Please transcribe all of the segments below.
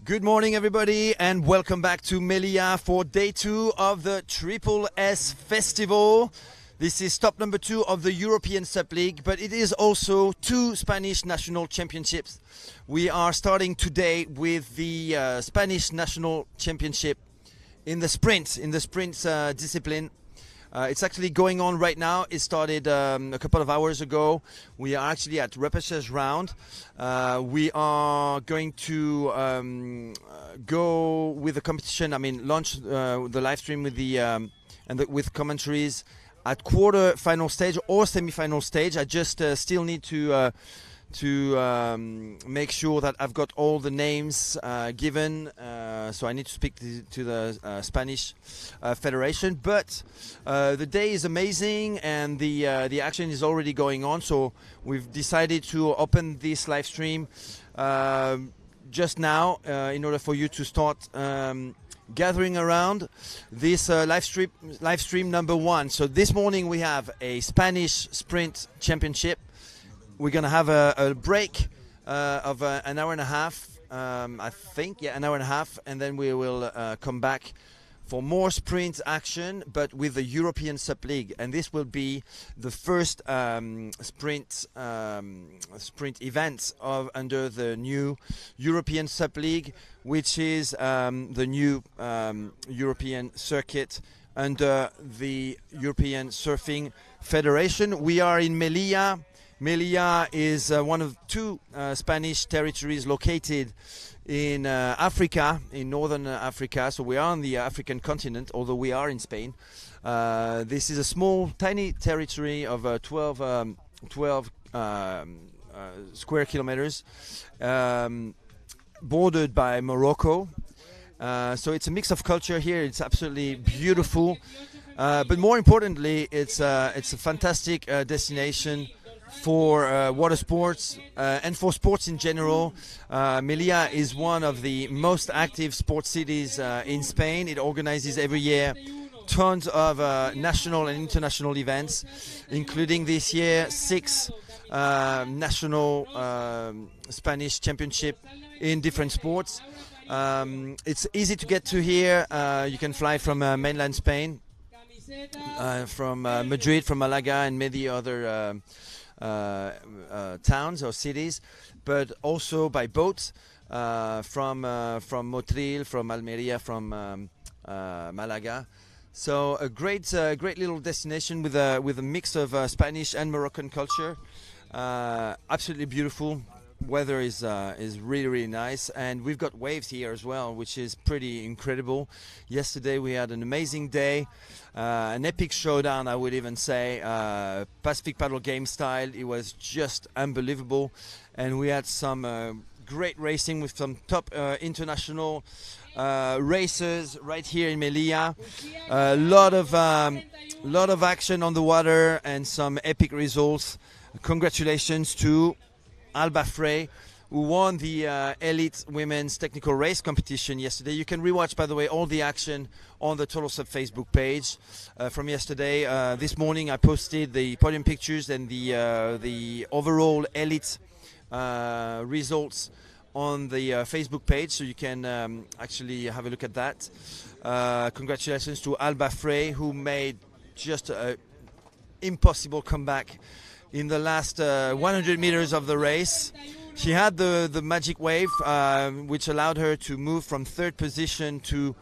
Good morning, everybody, and welcome back to Melilla for day 2 of the Triple S Festival. This is stop number 2 of the European Sub League, but it is also 2 Spanish national championships. We are starting today with the Spanish national championship in the sprint discipline. It's actually going on right now. It started a couple of hours ago. We are actually at repechage round. We are going to go with the competition. Launch the live stream with with commentaries at quarter final stage or semi-final stage. I just still need to make sure that I've got all the names given. So I need to speak to the Spanish Federation. But the day is amazing, and the action is already going on. So we've decided to open this live stream just now in order for you to start gathering around this live stream number 1. So this morning we have a Spanish sprint championship. We're going to have a break of an hour and a half, I think. Yeah, an hour and a half. And then we will come back for more sprint action, but with the European Sub League. And this will be the first sprint event under the new European Sub League, which is the new European circuit under the European Surfing Federation. We are in Melilla. Melilla is one of 2 Spanish territories located in Africa, in northern Africa. So we are on the African continent, although we are in Spain. This is a small, tiny territory of 12 square kilometers, bordered by Morocco. So it's a mix of culture here. It's absolutely beautiful. But more importantly, it's a fantastic destination for water sports and for sports in general. Melilla is one of the most active sports cities in Spain. It organizes every year tons of national and international events, including this year 6 national Spanish championship in different sports. It's easy to get to here. You can fly from mainland Spain, from Madrid, from Malaga, and many other towns or cities, but also by boat from Motril, from Almeria, from Malaga. So a great little destination with a mix of Spanish and Moroccan culture. Absolutely beautiful. Weather is really nice, and we've got waves here as well, which is pretty incredible. Yesterday we had an amazing day, an epic showdown, I would even say, Pacific paddle game style. It was just unbelievable, and we had some great racing with some top international racers right here in Melilla. A lot of action on the water and some epic results. Congratulations to Alba Frey, who won the Elite Women's Technical Race competition yesterday. You can rewatch, by the way, all the action on the Total Sub Facebook page from yesterday. This morning I posted the podium pictures and the overall Elite results on the Facebook page, so you can actually have a look at that. Congratulations to Alba Frey, who made just an impossible comeback in the last 100 meters of the race. She had the magic wave, which allowed her to move from 3rd position to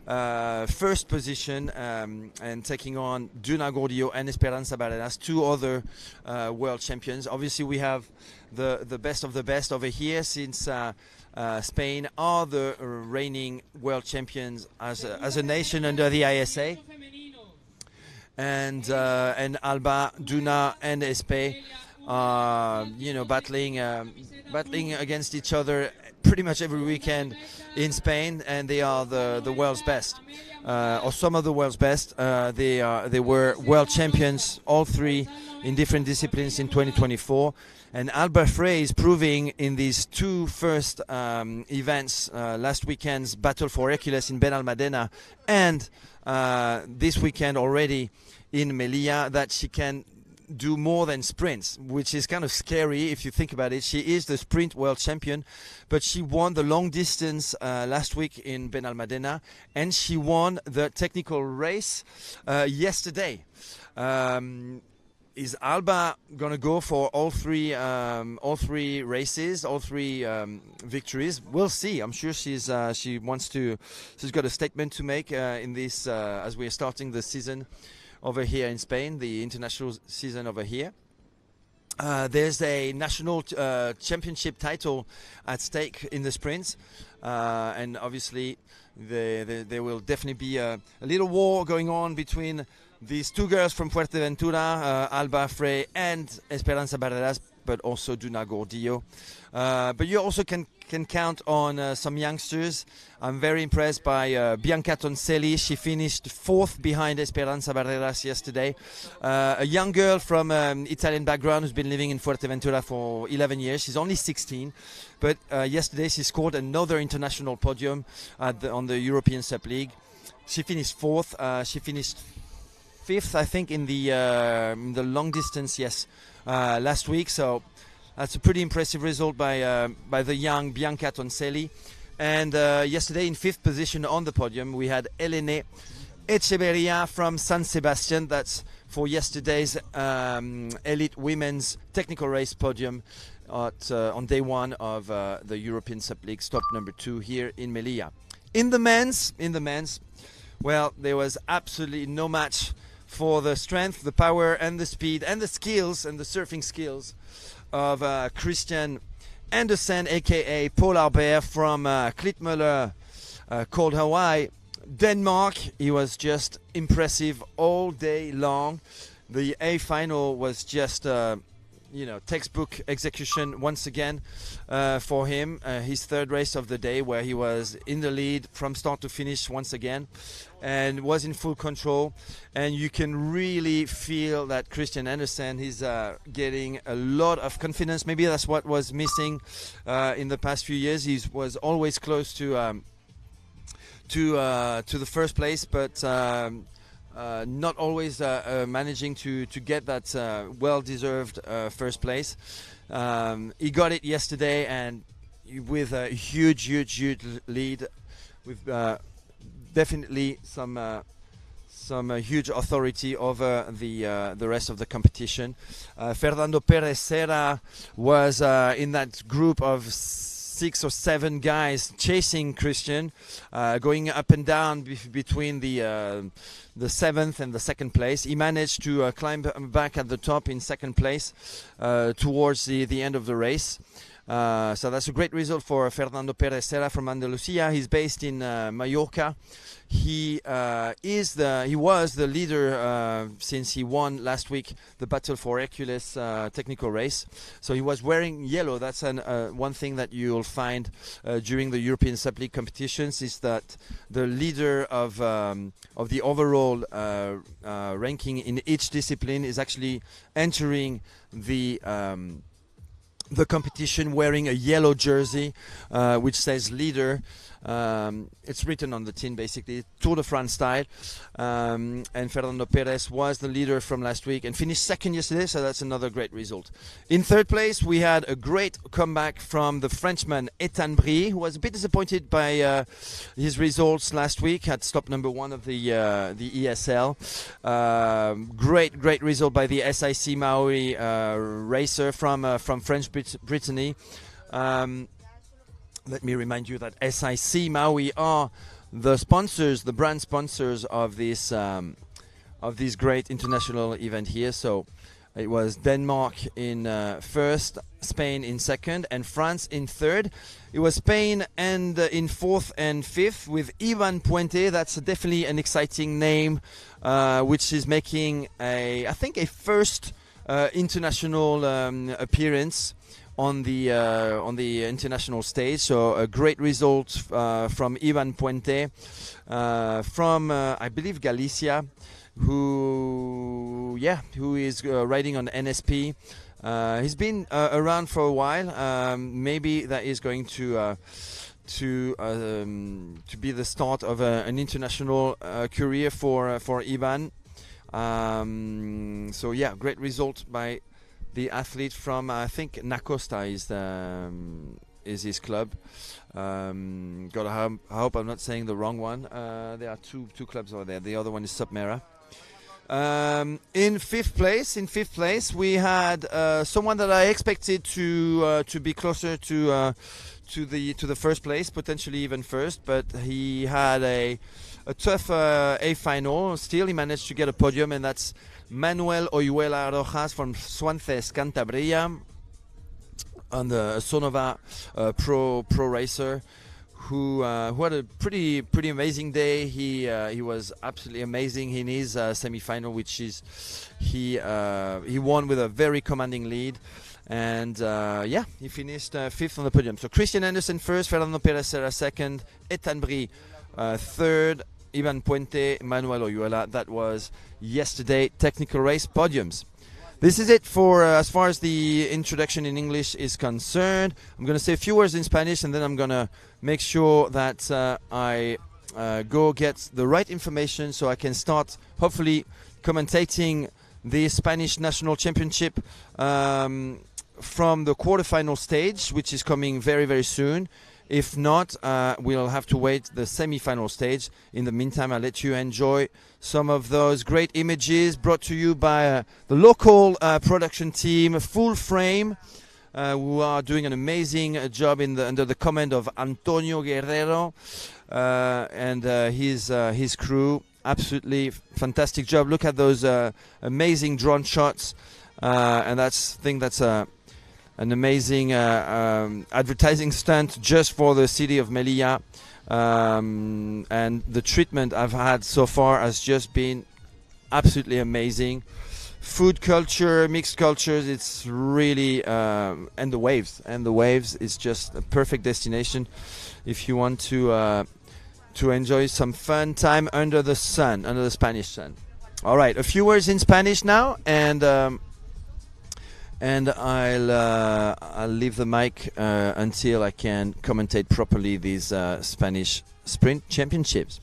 1st position, and taking on Duna Gordillo and Esperanza Barreras, 2 other world champions. Obviously, we have the best of the best over here, since Spain are the reigning world champions as a nation under the ISA. And Alba, Duna, and Espe are, battling against each other pretty much every weekend in Spain, and they are the world's best, or some of the world's best. They were world champions, all 3 in different disciplines in 2024. And Alba Frey is proving in these 2 first events, last weekend's Battle for Hercules in Benalmádena, and this weekend already in Melilla, that she can do more than sprints, which is kind of scary if you think about it. She is the sprint world champion, but she won the long distance last week in Benalmádena, and she won the technical race yesterday. Is Alba gonna go for all three races, all three victories? We'll see. I'm sure she's got a statement to make in this as we are starting the season over here in Spain, the international season over here. There's a national championship title at stake in the sprints, and obviously there will definitely be a little war going on between these two girls from Fuerteventura, Alba Frey and Esperanza Barreras, but also Duna Gordillo. But you also can count on some youngsters. I'm very impressed by Bianca Tonselli. She finished 4th behind Esperanza Barreras yesterday. A young girl from Italian background who's been living in Fuerteventura for 11 years. She's only 16. But yesterday she scored another international podium on the European Sup League. She finished 4th. She finished 5th, I think, in the long distance, last week. So that's a pretty impressive result by the young Bianca Tonselli. And yesterday, in 5th position on the podium, we had Elene Echeverria from San Sebastian. That's for yesterday's elite women's technical race podium on day 1 of the European Sup League, stop number 2 here in Melilla. In the men's, well, there was absolutely no match for the strength, the power, and the speed, and the skills, and the surfing skills of Christian Andersen, aka Paul Albert from Klitmøller, called Hawaii, Denmark. He was just impressive all day long. The A final was just textbook execution once again for him. His 3rd race of the day, where he was in the lead from start to finish once again and was in full control. And you can really feel that Christian Andersen is getting a lot of confidence. Maybe that's what was missing in the past few years. He was always close to the first place, but not always managing to get that well-deserved first place. He got it yesterday, and with a huge lead, with definitely some huge authority over the rest of the competition. Fernando Perez Serra was in that group of 6 or 7 guys chasing Christian, going up and down between the 7th and the 2nd place. He managed to climb back at the top in 2nd place towards the end of the race. So that's a great result for Fernando Perez Serra from Andalusia. He's based in Mallorca. He was the leader since he won last week the Battle for Hercules technical race. So he was wearing yellow. That's one thing that you'll find during the European Sup League competitions, is that the leader of the overall ranking in each discipline is actually entering the competition wearing a yellow jersey which says leader. It's written on the tin, basically, Tour de France style. And Fernando Perez was the leader from last week and finished 2nd yesterday, so that's another great result. In 3rd place, we had a great comeback from the Frenchman Ethan Brie, who was a bit disappointed by his results last week at stop number 1 of the ESL. Great result by the SIC Maui racer from French Brittany. Let me remind you that SIC Maui are the brand sponsors of this great international event here. So it was Denmark in 1st, Spain in 2nd, and France in 3rd. It was Spain and in 4th and 5th with Ivan Puente. That's definitely an exciting name, which is making a first international appearance on the international stage. So a great result from Ivan Puente from I believe Galicia, who is riding on NSP. He's been around for a while. Maybe that is going to be the start of an international career for Ivan. So yeah, great result by the athlete from I think Nacosta is his club. I hope I'm not saying the wrong one. There are two clubs over there. The other one is Submera. In fifth place, we had someone that I expected to be closer to the first place, potentially even first, but he had a tough A final. Still, he managed to get a podium, and that's Manuel Oyuela Rojas from Suances, Cantabria, on the Sonova pro racer, who had a pretty amazing day. He was absolutely amazing in his semi-final, which is he won with a very commanding lead. And he finished fifth on the podium. So Christian Andersen first, Fernando Perez Serra second, Ethan Brie third, Ivan Puente, Manuel Oyuela. That was yesterday technical race podiums. This is it for as far as the introduction in English is concerned. I'm going to say a few words in Spanish, and then I'm going to make sure that I go get the right information so I can start hopefully commentating the Spanish National Championship from the quarterfinal stage, which is coming very, very soon. If not, we'll have to wait the semi-final stage. In the meantime, I'll let you enjoy some of those great images brought to you by the local production team, Full Frame, who are doing an amazing job under the command of Antonio Guerrero and his crew. Absolutely fantastic job. Look at those amazing drone shots, and that's an amazing advertising stunt just for the city of Melilla. And the treatment I've had so far has just been absolutely amazing. Food culture, mixed cultures, it's really and the waves is just a perfect destination if you want to enjoy some fun time under the Spanish sun. All right, a few words in Spanish now, and I'll leave the mic until I can commentate properly these Spanish Sprint Championships.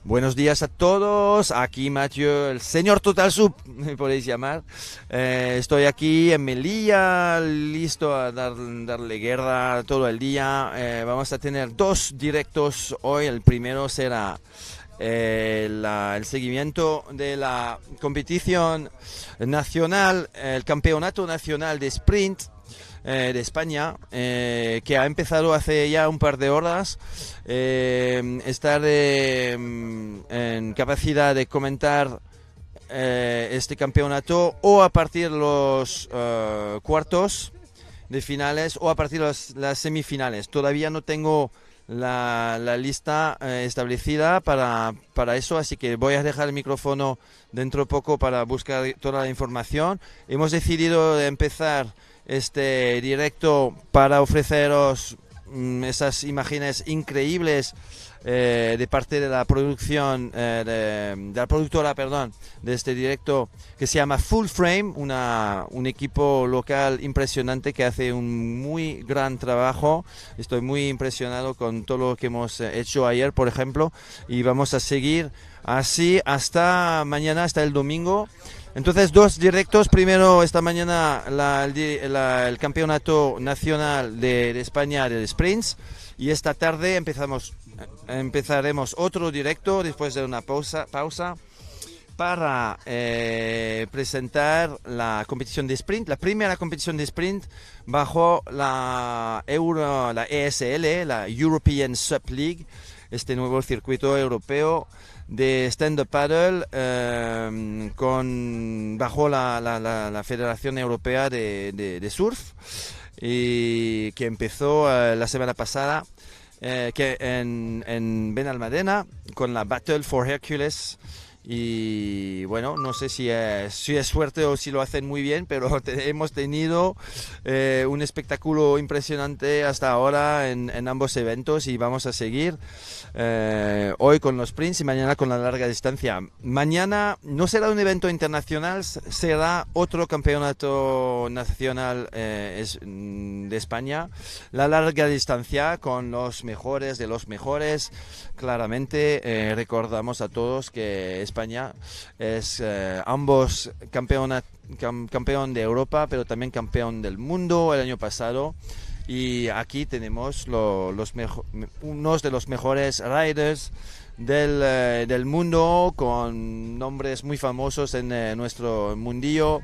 Buenos días a todos, aquí Mathieu, el señor Total Sub, me podéis llamar. Estoy aquí en Melilla, listo a darle guerra todo el día. Vamos a tener dos directos hoy. El primero será el seguimiento de la competición nacional, el Campeonato Nacional de Sprint de España, que ha empezado hace ya un par de horas. Estaré en capacidad de comentar este campeonato o a partir de los cuartos de finales o a partir de las semifinales. Todavía no tengo la lista establecida para eso, así que voy a dejar el micrófono dentro de poco para buscar toda la información. Hemos decidido empezar este directo para ofreceros esas imágenes increíbles de parte de la producción, de la productora, de este directo, que se llama Full Frame, un equipo local impresionante que hace un muy gran trabajo. Estoy muy impresionado con todo lo que hemos hecho ayer, por ejemplo, y vamos a seguir así hasta mañana, hasta el domingo. Entonces, dos directos. Primero, esta mañana, el Campeonato Nacional de España de Sprints. Y esta tarde empezaremos otro directo después de una pausa para presentar la competición de sprint, la primera competición de sprint bajo la ESL, la European Sub League, este nuevo circuito europeo de stand-up paddle bajo la Federación Europea de Surf, y que empezó la semana pasada en Benalmádena con la Battle for Hercules. Y bueno, no sé si es suerte o si lo hacen muy bien, pero hemos tenido un espectáculo impresionante hasta ahora en ambos eventos, y vamos a seguir hoy con los sprints y mañana con la larga distancia. Mañana no será un evento internacional, será otro campeonato nacional de España, la larga distancia con los mejores de los mejores. Claramente recordamos a todos que España España. Es ambos campeón de Europa, pero también campeón del mundo el año pasado. Y aquí tenemos unos de los mejores riders del mundo, con nombres muy famosos en nuestro mundillo: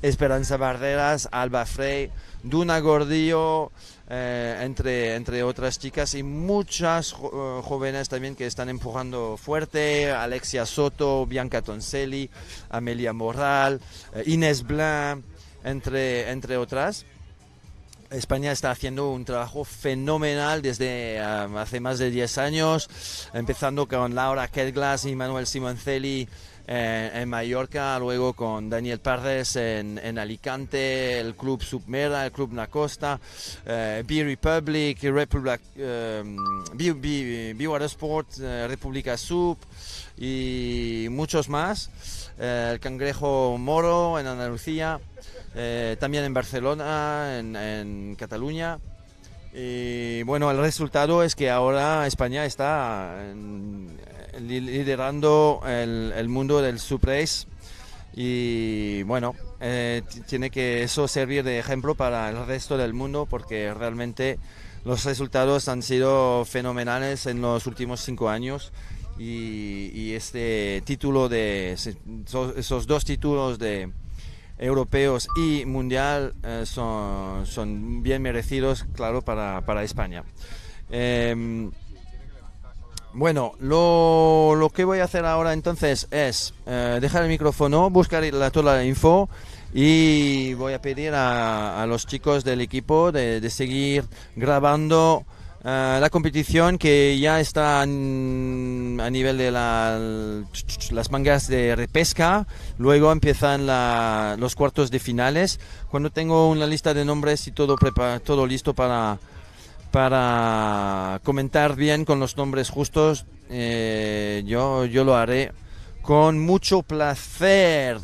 Esperanza Barreras, Alba Frey, Duna Gordillo, entre otras chicas, y muchas jóvenes también que están empujando fuerte: Alexia Soto, Bianca Toncelli, Amelia Morral, Inés Blanc, entre otras. España está haciendo un trabajo fenomenal desde hace más de 10 años, empezando con Laura Kelglas y Manuel Simoncelli en Mallorca, luego con Daniel Parres en Alicante, el Club Submera, el Club Nacosta, B-Republic, B-Water Sport, República Sub y muchos más. El Cangrejo Moro en Andalucía. También en Barcelona, en Cataluña. Y bueno, el resultado es que ahora España está liderando el mundo del subrace, y bueno, tiene que eso servir de ejemplo para el resto del mundo, porque realmente los resultados han sido fenomenales en los últimos 5 años, y este título esos dos títulos de europeos y mundial son bien merecidos, claro, para España. Bueno, lo que voy a hacer ahora entonces es dejar el micrófono, buscar toda la info, y voy a pedir a los chicos del equipo de seguir grabando la competición, que ya está a nivel de las mangas de repesca. Luego empiezan los cuartos de finales. Cuando tengo una lista de nombres y todo listo para comentar bien con los nombres justos, yo lo haré con mucho placer.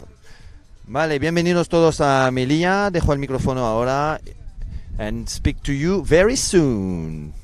Vale, bienvenidos todos a Melilla. Dejo el micrófono ahora and speak to you very soon.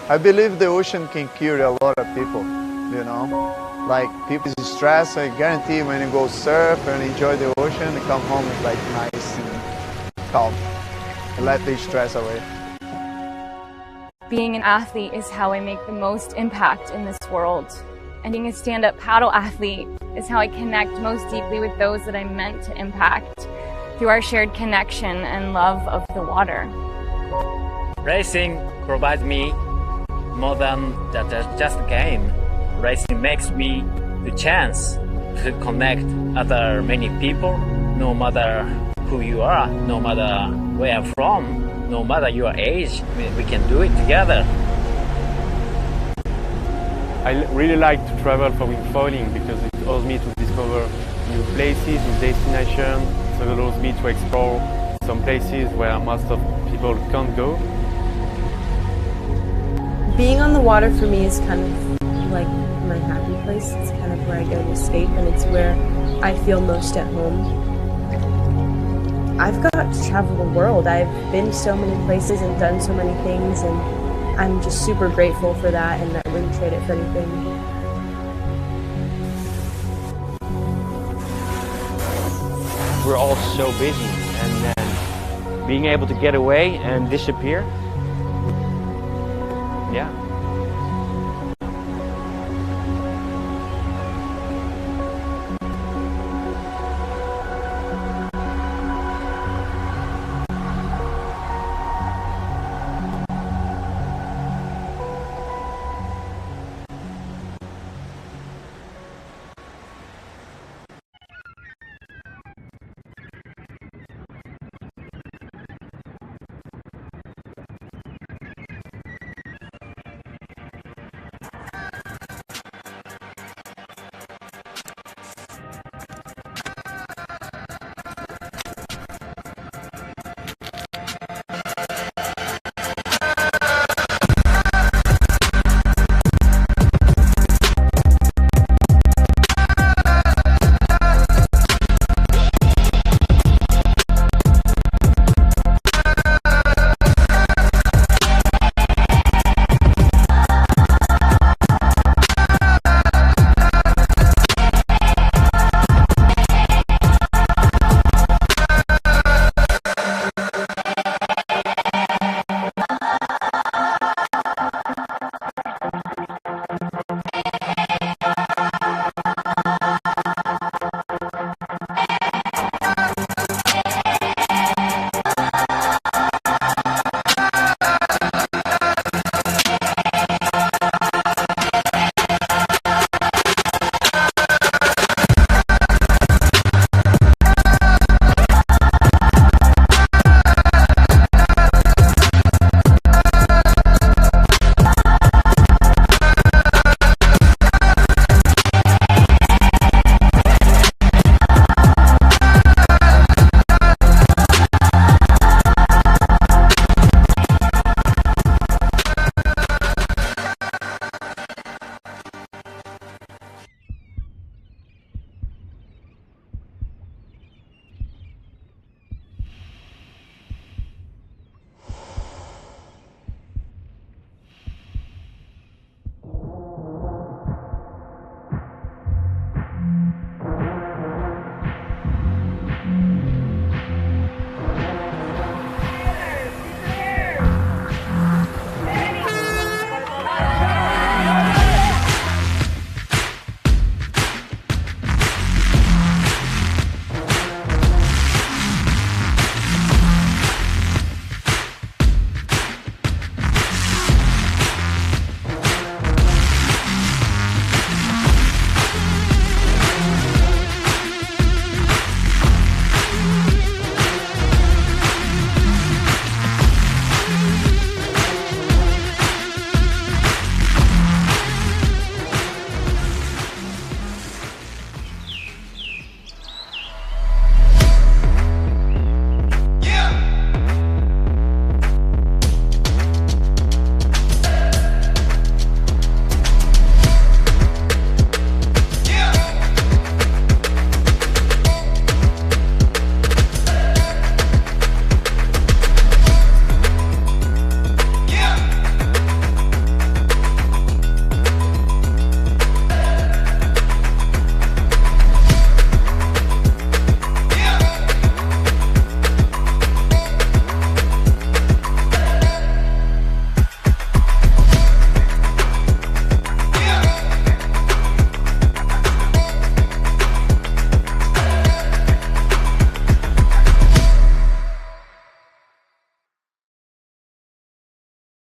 I believe the ocean can cure a lot of people, you know. Like people is stressed, I guarantee when you go surf and enjoy the ocean, you come home with like nice and calm and let the stress away. Being an athlete is how I make the most impact in this world. And being a stand-up paddle athlete is how I connect most deeply with those that I'm meant to impact through our shared connection and love of the water. Racing provides me more than just a game. Racing makes me the chance to connect other many people, no matter who you are, no matter where I'm from, no matter your age, we can do it together. I really like to travel for wingfoiling because it allows me to discover new places, new destinations. So it allows me to explore some places where most of people can't go. Being on the water for me is kind of like my happy place. It's kind of where I go to escape, and it's where I feel most at home. I've got to travel the world. I've been so many places and done so many things, and I'm just super grateful for that, and I wouldn't trade it for anything. We're all so busy, and then being able to get away and disappear, yeah.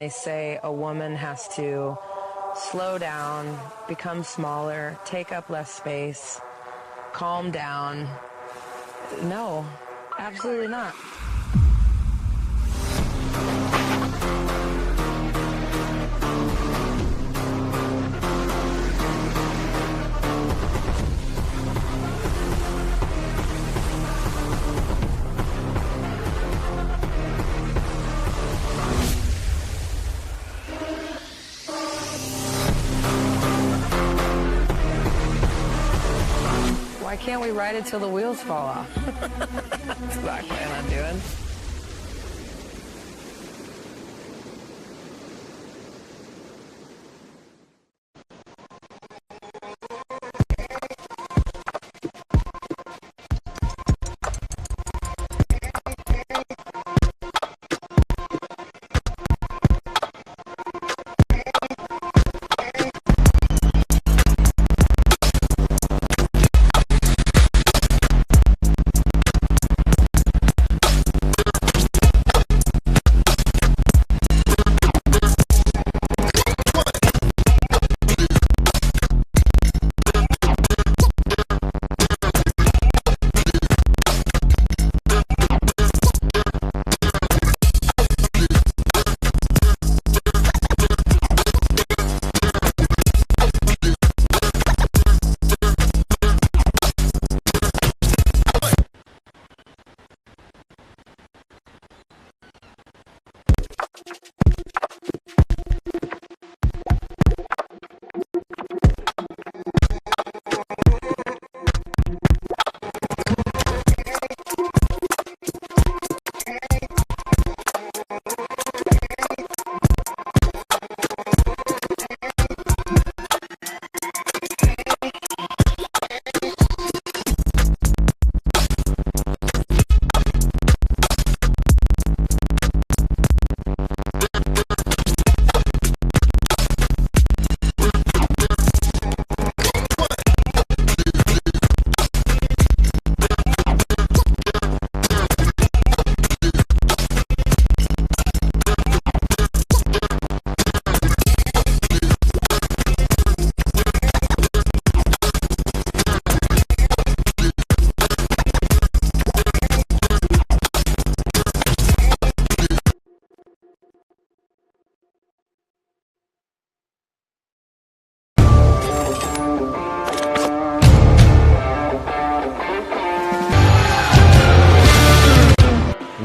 They say a woman has to slow down, become smaller, take up less space, calm down. No, absolutely not. Why can't we ride it till the wheels fall off? That's what I plan on doing.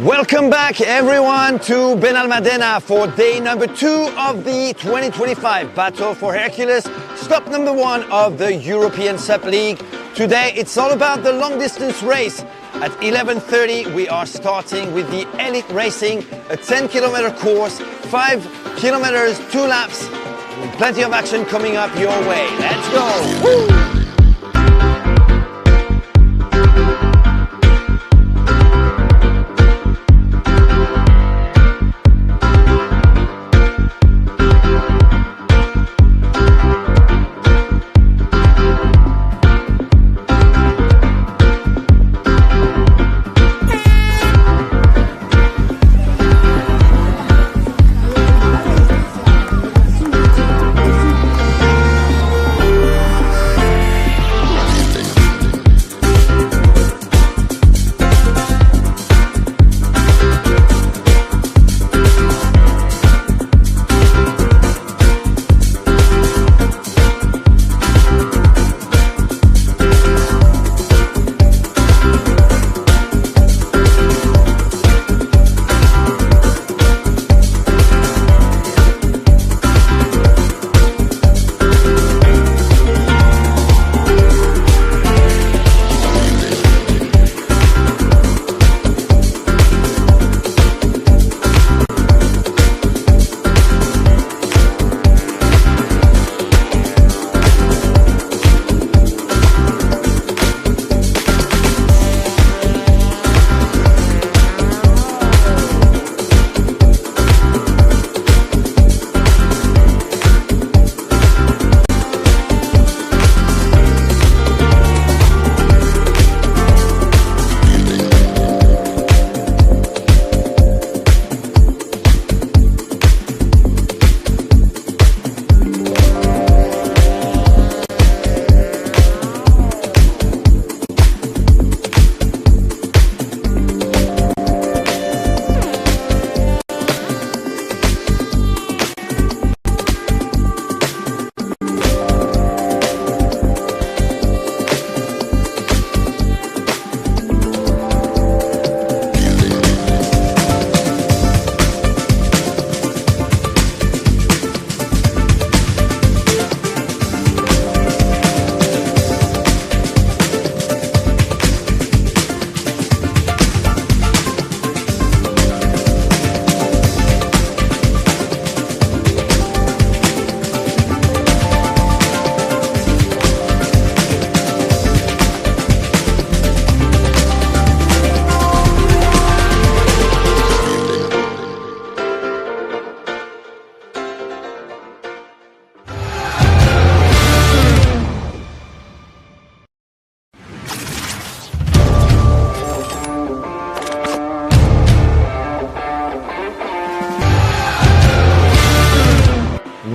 Welcome back everyone to Benalmádena for day number 2 of the 2025 Battle for Hercules, stop number 1 of the European Sup League. Today it's all about the long distance race. At 11:30 we are starting with the Elite Racing, a 10-kilometer course, 5 kilometers, 2 laps, plenty of action coming up your way. Let's go! Woo!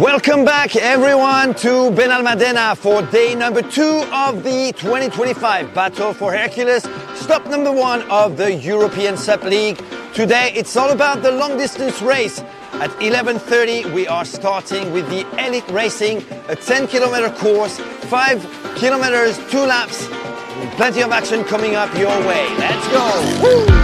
Welcome back everyone to Benalmádena for day number 2 of the 2025 Battle for Hercules, stop number 1 of the European Sub League. Today it's all about the long distance race. At 11:30 we are starting with the elite racing, a 10-kilometer course, 5 kilometers, 2 laps, plenty of action coming up your way. Let's go! Woo!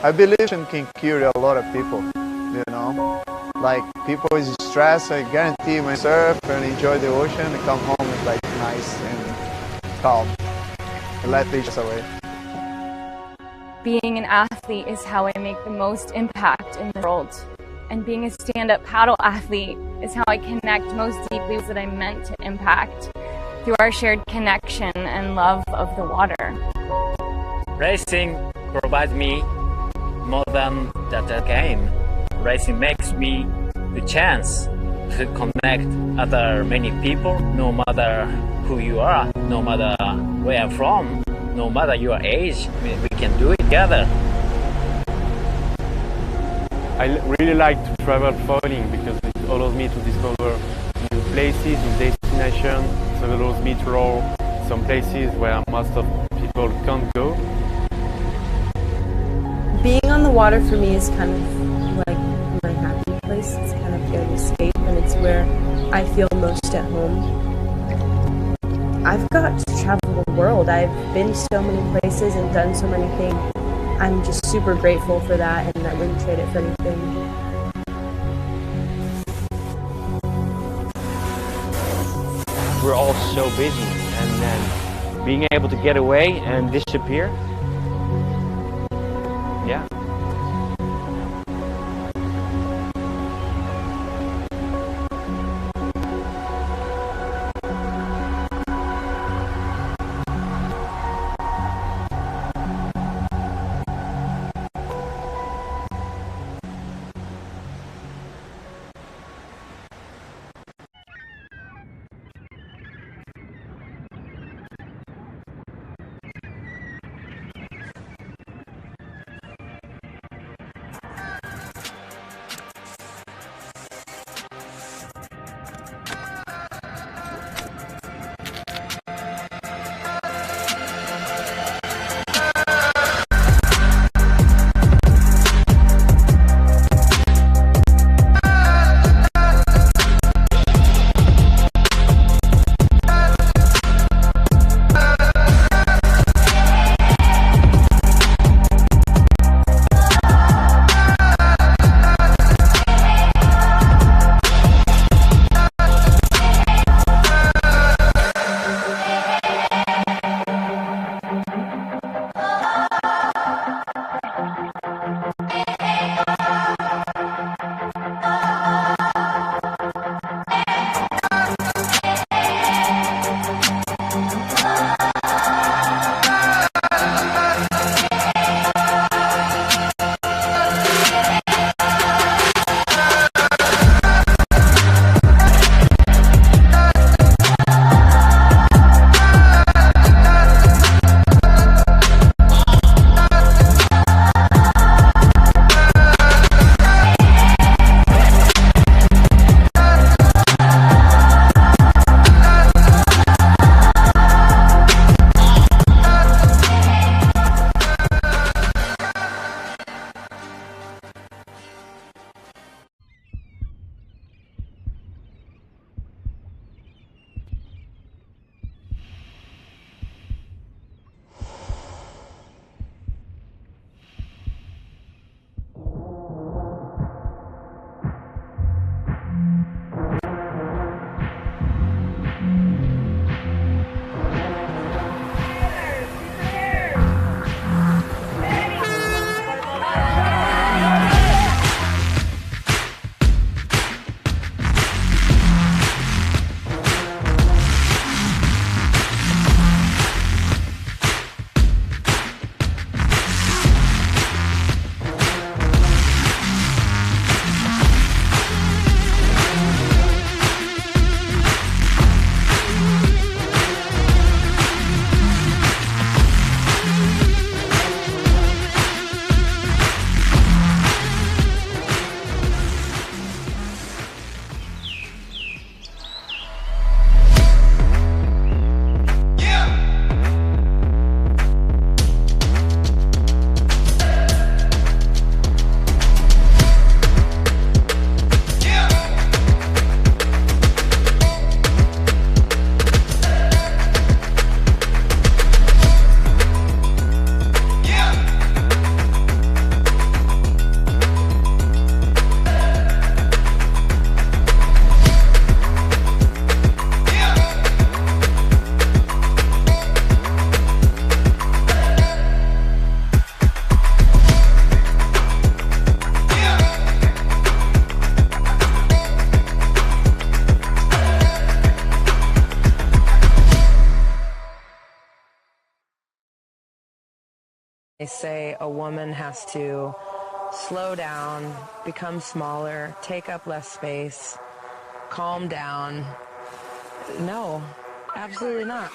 I believe can cure a lot of people, you know. Like people with stress, I guarantee when you surf and enjoy the ocean, and come home is like nice and calm. And let the stress away. Being an athlete is how I make the most impact in the world. And being a stand-up paddle athlete is how I connect most deeply with that I'm meant to impact through our shared connection and love of the water. Racing provides me more than just a game. Racing makes me the chance to connect other many people, no matter who you are, no matter where I'm from, no matter your age. We can do it together. I really like to travel foiling because it allows me to discover new places, new destinations. It allows me to roll some places where most of people can't go. Being on the water for me is kind of like my happy place. It's kind of an escape, and it's where I feel most at home. I've got to travel the world. I've been so many places and done so many things. I'm just super grateful for that, and I wouldn't trade it for anything. We're all so busy, and then being able to get away and disappear, yeah. They say a woman has to slow down, become smaller, take up less space, calm down. No, absolutely not.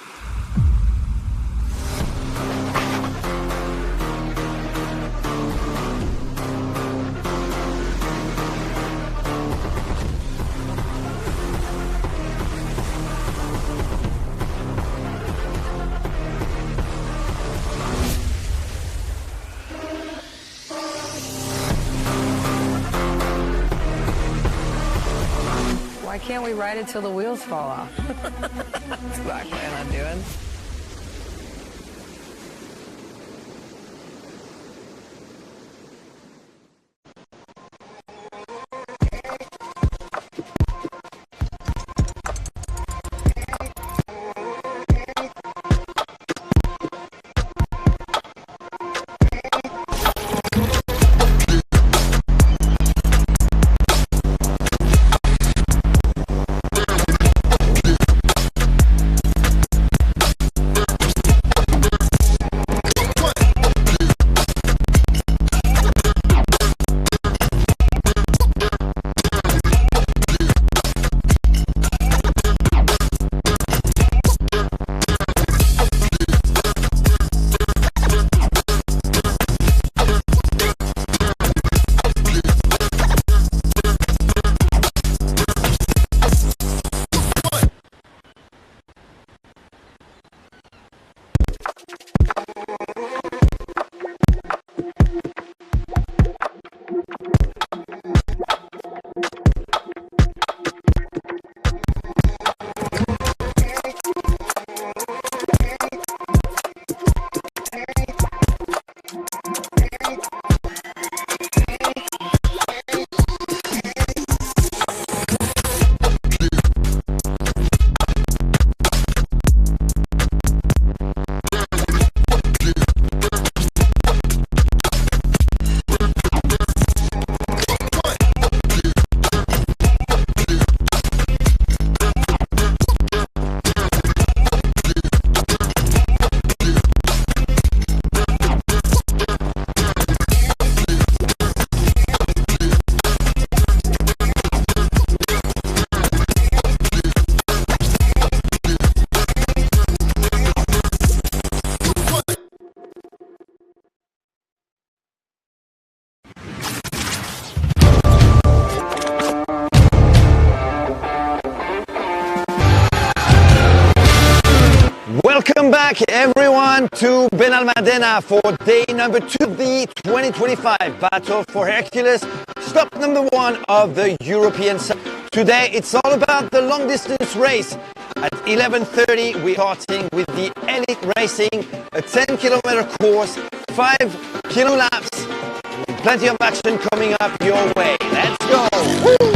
Why can't we ride it till the wheels fall off? That's what I plan on doing. Welcome back everyone to Benalmádena for day number 2 of the 2025 Battle for Hercules, stop number 1 of the European Cup. Today it's all about the long distance race. At 11:30 we're starting with the elite racing, a 10-kilometer course, 5 kilo laps, plenty of action coming up your way. Let's go! Woo!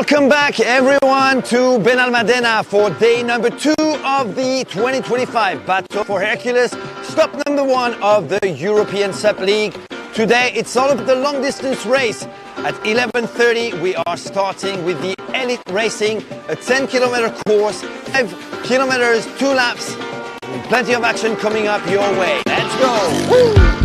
Welcome back everyone to Benalmádena for day number 2 of the 2025 Battle for Hercules, stop number 1 of the European Sup League. Today it's all about the long distance race. At 11:30 we are starting with the Elite Racing, a 10-kilometer course, 5 kilometers, 2 laps, and plenty of action coming up your way. Let's go! Woo!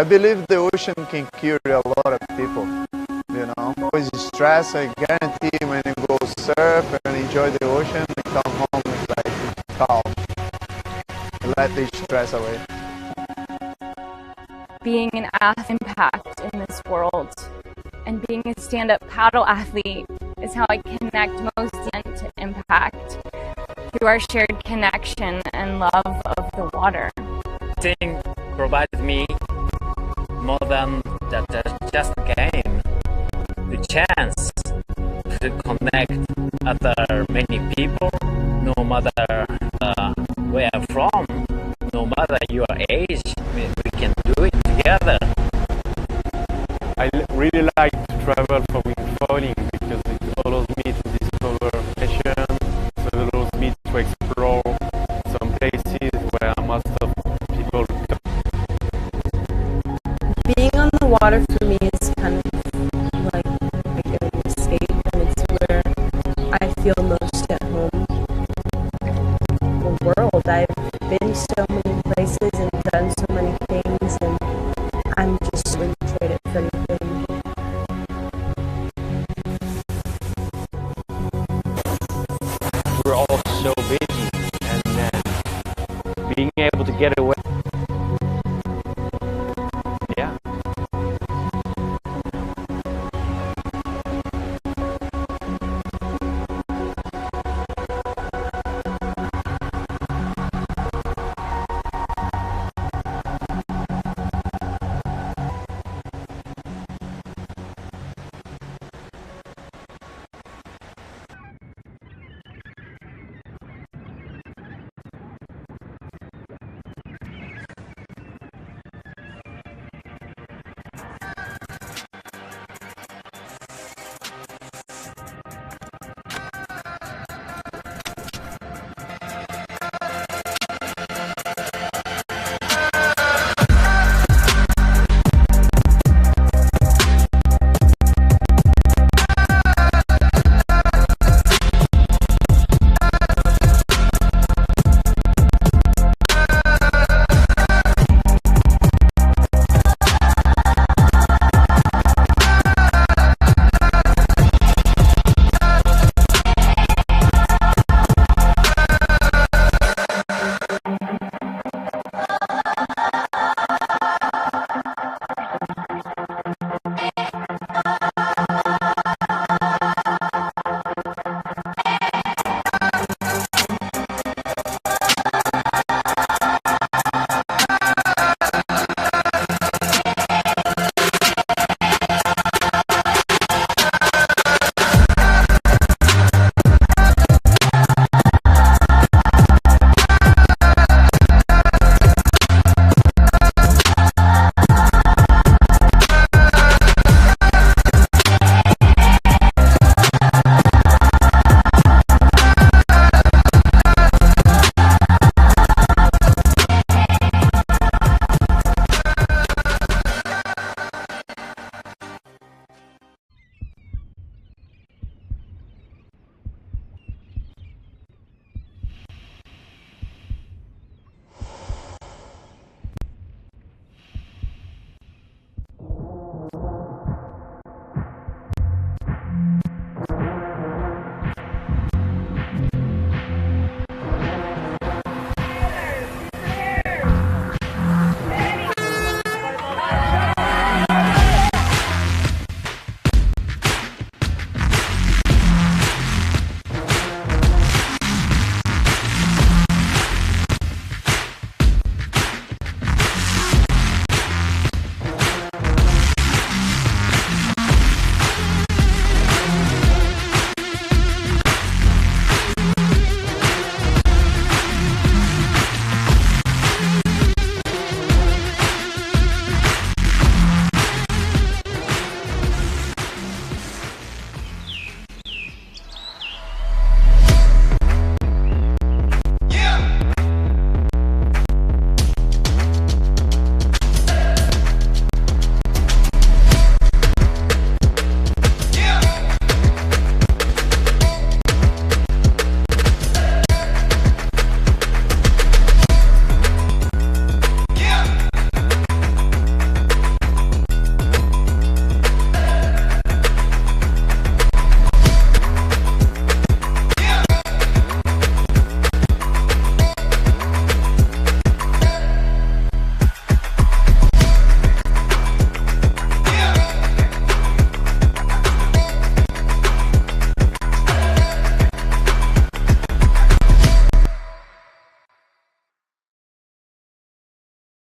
I believe the ocean can cure a lot of people, you know. Always stress, I guarantee when you go surf and enjoy the ocean, you come home with like calm. Let the stress away. Being an impact in this world and being a stand-up paddle athlete is how I connect most to impact through our shared connection and love of the water. Racing provides me more than just a game, the chance to connect other many people, no matter where I'm from, no matter your age, we can do it together. I really like to travel for windfalling because it allows me to discover passion, so it allows me to explore some places where most of people come. Being on the water for me is kind of like an escape, and it's where I feel most at home. The world, I've been so many places and done so many things, and I'm just so enjoyed it for anything. We're all so busy, and then being able to get away. Yeah.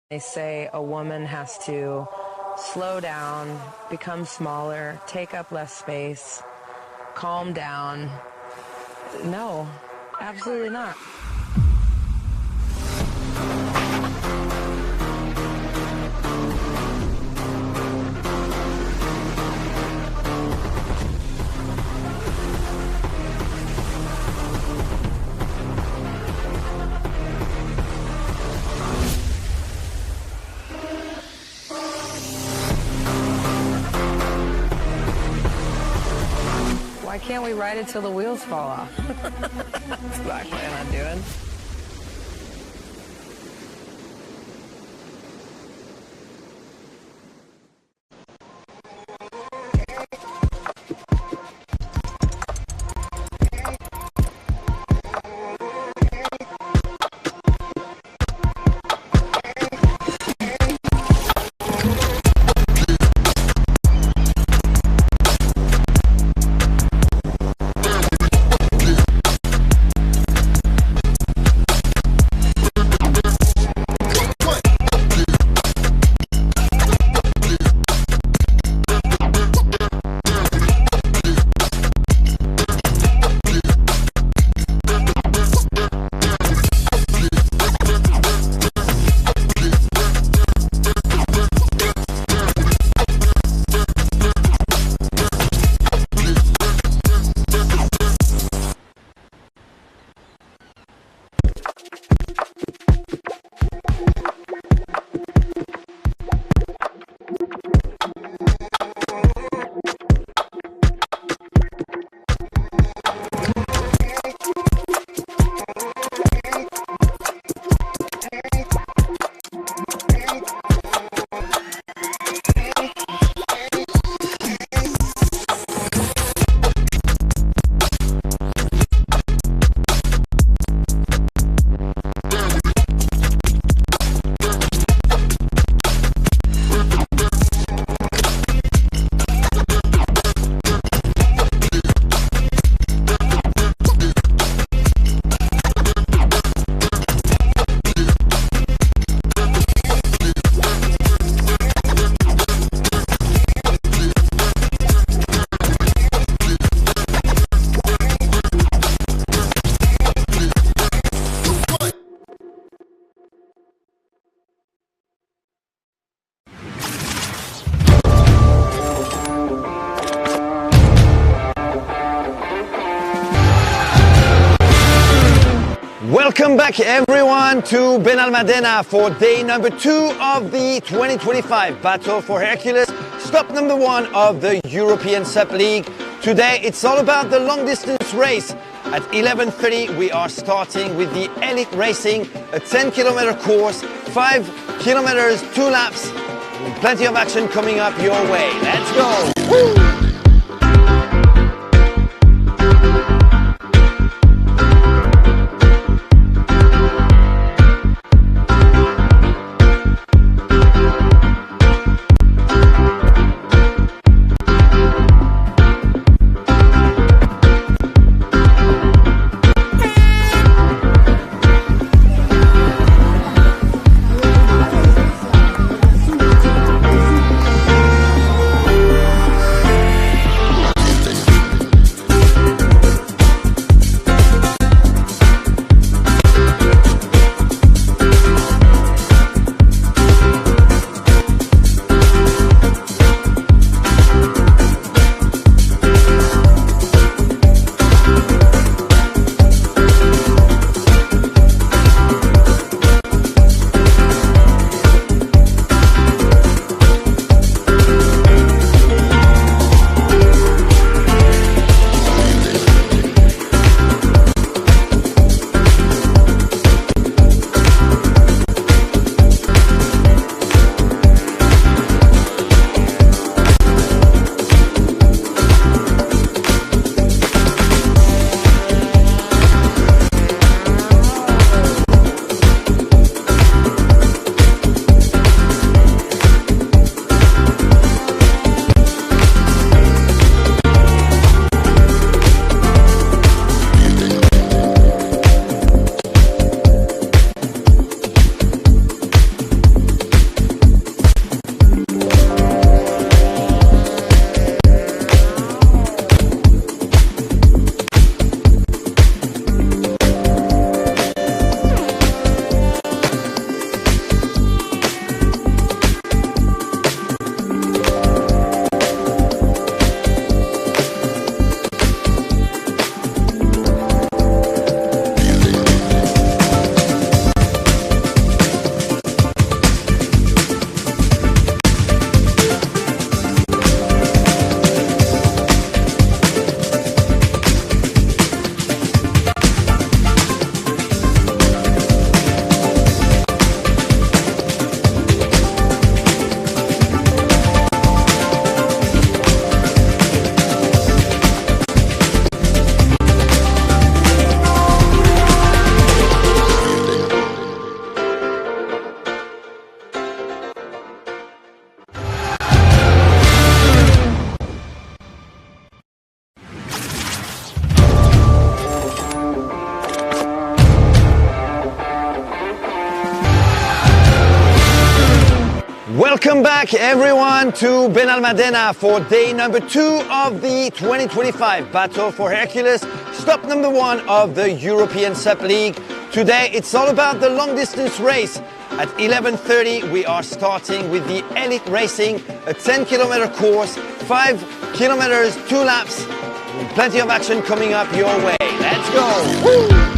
They say a woman has to slow down, become smaller, take up less space, calm down. No, absolutely not. Why can't we ride it till the wheels fall off? That's what I plan on doing. Welcome back everyone to Benalmádena for day number 2 of the 2025 Battle for Hercules, stop number 1 of the European Sub League. Today it's all about the long distance race. At 11:30 we are starting with the elite racing, a 10-kilometer course, 5 kilometers, 2 laps, plenty of action coming up your way. Let's go! Woo! back, everyone, to Benalmádena for day number 2 of the 2025 Battle for Hercules, stop number 1 of the European Sup League. Today, it's all about the long distance race. At 11:30, we are starting with the Elite Racing, a 10-kilometer course, 5 kilometers, 2 laps. Plenty of action coming up your way. Let's go! Woo!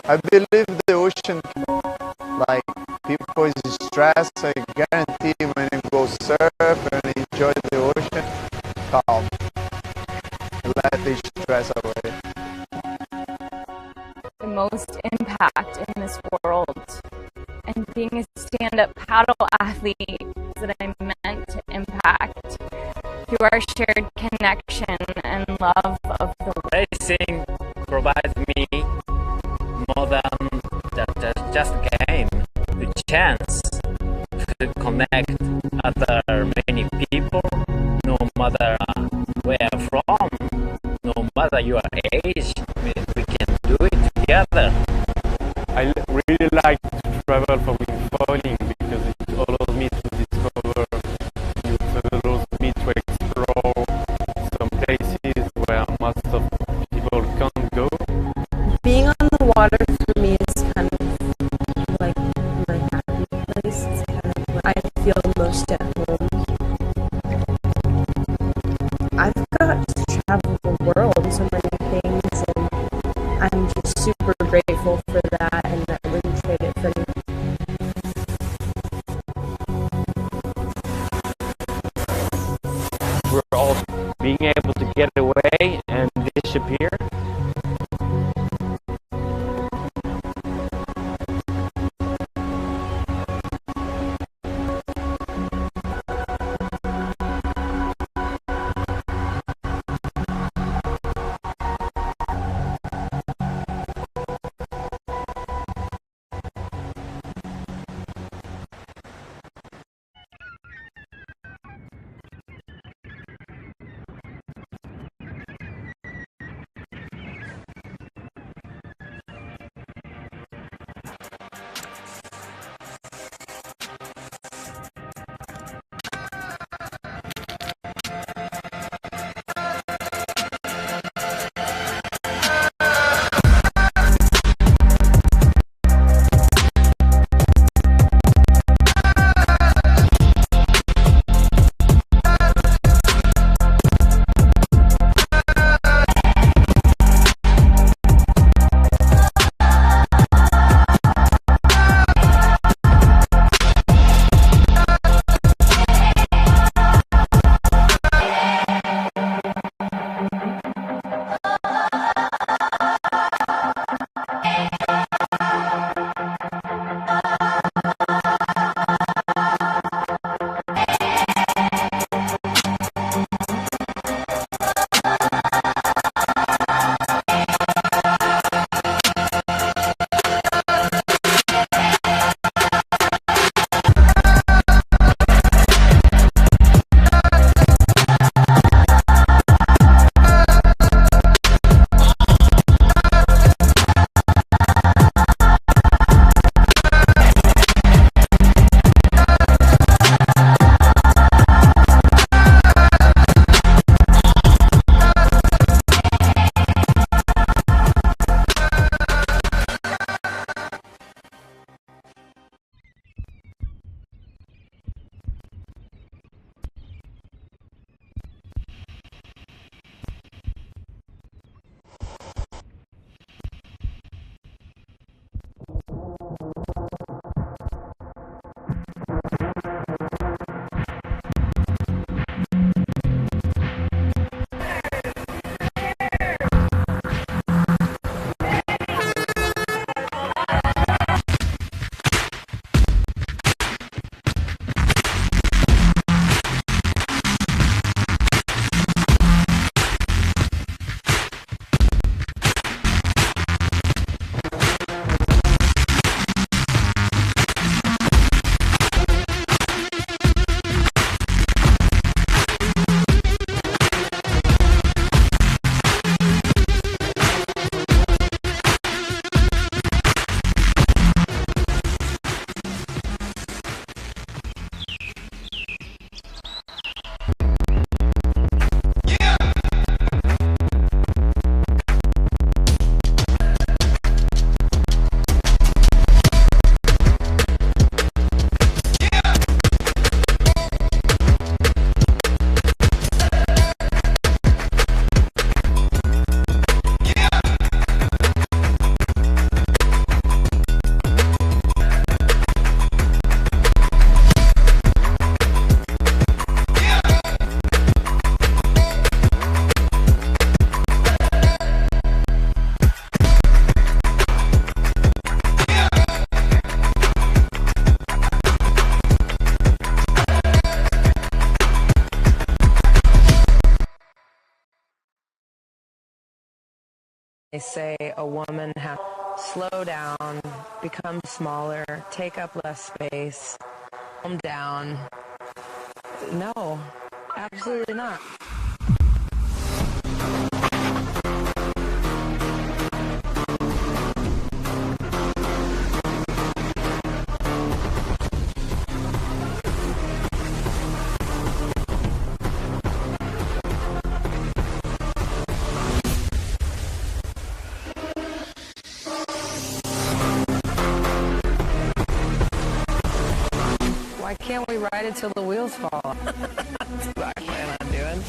I believe the ocean, like, people is stressed. I guarantee when you go surf and enjoy the ocean, calm. Let the stress away. The most impact in this world, and being a stand-up paddle athlete that I'm meant to impact through our shared connection and love of the world. Racing provides me more than just a game, the chance to connect other many people, no matter where I'm from, no matter your age, we can do it together. I really like to travel for wingfoiling because it allows me to discover, it allows me to explore some places where most of people can't go. Being on the water for me is kind of like my happy place. It's kind of where I feel most at home. I've got to travel the world, so many things, and I'm just super grateful for that, and I wouldn't trade it for anything. We're all being able to get away and disappear. They say a woman has to slow down, become smaller, take up less space, calm down. No, absolutely not. Why can't we ride it till the wheels fall off? That's what I plan on doing.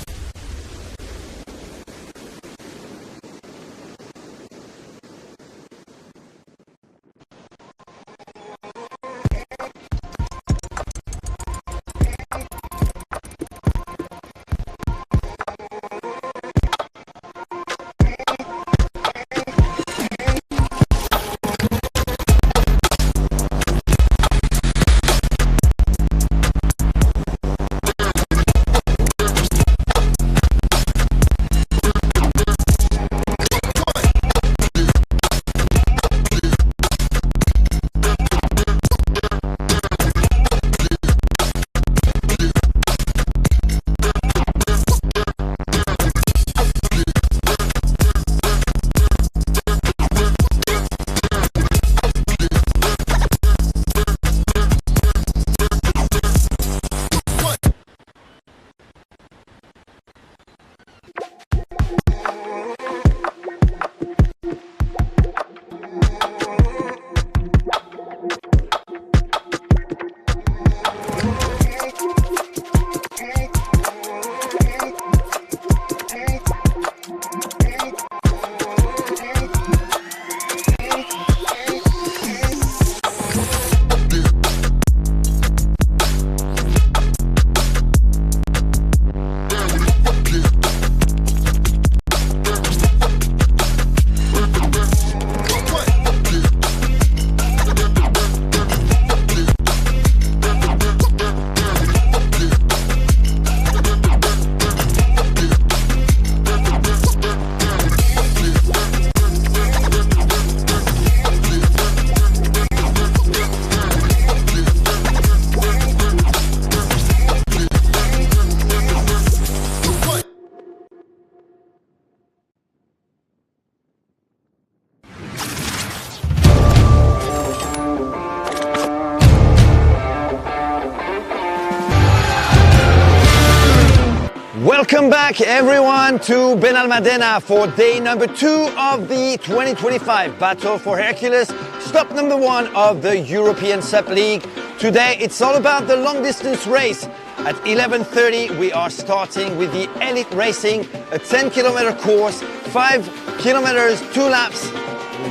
Welcome back everyone to Benalmádena for day number 2 of the 2025 Battle for Hercules, stop number 1 of the European Sub League. Today it's all about the long distance race. At 11:30 we are starting with the elite racing, a 10-kilometer course, 5 kilometers, 2 laps,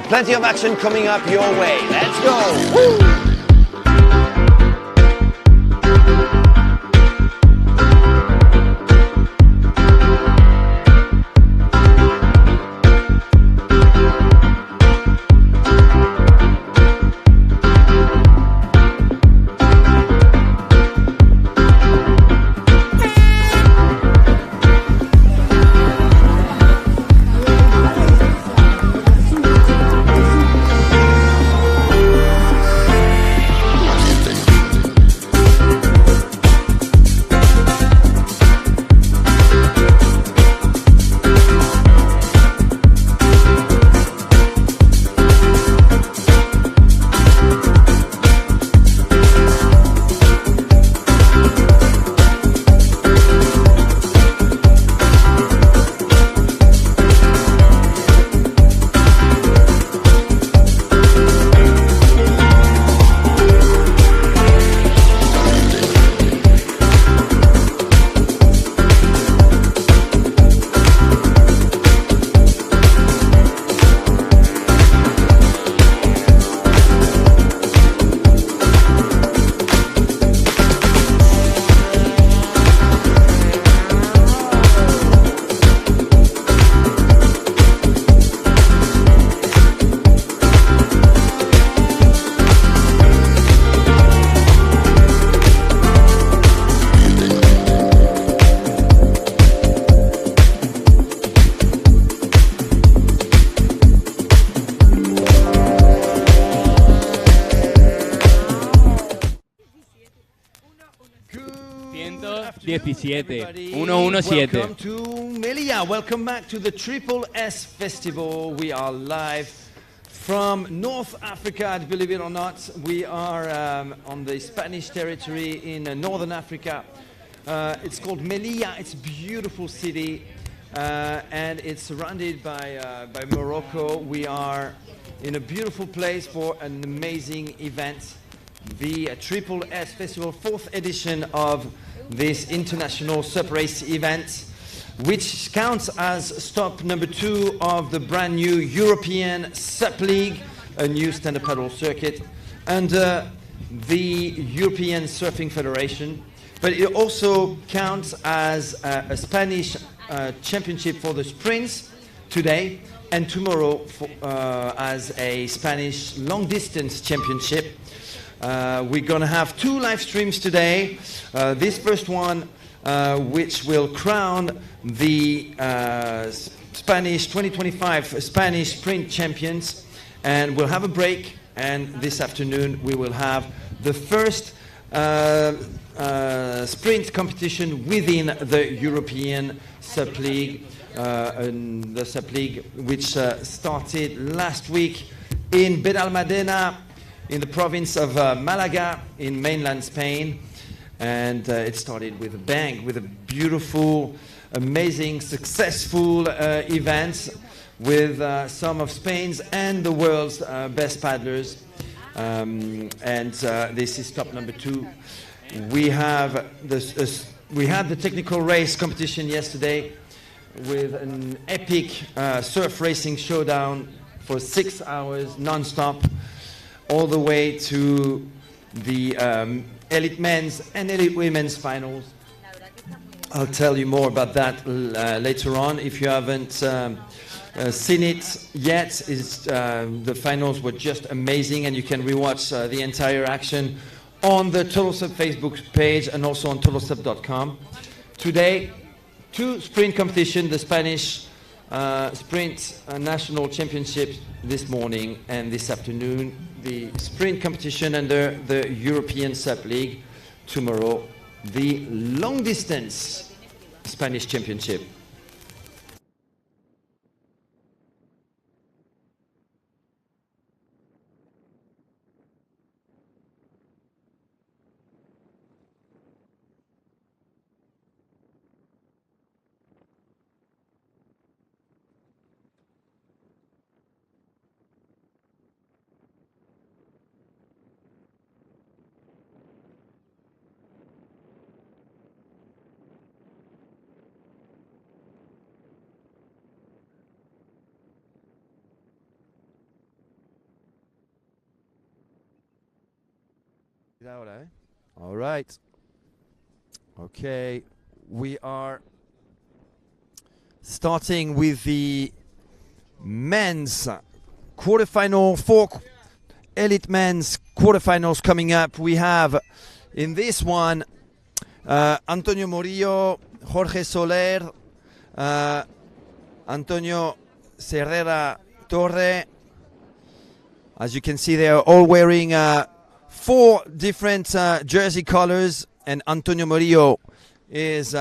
plenty of action coming up your way. Let's go! Woo! 17. 1-1-7. Welcome to Melilla. Welcome back to the Triple S Festival. We are live from North Africa, believe it or not. We are on the Spanish territory in Northern Africa. It's called Melilla. It's a beautiful city, and it's surrounded by Morocco. We are in a beautiful place for an amazing event, the Triple S Festival, 4th edition of this international sup race event, which counts as stop number 2 of the brand new European Sup League, a new stand-up paddle circuit under the European Surfing Federation. But it also counts as a Spanish championship for the sprints today, and tomorrow as a Spanish long distance championship. We're going to have 2 live streams today. This first one, which will crown the Spanish 2025 Spanish sprint champions, and we'll have a break, and this afternoon we will have the first sprint competition within the European Sup League, the Sup League which started last week in Benalmádena in the province of Malaga in mainland Spain, and it started with a bang, with a beautiful, amazing, successful event with some of Spain's and the world's best paddlers, and this is stop number 2. We have we had the technical race competition yesterday with an epic surf racing showdown for 6 hours non-stop, all the way to the elite men's and elite women's finals. I'll tell you more about that later on. If you haven't seen it yet, the finals were just amazing, and you can rewatch the entire action on the Total Sup Facebook page and also on totalsup.com. Today, 2 sprint competition, the Spanish sprint national championship this morning, and this afternoon the sprint competition under the European Sup League. Tomorrow, the long distance Spanish championship. All right. Okay, we are starting with the men's quarterfinal. 4 elite men's quarterfinals coming up. We have in this one Antonio Murillo, Jorge Soler, Antonio Serrera Torre. As you can see, they are all wearing 4 different jersey colors, and Antonio Murillo is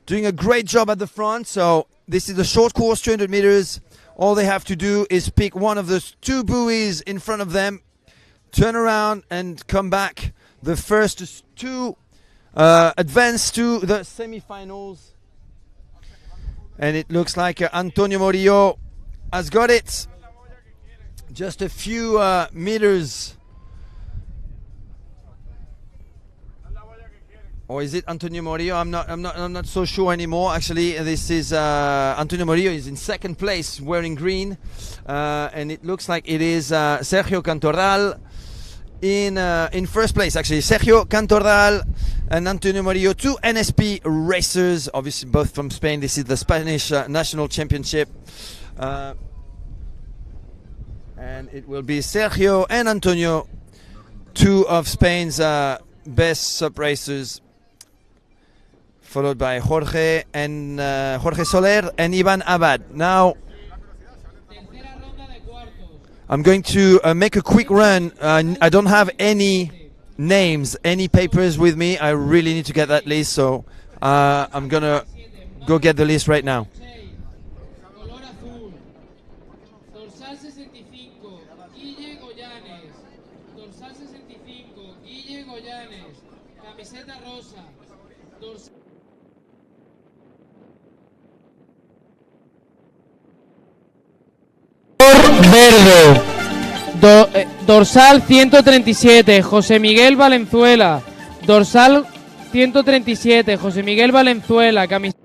doing a great job at the front. So this is a short course, 200 meters. All they have to do is pick one of those 2 buoys in front of them, turn around and come back. The first 2 advance to the semifinals, and it looks like Antonio Murillo has got it. Just a few meters. Or is it Antonio Murillo? I'm not so sure anymore. Actually, this is Antonio Murillo is in second place, wearing green, and it looks like it is Sergio Cantoral in first place. Actually, Sergio Cantoral and Antonio Murillo, 2 NSP racers, obviously both from Spain. This is the Spanish national championship, and it will be Sergio and Antonio, 2 of Spain's best sup racers, followed by Jorge and Jorge Soler and Ivan Abad. Now, I'm going to make a quick run. I don't have any names, any papers with me. I really need to get that list, so I'm gonna go get the list right now. Color azul. Dorsal 65, Guille Goyanes. Dorsal 65, Guille Goyanes. Camiseta rosa. Dorsal verde. Dorsal 137, José Miguel Valenzuela. Dorsal 137, José Miguel Valenzuela. Camiseta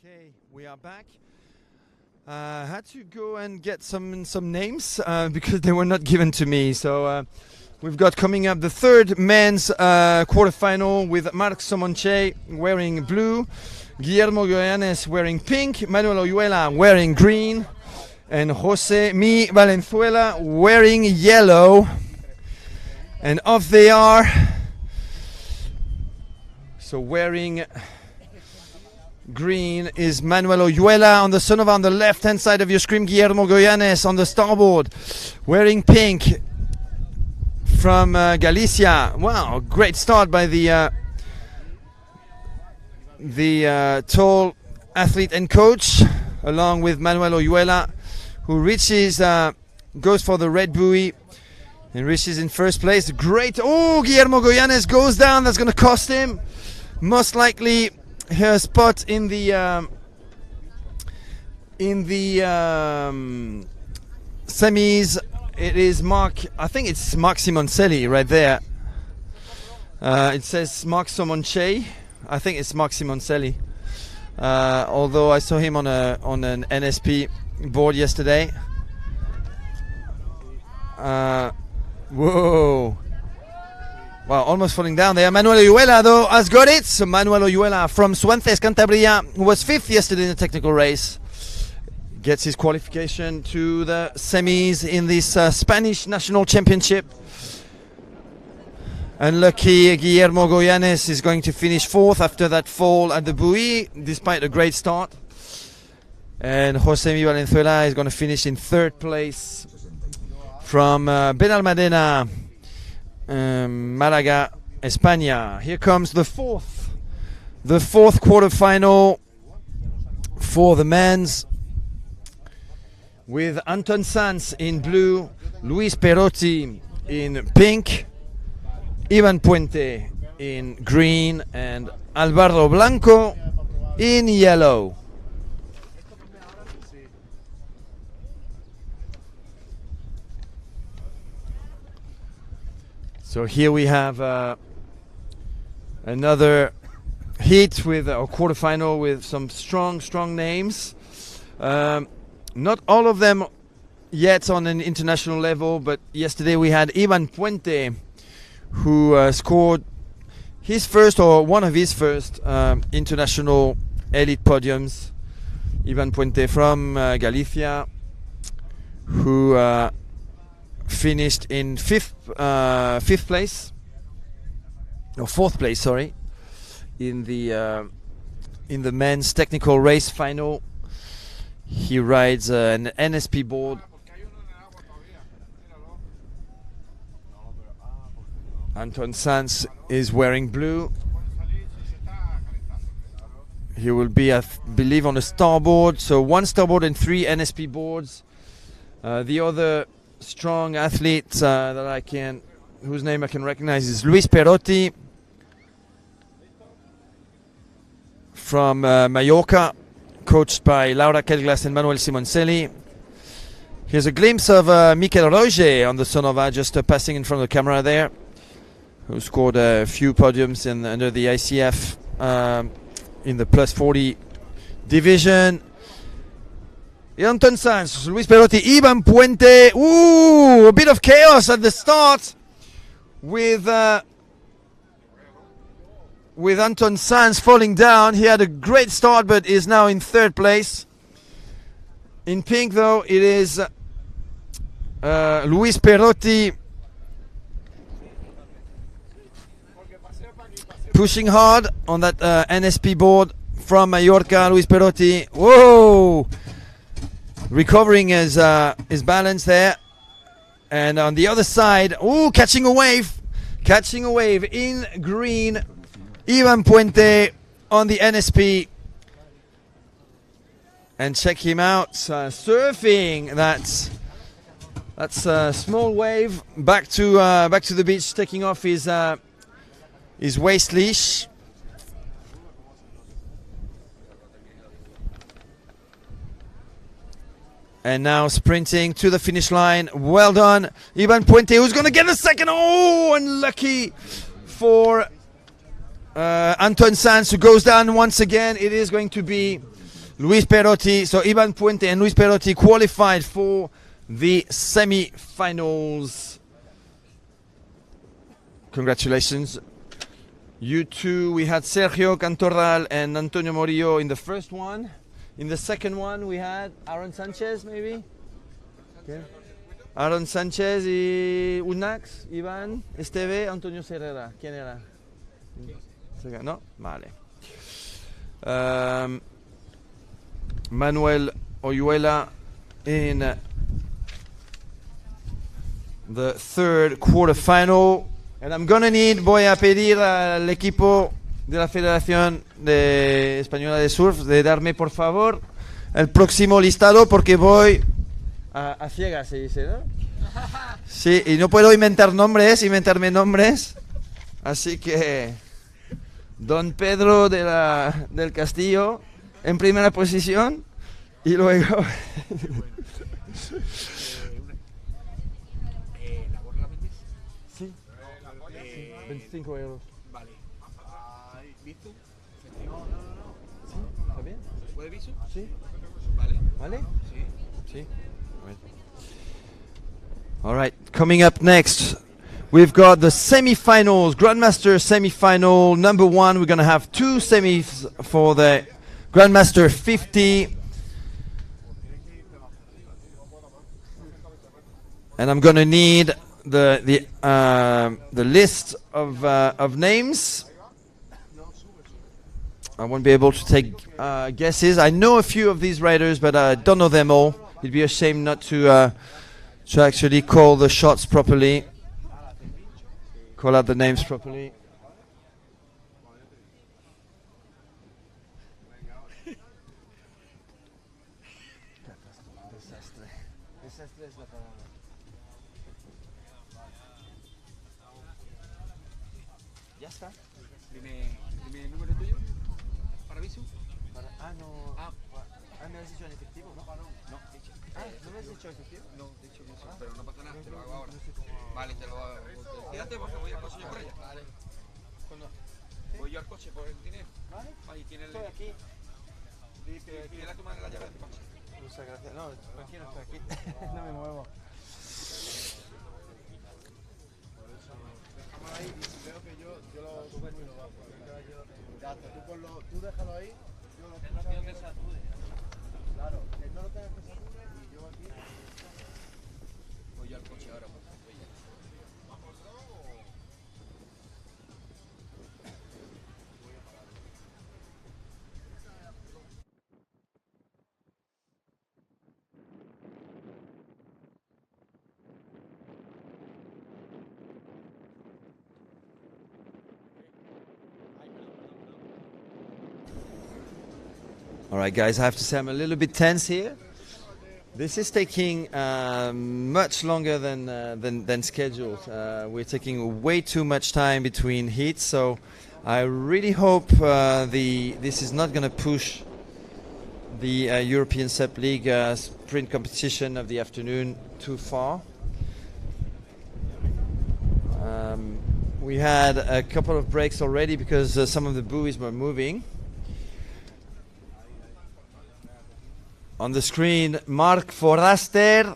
Okay, we are back. I had to go and get some names because they were not given to me. So we've got coming up the third men's quarterfinal with Marc Somonche wearing blue, Guillermo Goyanes wearing pink, Manuel Oyuela wearing green, and Jose Mi Valenzuela wearing yellow. And off they are. So wearing green is Manuel Oyuela on the Sonova on the left hand side of your screen. Guillermo Goyanes on the starboard wearing pink from Galicia. Wow, great start by the tall athlete and coach, along with Manuel Oyuela, who reaches goes for the red buoy and reaches in first place. Great. Oh, Guillermo Goyanes goes down. That's going to cost him most likely her spot in the semis. it is Mark. I think it's Mark Simoncelli right there. It says Mark Simoncelli. I think it's Mark Simoncelli. Although I saw him on an NSP board yesterday. Whoa! Wow, almost falling down there. Manuel Oyuela though has got it. So Manuel Oyuela from Suances, Cantabria, who was 5th yesterday in the technical race, gets his qualification to the semis in this Spanish National Championship. Unlucky Guillermo Goyanes is going to finish 4th after that fall at the buoy, despite a great start. And Josemi Valenzuela is going to finish in 3rd place from Benalmádena, Málaga, España. Here comes the fourth quarterfinal for the men's, with Anton Sanz in blue, Luis Perotti in pink, Ivan Puente in green, and Alvaro Blanco in yellow. So here we have another heat with a quarterfinal with some strong names. Not all of them yet on an international level, but yesterday we had Ivan Puente, who scored his first, or one of his first, international elite podiums. Ivan Puente from Galicia, who finished in 5th place, or 4th place, sorry, in the men's technical race final. He rides an NSP board. Anton Sanz is wearing blue. He will be, I believe, on a starboard. So 1 starboard and 3 NSP boards. The other strong athlete whose name I can recognize, is Luis Perotti from Mallorca, coached by Laura Kelglas and Manuel Simoncelli. Here's a glimpse of Mikel Roger on the Sonova, just passing in front of the camera there, who scored a few podiums under the ICF in the plus 40 division. Anton Sanz, Luis Perotti, Ivan Puente. Ooh, a bit of chaos at the start with Anton Sanz falling down. He had a great start, but is now in 3rd place. In pink, though, it is Luis Perotti pushing hard on that NSP board from Mallorca. Luis Perotti, whoa, recovering his balance there. And on the other side, ooh, catching a wave in green. Ivan Puente on the NSP, and check him out surfing that's a small wave back to the beach, taking off his waist leash. And now sprinting to the finish line. Well done, Ivan Puente, who's going to get a second. Oh, unlucky for Anton Sanz, who goes down once again. It is going to be Luis Perotti. So Ivan Puente and Luis Perotti qualified for the semi-finals. Congratulations. You two, we had Sergio Cantoral and Antonio Morillo in the first one. In the second one, we had Aaron Sanchez, maybe? Okay. Aaron Sanchez y Unax, Iván, Esteve, Antonio Serrera. ¿Quién era? No? Vale. Manuel Oyuela in the 3rd quarterfinal. And I'm gonna need, voy a pedir al equipo de la Federación Española de Surf de darme, por favor, el próximo listado, porque voy a ciegas, se dice, ¿no? Sí, y no puedo inventarme nombres. Así que Don Pedro del Castillo en primera posición, y luego Sí. 25 euros. Vale. ¿Visto? Sí, ¿está bien? ¿Puede viso? Sí. Vale. ¿Vale? Sí. Sí. All right, coming up next, we've got the semi-finals, Grandmaster semi-final number 1. We're going to have 2 semis for the Grandmaster 50. And I'm going to need the list of names. I won't be able to take guesses. I know a few of these riders, but I don't know them all. It'd be a shame not to actually call the shots properly, call out the names properly. Ya está. Dime el número tuyo. ¿Para viso? ¿Me has dicho en efectivo? No, No, ¿no me has dicho efectivo? no, de hecho viso, pero no pasa nada, te lo hago ahora. Vale, te lo hago. Quédate porque voy al coche yo por allá. Vale. Voy yo al coche por el dinero. Vale. Ahí tiene el... Estoy aquí. Pídele a tu madre la llave del coche. Muchas gracias. No, tranquilo, estoy aquí. No me muevo. Déjame ahí y si veo que yo lo subo y lo bajo. Ya está, tú déjalo ahí. Yo lo tengo que sacude. Claro, que no lo tengas que sacude y yo aquí. Voy yo al coche ahora. All right, guys, I have to say I'm a little bit tense here. This is taking much longer than scheduled. We're taking way too much time between heats, so I really hope this is not going to push the European Sup League sprint competition of the afternoon too far. We had a couple of breaks already because some of the buoys were moving. On the screen, Marc Forraster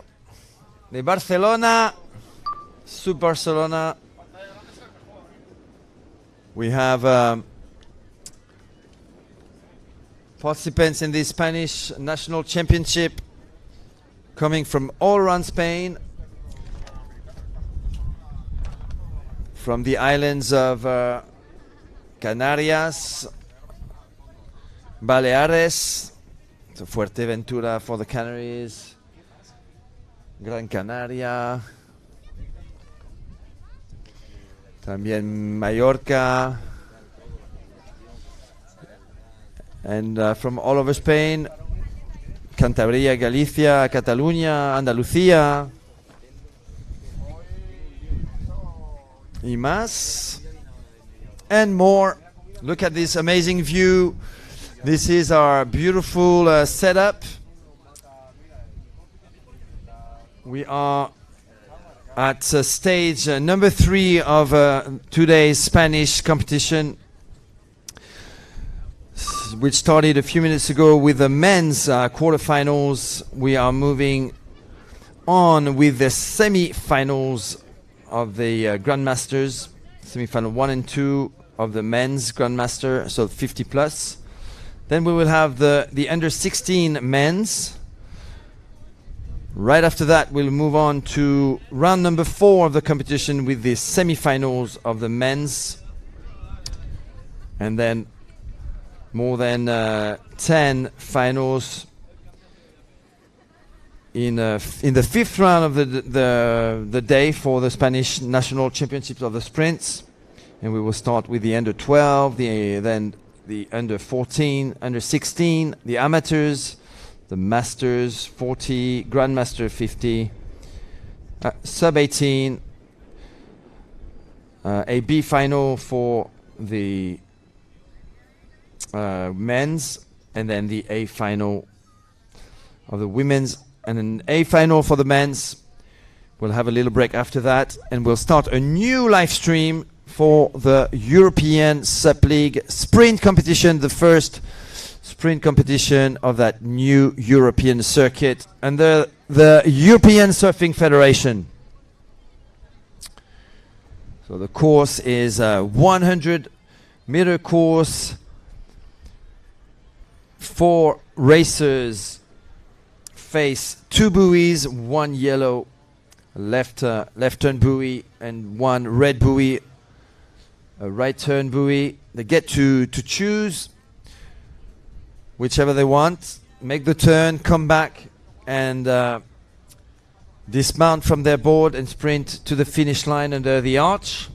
de Barcelona, Sub Barcelona. We have participants in the Spanish National Championship coming from all around Spain, from the islands of Canarias, Baleares, so Fuerteventura for the Canaries, Gran Canaria, también Mallorca, and from all over Spain, Cantabria, Galicia, Catalunya, Andalucía, y más, and more. Look at this amazing view. This is our beautiful setup. We are at stage number 3 of today's Spanish competition, which started a few minutes ago with the men's quarterfinals. We are moving on with the semi-finals of the Grandmasters, semi-final 1 and 2 of the men's Grandmaster, so 50 plus. Then we will have the under 16 men's. Right after that, we'll move on to round number 4 of the competition with the semi-finals of the men's. And then more than 10 finals in the 5th round of the day for the Spanish National Championships of the sprints. And we will start with the under 12, then the under 14, under 16, the amateurs, the masters 40, grandmaster 50, sub 18, a B final for the men's, and then the A final of the women's, and an A final for the men's, We'll have a little break after that, and we'll start a new live stream for the European Sup League sprint competition, the first sprint competition of that new European circuit under the European Surfing Federation. So the course is a 100-meter course. 4 racers face 2 buoys, 1 yellow left turn buoy and 1 red buoy, a right turn buoy. They get to choose whichever they want, make the turn, come back and dismount from their board and sprint to the finish line under the arch.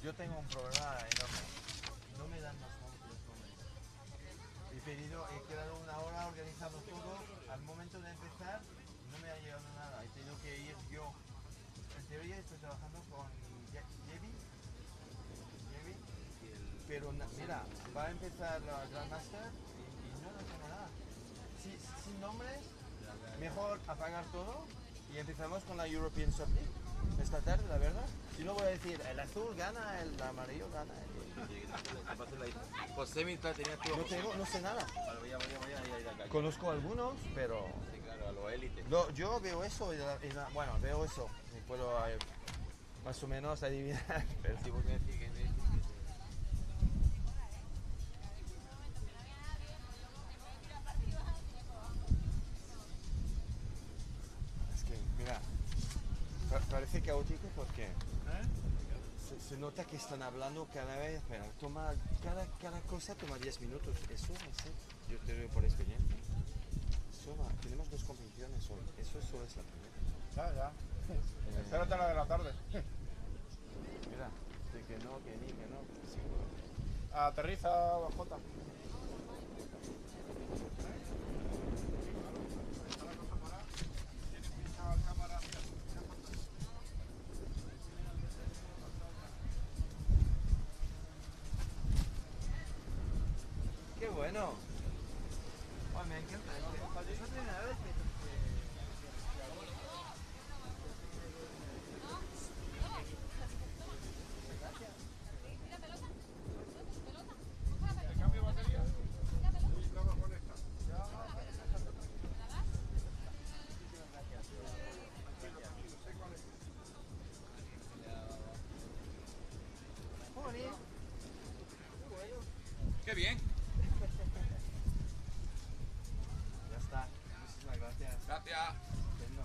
Yo tengo un problema enorme. No me dan más nombres. He quedado una hora organizando todo. Al momento de empezar, no me ha llegado nada. He tenido que ir yo. En teoría estoy trabajando con Jevi. Pero mira, va a empezar la Grandmaster y no tengo nada. Sin nombres, mejor apagar todo y empezamos con la European Sup League esta tarde, la verdad. Y no voy a decir, el azul gana, el amarillo gana. José tenía tú. No sé nada. Vaya. Conozco algunos, pero... Sí, claro, a los élites. Yo veo eso bueno, veo eso y puedo más o menos adivinar. Pero Sí, porque decir que es que, mira, parece caótico porque se nota que están hablando cada vez, pero cada cosa toma 10 minutos. Eso no sé, yo te digo por experiencia. Tenemos 2 competiciones hoy, eso solo es la primera. Ya. Espérate la de la tarde. Mira, que no. Sí. Aterriza, Jota. ¡Qué bueno! Oh, me encanta. Es la primera vez que... ¡Qué bien! Ya está. Muchísimas gracias. Gracias. Venga.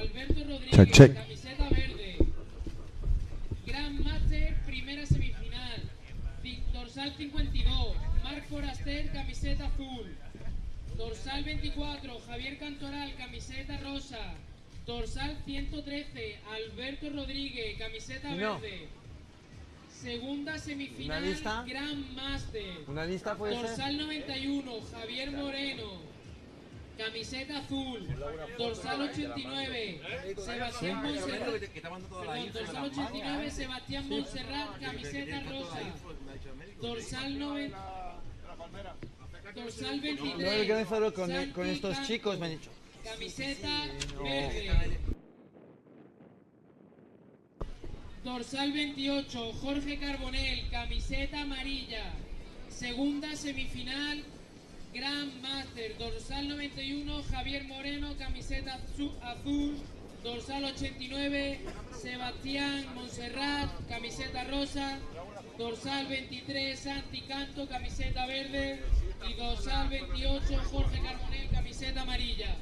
Alberto Rodríguez, Check, check. camiseta verde. Grand Master, primera semifinal. Dorsal 52, Marc Foraster, camiseta azul. Dorsal 24, Javier Cantoral, camiseta rosa. Dorsal 113, Alberto Rodríguez, camiseta verde. Segunda semifinal, Grand Master. ¿Una lista puede ser? Dorsal 91, Javier Moreno, camiseta azul. Dorsal 89, Sebastián Montserrat. Perdón, dorsal 89, Sebastián Montserrat, camiseta rosa. Dorsal 90. Dorsal 23. No he organizado con Santi estos Canto, chicos, me han dicho. camiseta verde. Dorsal 28, Jorge Carbonell, camiseta amarilla. Segunda semifinal, Grand Master. Dorsal 91, Javier Moreno, camiseta azul. Dorsal 89, Sebastián Montserrat, camiseta rosa. Dorsal 23, Santi Canto, camiseta verde. Y dorsal 28, Jorge Carbonell, camiseta amarilla.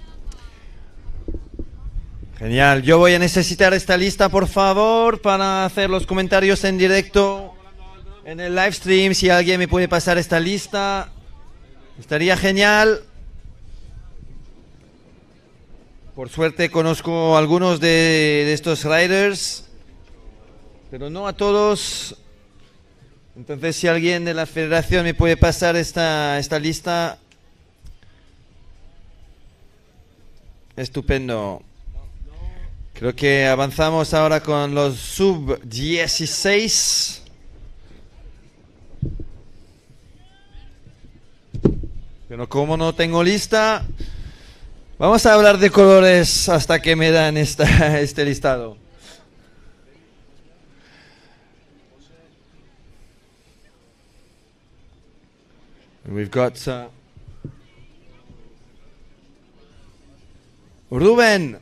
Genial, yo voy a necesitar esta lista por favor para hacer los comentarios en directo en el live stream. Si alguien me puede pasar esta lista, estaría genial. Por suerte conozco a algunos de estos riders, pero no a todos. Entonces si alguien de la federación me puede pasar esta lista, estupendo. Creo que avanzamos ahora con los sub-16. Pero como no tengo lista, vamos a hablar de colores hasta que me dan este listado. We've got Ruben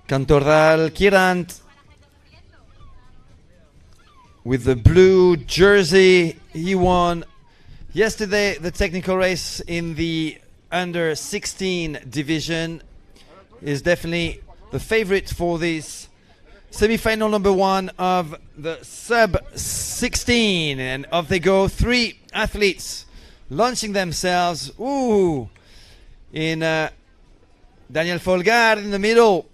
Cantoral Kirant with the blue jersey. He won yesterday the technical race in the under 16 division. Is definitely the favorite for this semi-final number 1 of the sub 16, and off they go. 3 athletes launching themselves. In Daniel Folgar in the middle.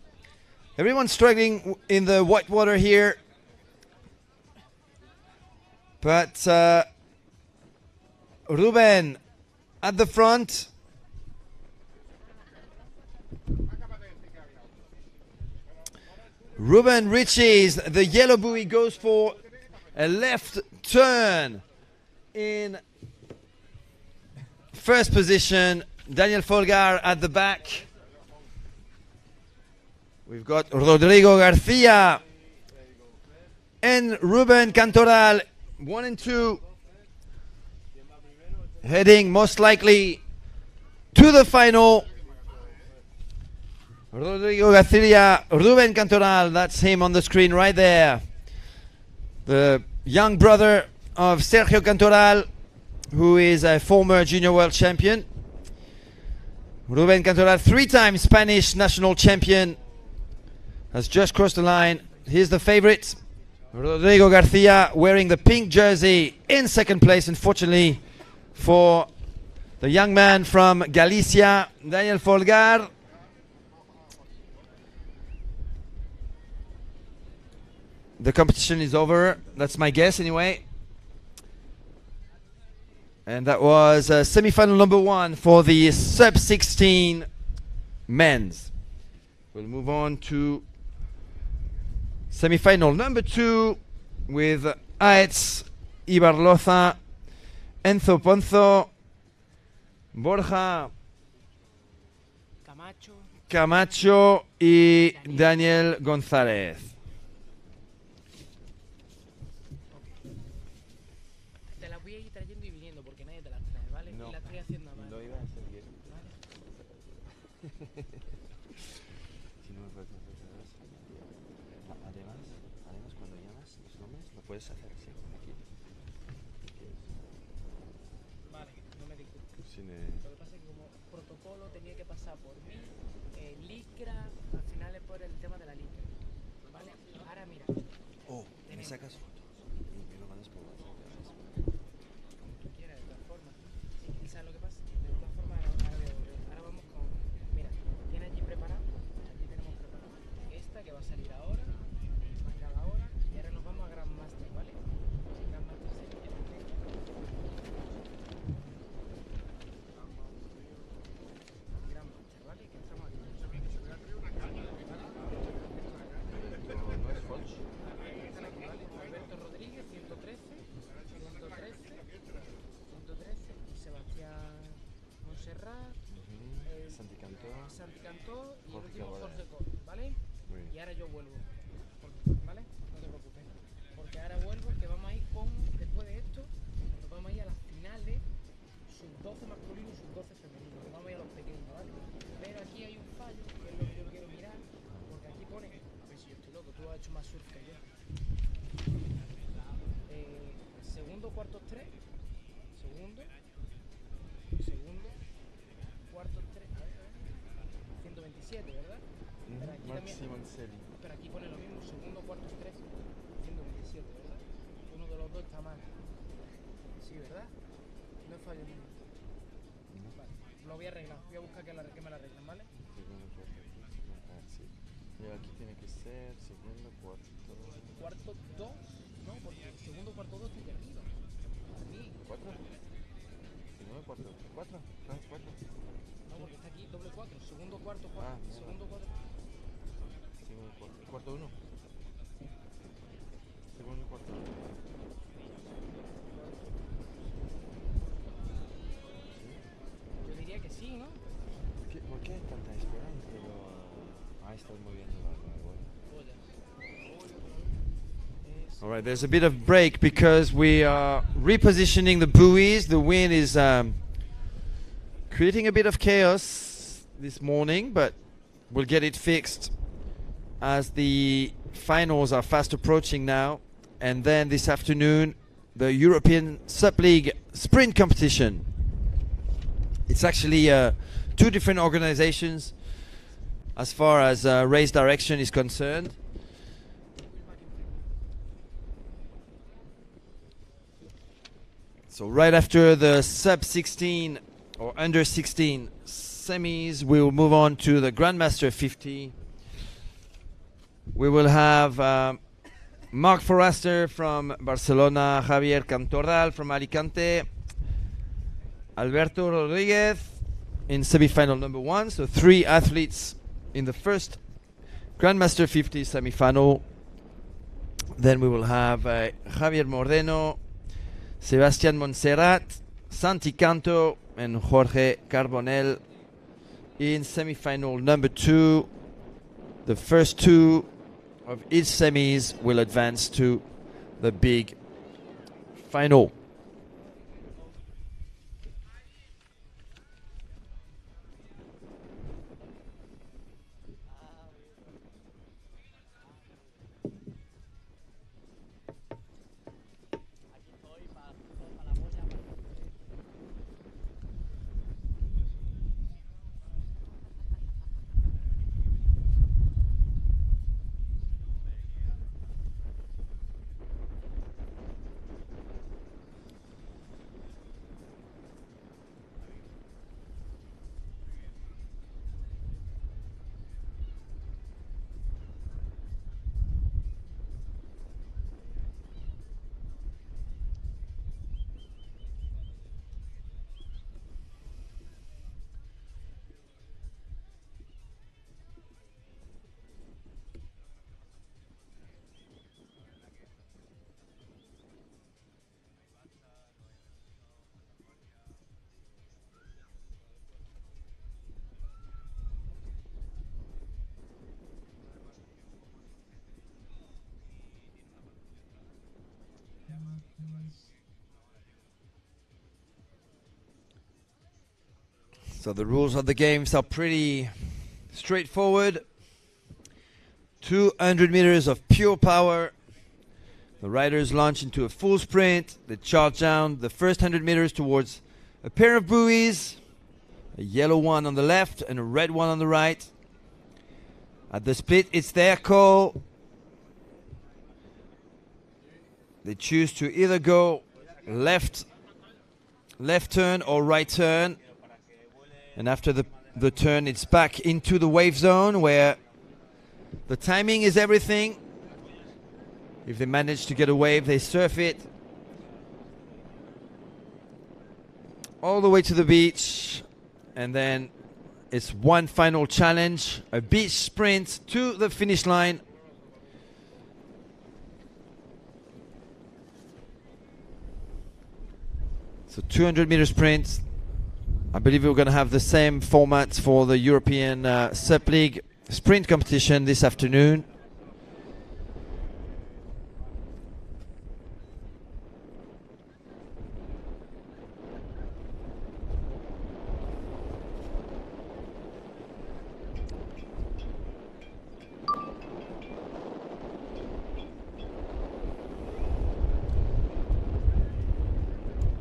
Everyone's struggling in the whitewater here, but Ruben at the front. Ruben reaches the yellow buoy, goes for a left turn in first position. Daniel Folgar at the back. We've got Rodrigo Garcia and Ruben Cantoral, 1 and 2, heading most likely to the final. Rodrigo Garcia, Ruben Cantoral, that's him on the screen right there. The young brother of Sergio Cantoral, who is a former junior world champion. Ruben Cantoral, 3-time Spanish national champion, has just crossed the line. Here's the favorite, Rodrigo Garcia, wearing the pink jersey in second place, unfortunately for the young man from Galicia, Daniel Folgar. The competition is over, that's my guess anyway. And that was semi-final number 1 for the sub-16 men's. We'll move on to semi-final number 2 with Aetz Ibarloza, Enzo Ponzo, Borja Camacho y Daniel González. Te las voy a ir trayendo y viniendo porque nadie te las trae, ¿vale? No, y las estoy haciendo mal. lo iba a hacer bien. Si no me puedes hacer además cuando llamas los nombres lo puedes hacer así, aquí. Vale, no me disculpo. Sin, Lo que pasa es que como protocolo tenía que pasar por mí licra, al final es por el tema de la licra. ¿Vale? Ahora mira. Oh, me sacas fotos y me lo mandas por WhatsApp. Como tú quieras, de todas formas. ¿Y sabes lo que pasa? De todas formas, ahora vamos con. Mira, tiene allí preparado. Aquí tenemos preparado esta que va a salir ahora. Manga ahora. Y ahora nos vamos a Grandmaster, ¿vale? Grandmaster Sevilla. Grandmaster, ¿vale? Que estamos aquí. No es Foch. Están aquí, ¿vale? Alberto Rodríguez, 113, 113, 113 y Sebastián Monserrat, Santi Cantó. Santi Cantó y el Jorge último Caballero. Jorge Cor, ¿vale? Muy bien. Y ahora yo vuelvo, ¿vale? No te preocupes, porque ahora vuelvo, que vamos a ir con, después de esto, nos vamos a ir a las finales, sub-12 masculino y sub-12 femenino, nos vamos a ir a los pequeños, ¿vale? Pero aquí hay un fallo, que es lo que yo quiero mirar, porque aquí pone, a ver si yo estoy loco, tú has hecho más surf que yo. Segundo, cuartos 3, segundo, cuartos 3, a ver, 127, ¿verdad? Pero aquí Máximo Anseli. pero aquí pone lo mismo, segundo, cuartos 3, 127, ¿verdad? Uno de los dos está mal. Sí, ¿verdad? No es fallo ninguno. Vale, lo voy a arreglar, voy a buscar que me la arreglen, ¿vale? Sí. Y aquí tiene que ser segundo, cuarto. Cuarto 2, no, porque segundo, cuarto 2 estoy perdido. Para mí. ¿Cuatro? Segundo, cuarto. ¿Cuatro? No, cuatro. No, porque está aquí doble 4, segundo, cuarto, 4, segundo, 4. Segundo, cuarto. ¿Cuarto uno? Segundo, cuarto. Yo diría que sí, ¿no? ¿Por qué hay tanta esperanza? Pero ahí estás moviendo la bola. All right, there's a bit of break because we are repositioning the buoys. The wind is creating a bit of chaos this morning, but we'll get it fixed as the finals are fast approaching now. And then this afternoon, the European Sub-League sprint competition. It's actually two different organizations as far as race direction is concerned. So right after the sub-16 or under 16 semis, we will move on to the Grandmaster 50. We will have Marc Forraster from Barcelona, Javier Cantoral from Alicante, Alberto Rodriguez in semi-final number 1. So 3 athletes in the first Grandmaster 50 semi-final. Then we will have Javier Moreno, Sebastián Monserrat, Santi Canto and Jorge Carbonell in semi-final number 2. The first 2 of each semis will advance to the big final. So the rules of the games are pretty straightforward. 200 meters of pure power. The riders launch into a full sprint. They charge down the first 100 meters towards a pair of buoys, a yellow one on the left and a red one on the right. At the split, it's their call. They choose to either go left turn or right turn. And after the turn, it's back into the wave zone where the timing is everything. If they manage to get a wave, they surf it all the way to the beach. And then it's one final challenge, a beach sprint to the finish line. So 200-meter sprint. I believe we're going to have the same format for the European Sup League sprint competition this afternoon.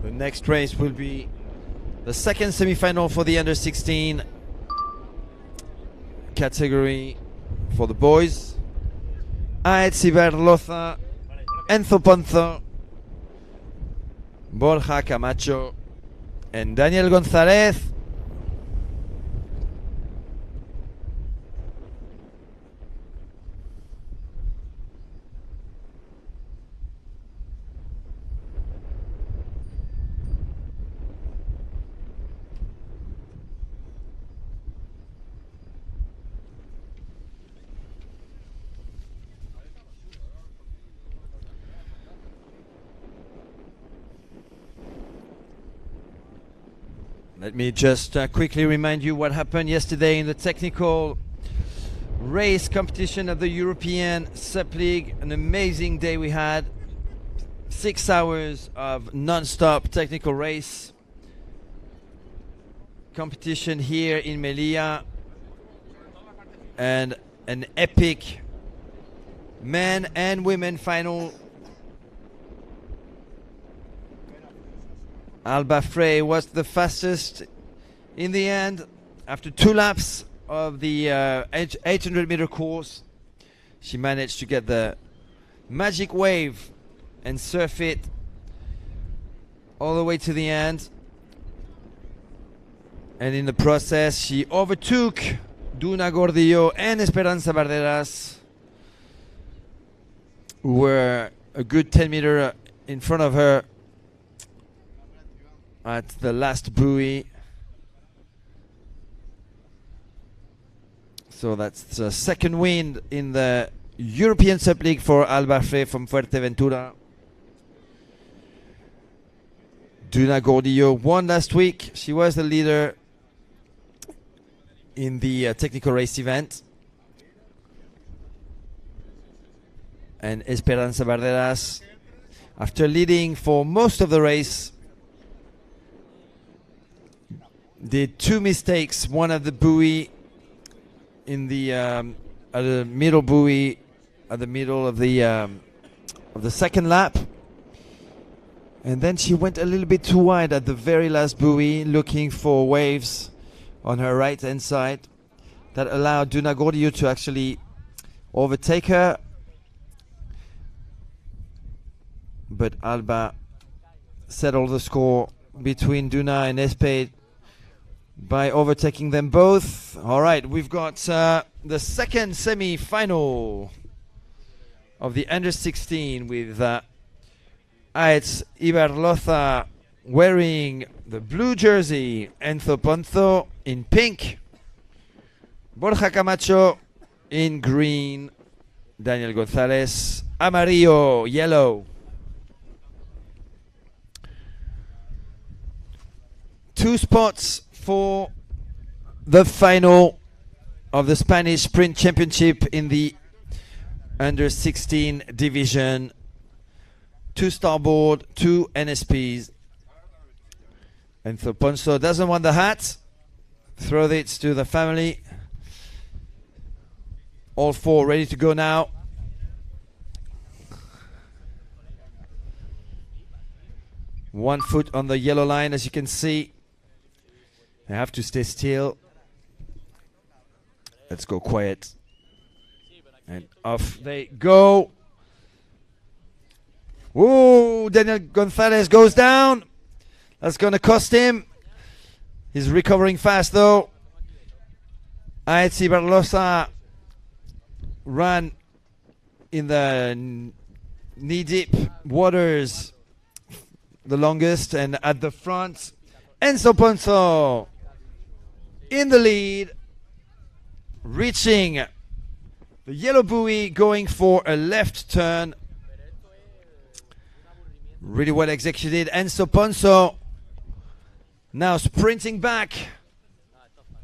The next race will be the second semi-final for the under-16 category for the boys. Aetziber Loza, Enzo Ponzo, Borja Camacho, and Daniel González. Let me just quickly remind you what happened yesterday in the technical race competition of the European Sup League. An amazing day we had. 6 hours of non-stop technical race competition here in Melilla, and an epic men and women final. Alba Frey was the fastest in the end. After 2 laps of the 800-meter course, she managed to get the magic wave and surf it all the way to the end. And in the process, she overtook Duna Gordillo and Esperanza Barderas, who were a good 10-meter in front of her at the last buoy. So that's the second win in the European Sup League for Alba Frey from Fuerteventura. Duna Gordillo won last week. She was the leader in the technical race event. And Esperanza Barderas, after leading for most of the race, did 2 mistakes. One at the buoy in the at the middle buoy at the middle of the second lap, and then she went a little bit too wide at the very last buoy, looking for waves on her right hand side. That allowed Duna Gordillo to actually overtake her, but Alba settled the score between Duna and Espade by overtaking them both. All right, we've got the second semi-final of the under-16 with Aetziber Loza wearing the blue jersey, Enzo Ponzo in pink, Borja Camacho in green, Daniel González amarillo, yellow. 2 spots for the final of the Spanish Sprint Championship in the under-16 division. 2 starboard, 2 NSPs. And so Ponzo doesn't want the hat. Throw it to the family. All 4 ready to go now. One foot on the yellow line, as you can see. They have to stay still. Let's go quiet. And off they go. Ooh, Daniel Gonzalez goes down. That's going to cost him. He's recovering fast though. Aetsi Barlosa ran in the knee-deep waters the longest, and at the front, Enzo Ponzo in the lead, reaching the yellow buoy, going for a left turn. Really well executed. Enzo Ponzo now sprinting back,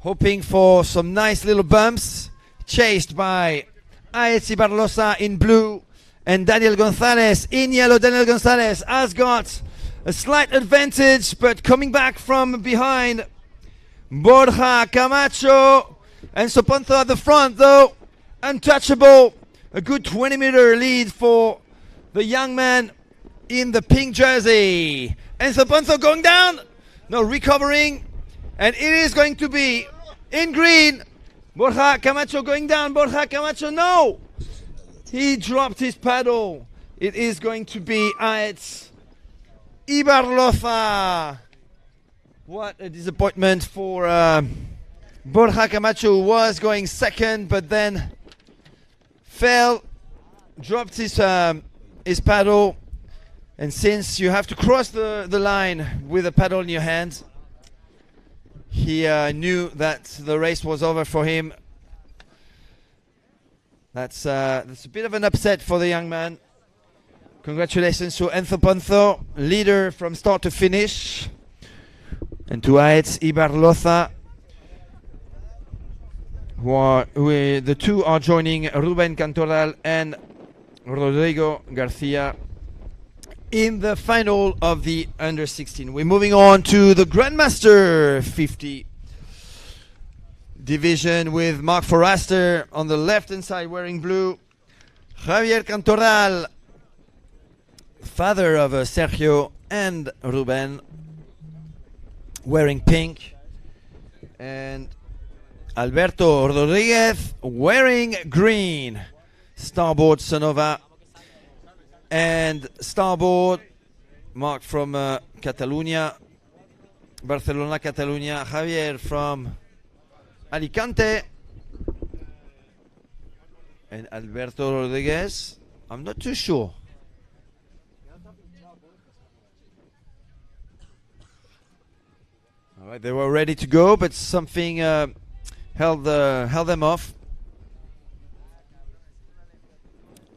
hoping for some nice little bumps, chased by Aetsi Barlosa in blue and Daniel Gonzalez in yellow. Daniel Gonzalez has got a slight advantage, but coming back from behind, Borja Camacho. Enzo Ponzo at the front though, untouchable. A good 20-meter lead for the young man in the pink jersey. Enzo Ponzo going down, no, recovering, and it is going to be in green. Borja Camacho going down. Borja Camacho, no! He dropped his paddle. It is going to be Aetsi Barlosa. What a disappointment for Borja Camacho, who was going second, but then fell, dropped his paddle. And since you have to cross the line with a paddle in your hand, he knew that the race was over for him. That's a bit of an upset for the young man. Congratulations to Enzo Ponzo, leader from start to finish. And to Aetsi Barlosa, the two are joining Ruben Cantoral and Rodrigo Garcia in the final of the under 16. We're moving on to the Grandmaster 50 division with Mark Forrester on the left hand side wearing blue, Javier Cantoral, father of Sergio and Ruben, wearing pink, and Alberto Rodriguez wearing green. Starboard Sonova and starboard Mark from Catalonia, Barcelona, Catalonia. Javier from Alicante, and Alberto Rodriguez, I'm not too sure. All right, they were ready to go, but something held them off.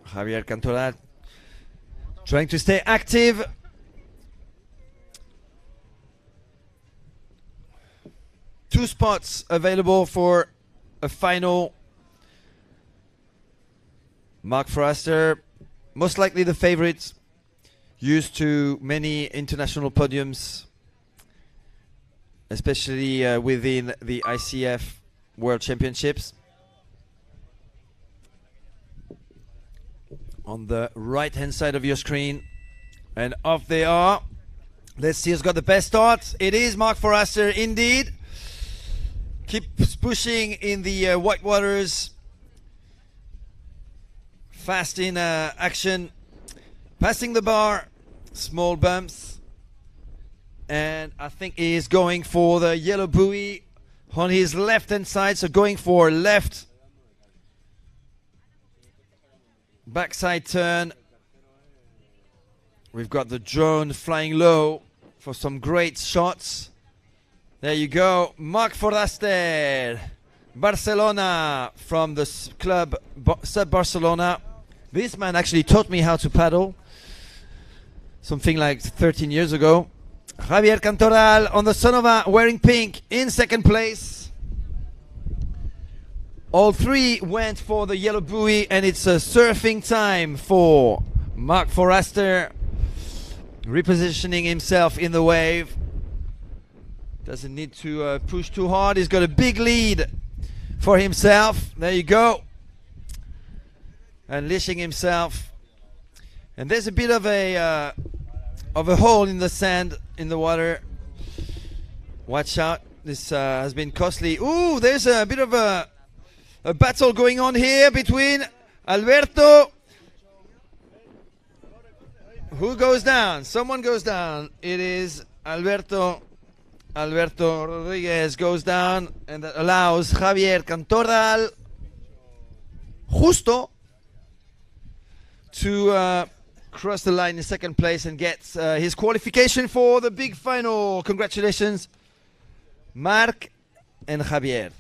Javier Cantoral trying to stay active. Two spots available for a final. Mark Forrester, most likely the favorite, used to many international podiums, especially within the ICF World Championships. On the right hand side of your screen, and off they are. Let's see who's got the best start. It is Mark Forrester indeed. Keeps pushing in the white waters, fast in action, passing the bar, small bumps, and I think he is going for the yellow buoy on his left hand side, so going for left backside turn. We've got the drone flying low for some great shots. There you go, Mark Forrester, Barcelona, from the club Sub Barcelona. This man actually taught me how to paddle something like 13 years ago. Javier Cantoral on the Sonova wearing pink in second place. All three went for the yellow buoy, and it's a surfing time for Mark Forrester, repositioning himself in the wave. Doesn't need to push too hard. He's got a big lead for himself. There you go. Unleashing himself. And there's a bit of a hole in the sand, in the water. Watch out. This has been costly. Ooh, there's a bit of a battle going on here between Alberto. Who goes down? Someone goes down. It is Alberto. Alberto Rodriguez goes down, and that allows Javier Cantoral Justo to cross the line in second place and gets his qualification for the big final. Congratulations, Marc and Javier.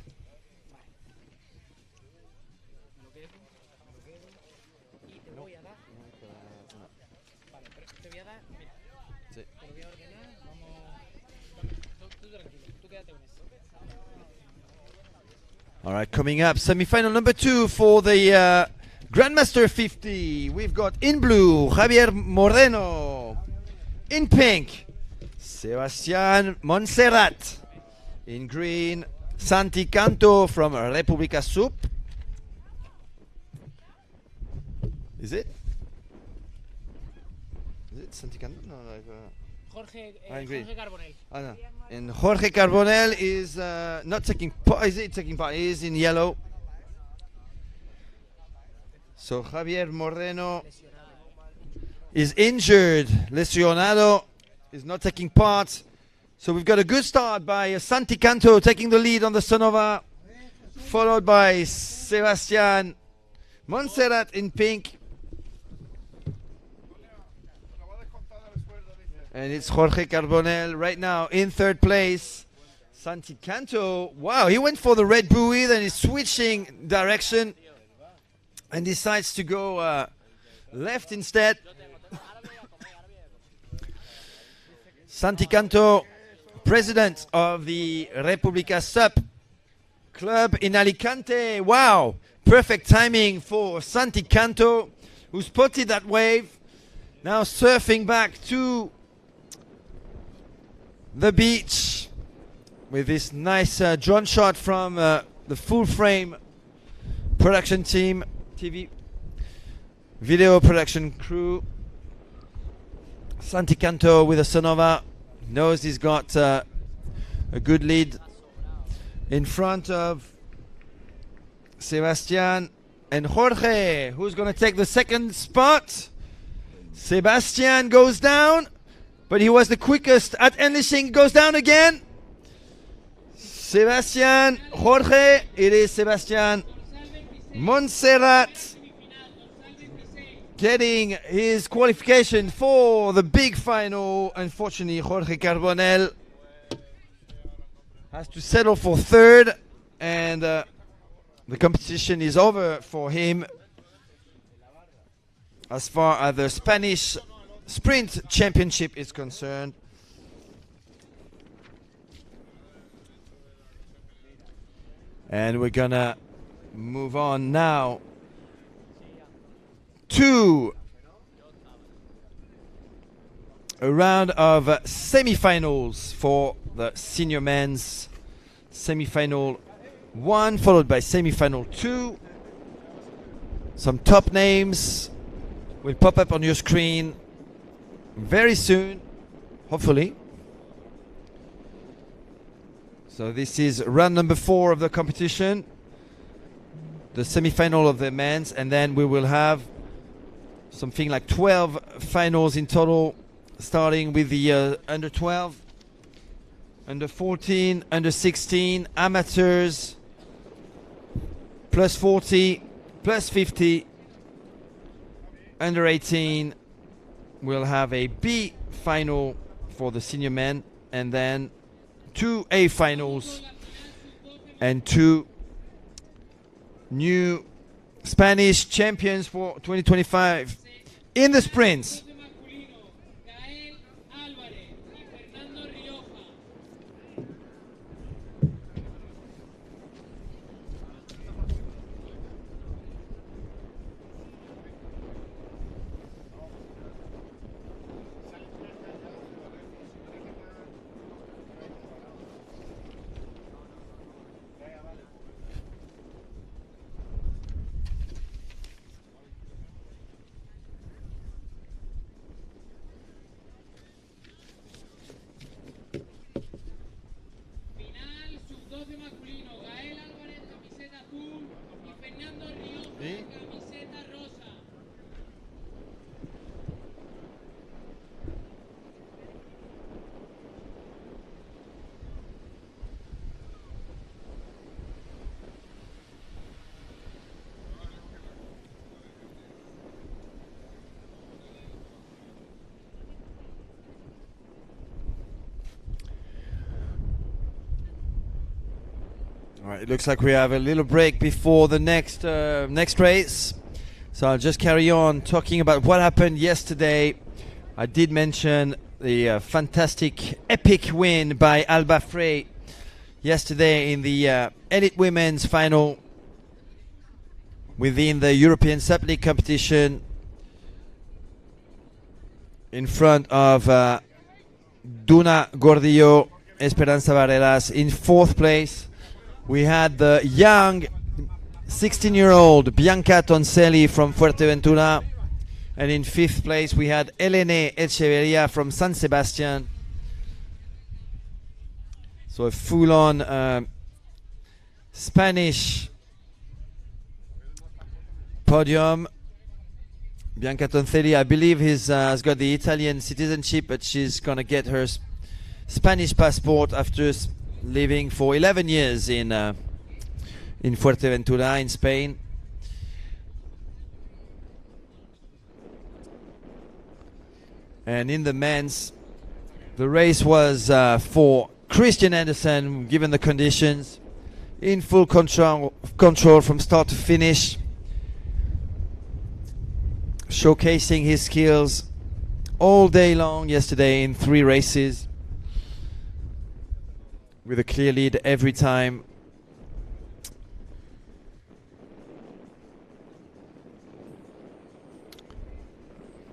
All right, coming up, semi-final number 2 for the Grandmaster 50. We've got in blue, Javier Moreno. In pink, Sebastián Montserrat. In green, Santi Canto from República Sub. Is it? Is it Santi Canto? No, like, Jorge, in green. Jorge Carbonell. Oh, no. And Jorge Carbonell is not taking part. Is it taking part? He is in yellow. So Javier Moreno is injured. Lesionado is not taking part. So we've got a good start by Santi Canto taking the lead on the Sonova, followed by Sebastián Montserrat in pink. And it's Jorge Carbonell right now in third place. Santi Canto, wow, he went for the red buoy, then he's switching direction and decides to go left instead. Santi Canto, president of the República Sub club in Alicante. Wow, perfect timing for Santi Canto, who spotted that wave. Now surfing back to the beach with this nice drone shot from the full frame production team, TV video production crew. Santi Canto with a Sonova knows he's got a good lead in front of Sebastián and Jorge. Who's going to take the second spot? Sebastián goes down, but he was the quickest at unleashing. Goes down again. Sebastián, Jorge. It is Sebastián Montserrat getting his qualification for the big final. Unfortunately, Jorge Carbonell has to settle for third, and the competition is over for him as far as the Spanish Sprint Championship is concerned. And we're gonna move on now to a round of semi-finals for the senior men's. Semi-final 1 followed by semi-final 2. Some top names will pop up on your screen very soon, hopefully. So this is round number 4 of the competition, the semi-final of the men's, and then we will have something like 12 finals in total, starting with the under 12, under 14, under 16, amateurs, plus 40, plus 50, under 18. We'll have a B final for the senior men, and then 2 A finals and 2 new Spanish champions for 2025 in the sprints. All right, it looks like we have a little break before the next race. So I'll just carry on talking about what happened yesterday. I did mention the fantastic, epic win by Alba Frey yesterday in the Elite Women's Final within the European Sub League competition in front of Duna Gordillo, Esperanza Barreras in 4th place. We had the young 16-year-old Bianca Tonselli from Fuerteventura, and in 5th place we had Elene Echeverria from San Sebastian. So a full-on Spanish podium. Bianca Tonselli, I believe, has got the Italian citizenship, but she's gonna get her Spanish passport after living for 11 years in Fuerteventura in Spain. And in the men's, the race was for Christian Andersen, given the conditions, in full control from start to finish, showcasing his skills all day long yesterday in 3 races, with a clear lead every time.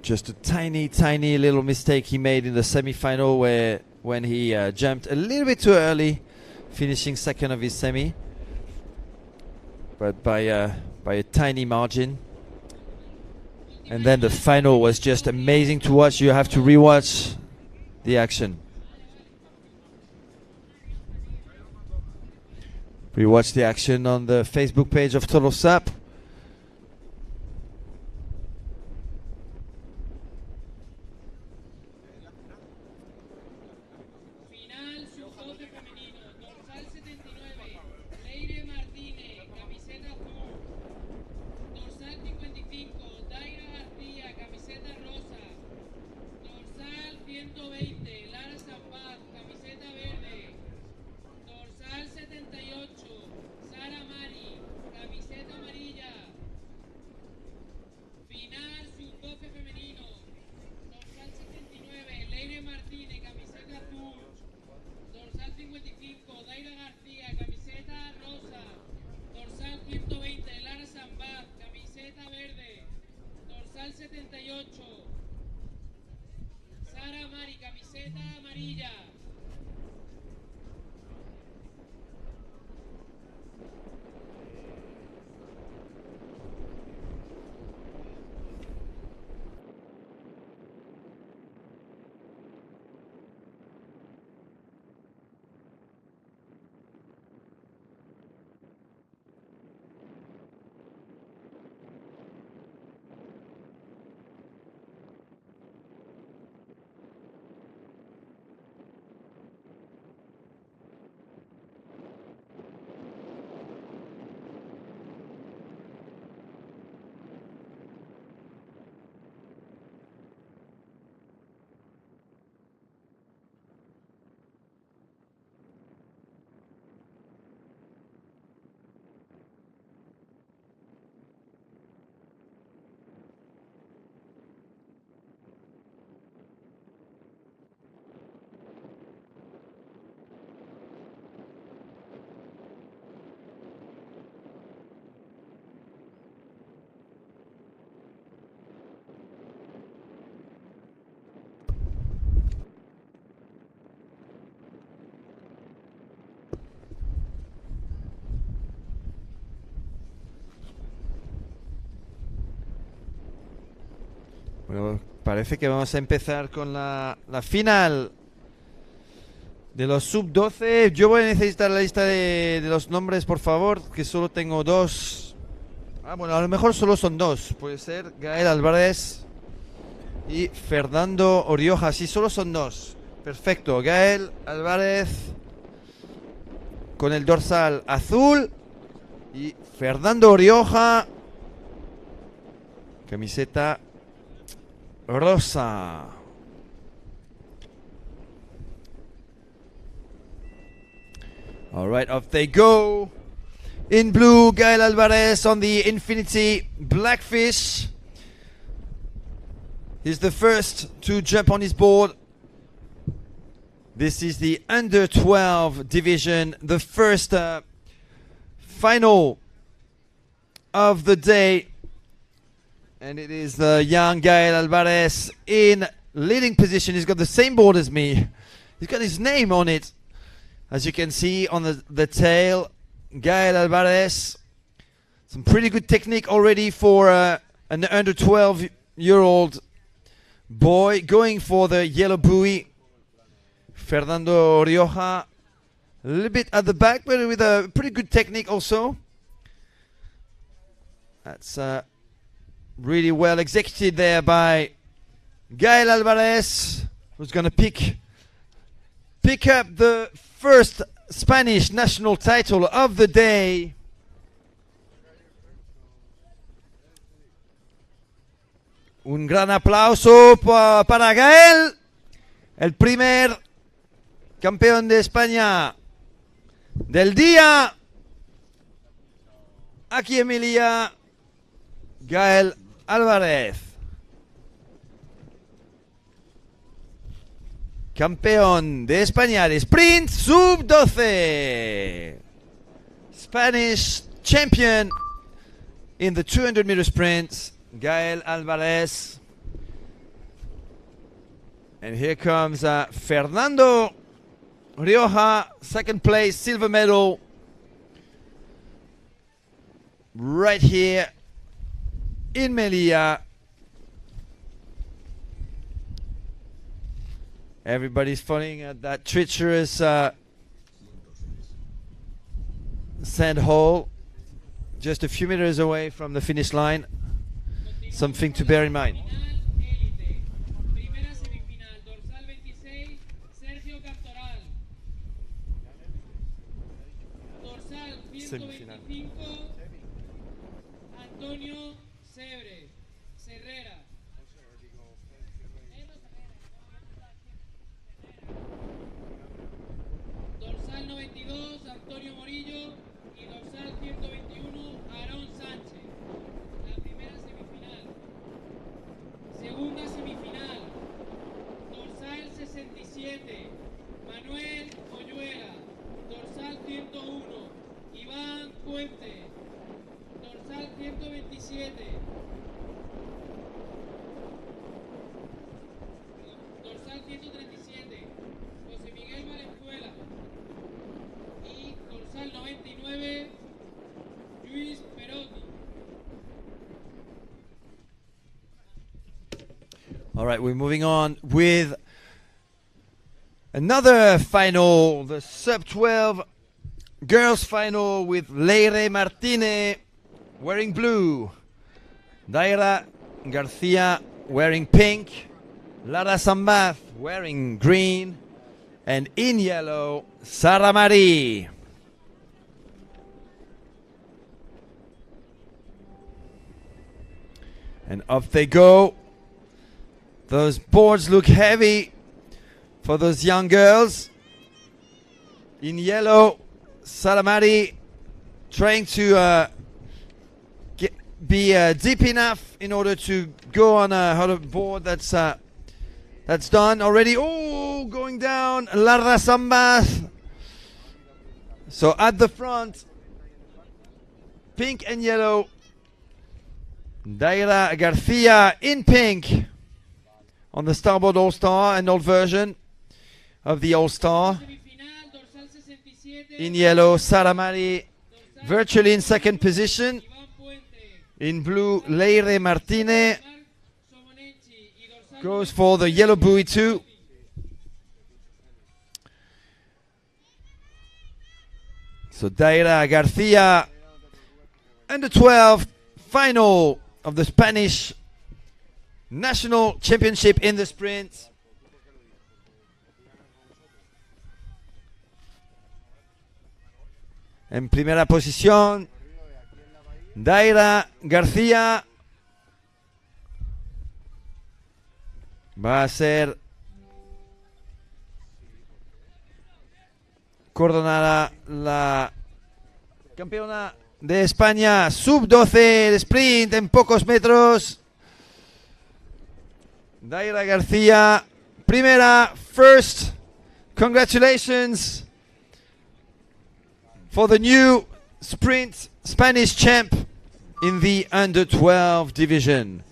Just a tiny little mistake he made in the semi-final when he jumped a little bit too early, finishing 2nd of his semi, but by a tiny margin. And then the final was just amazing to watch. You have to rewatch the action. Rewatch the action on the Facebook page of Total Sap. Bueno, parece que vamos a empezar con la final de los sub-12. Yo voy a necesitar la lista de los nombres, por favor, que solo tengo 2. Ah, bueno, a lo mejor solo son 2. Puede ser Gael Álvarez y Fernando Orioja. Sí, solo son 2. Perfecto. Gael Álvarez con el dorsal azul y Fernando Orioja, camiseta rosa. All right, off they go. In blue, Gael Alvarez on the Infinity Blackfish. He's the first to jump on his board. This is the under 12 division, the first final of the day. And it is the young Gael Alvarez in leading position. He's got the same board as me. He's got his name on it. As you can see on the tail, Gael Alvarez. Some pretty good technique already for an under 12-year-old boy. Going for the yellow buoy. Fernando Rioja, a little bit at the back, but with a pretty good technique also. That's really well executed there by Gael Alvarez, who's going to pick up the first Spanish national title of the day. Un gran aplauso para Gael, el primer campeón de España del día. Aquí en Melilla, Gael Alvarez. Campeón de España de sprint sub-12. Spanish champion in the 200-meter sprint, Gael Alvarez. And here comes Fernando Rioja, second place, silver medal. Right here in Melilla. Everybody's following at that treacherous sand hole, just a few meters away from the finish line. Something to bear in mind. Semifinal. Antonio Sebre, Herrera. Dorsal 92, Antonio Morillo. Y dorsal 121, Aarón Sánchez. La primera semifinal. Segunda semifinal. Dorsal 67, Manuel Oyuela. Dorsal 101, Iván Puente. Dorsal 127. Dorsal 137. José Miguel Valenzuela. Y dorsal 99. Luis Perotti. All right, we're moving on with another final, the sub-12 girls final with Leire Martínez wearing blue, Daira Garcia wearing pink, Lara Sambath wearing green, and in yellow, Sara Marie. And off they go. Those boards look heavy for those young girls. In yellow, Sara Marie trying to be deep enough in order to go on a board that's done already. Oh, going down, Lara Sambath. So at the front, pink and yellow, Daira Garcia in pink on the starboard All-Star, an old version of the All-Star. In yellow, Sara Marie virtually in second position. In blue, Leire Martínez goes for the yellow buoy too. So Daira Garcia, under 12, final of the Spanish National Championship in the sprint. En primera posición, Daira García. Va a ser coronada la campeona de España, sub-12, el sprint en pocos metros. Daira García, primera, first. Congratulations for the new sprint Spanish champ in the under 12 division.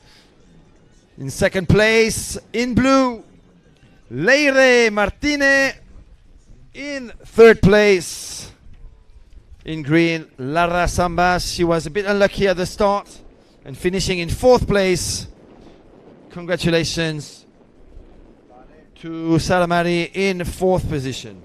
In second place, in blue, Leire Martínez. In third place, in green, Lara Sambas. She was a bit unlucky at the start and finishing in fourth place. Congratulations to Salamari in fourth position.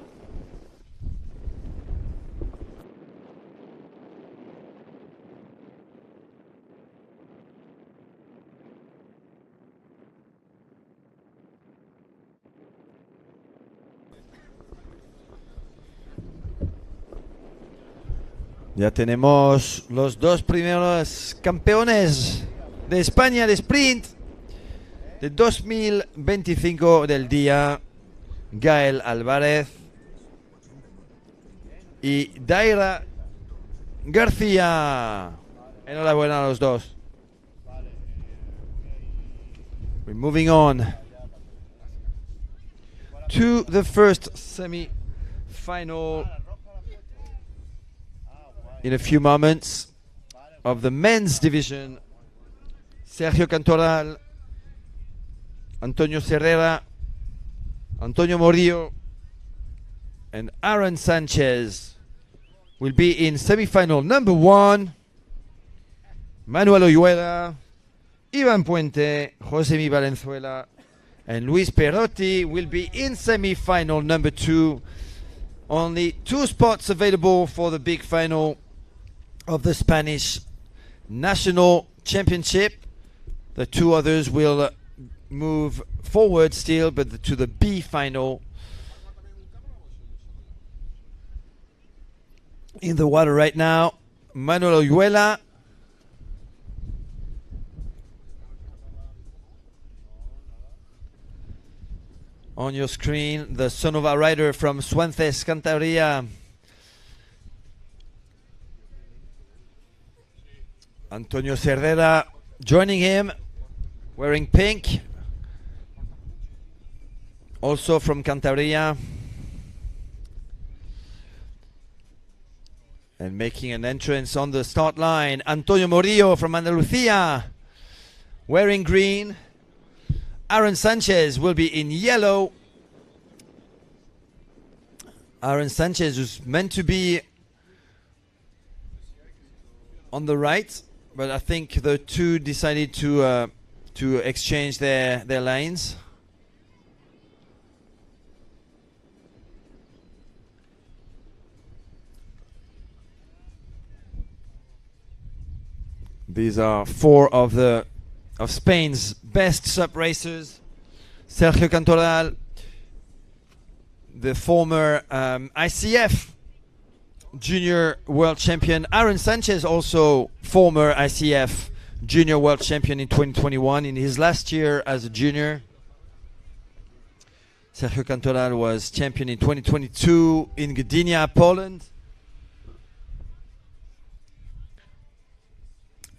Ya tenemos los dos primeros campeones de España de sprint de 2025 del día, Gael Álvarez y Daira García. Enhorabuena a los dos. We're moving on to the first semi-final in a few moments of the men's division. Sergio Cantoral, Antonio Serrera, Antonio Morillo, and Aaron Sanchez will be in semi-final number 1. Manuel Oyuela, Iván Puente, Josemi Valenzuela, and Luis Perotti will be in semi-final number 2. Only 2 spots available for the big final of the Spanish National Championship. The 2 others will move forward still, but to the B final. In the water right now, Manuel Oyuela. On your screen, the Sonova rider from Suances, Cantabria. Antonio Cervera joining him, wearing pink. Also from Cantabria. And making an entrance on the start line, Antonio Morillo from Andalucía, wearing green. Aaron Sanchez will be in yellow. Aaron Sanchez was meant to be on the right, but I think the 2 decided to exchange their lanes. These are 4 of Spain's best sub racers. Sergio Cantoral, the former ICF junior world champion. Aaron Sanchez, also former ICF junior world champion in 2021 in his last year as a junior. Sergio Cantoral was champion in 2022 in Gdynia, Poland.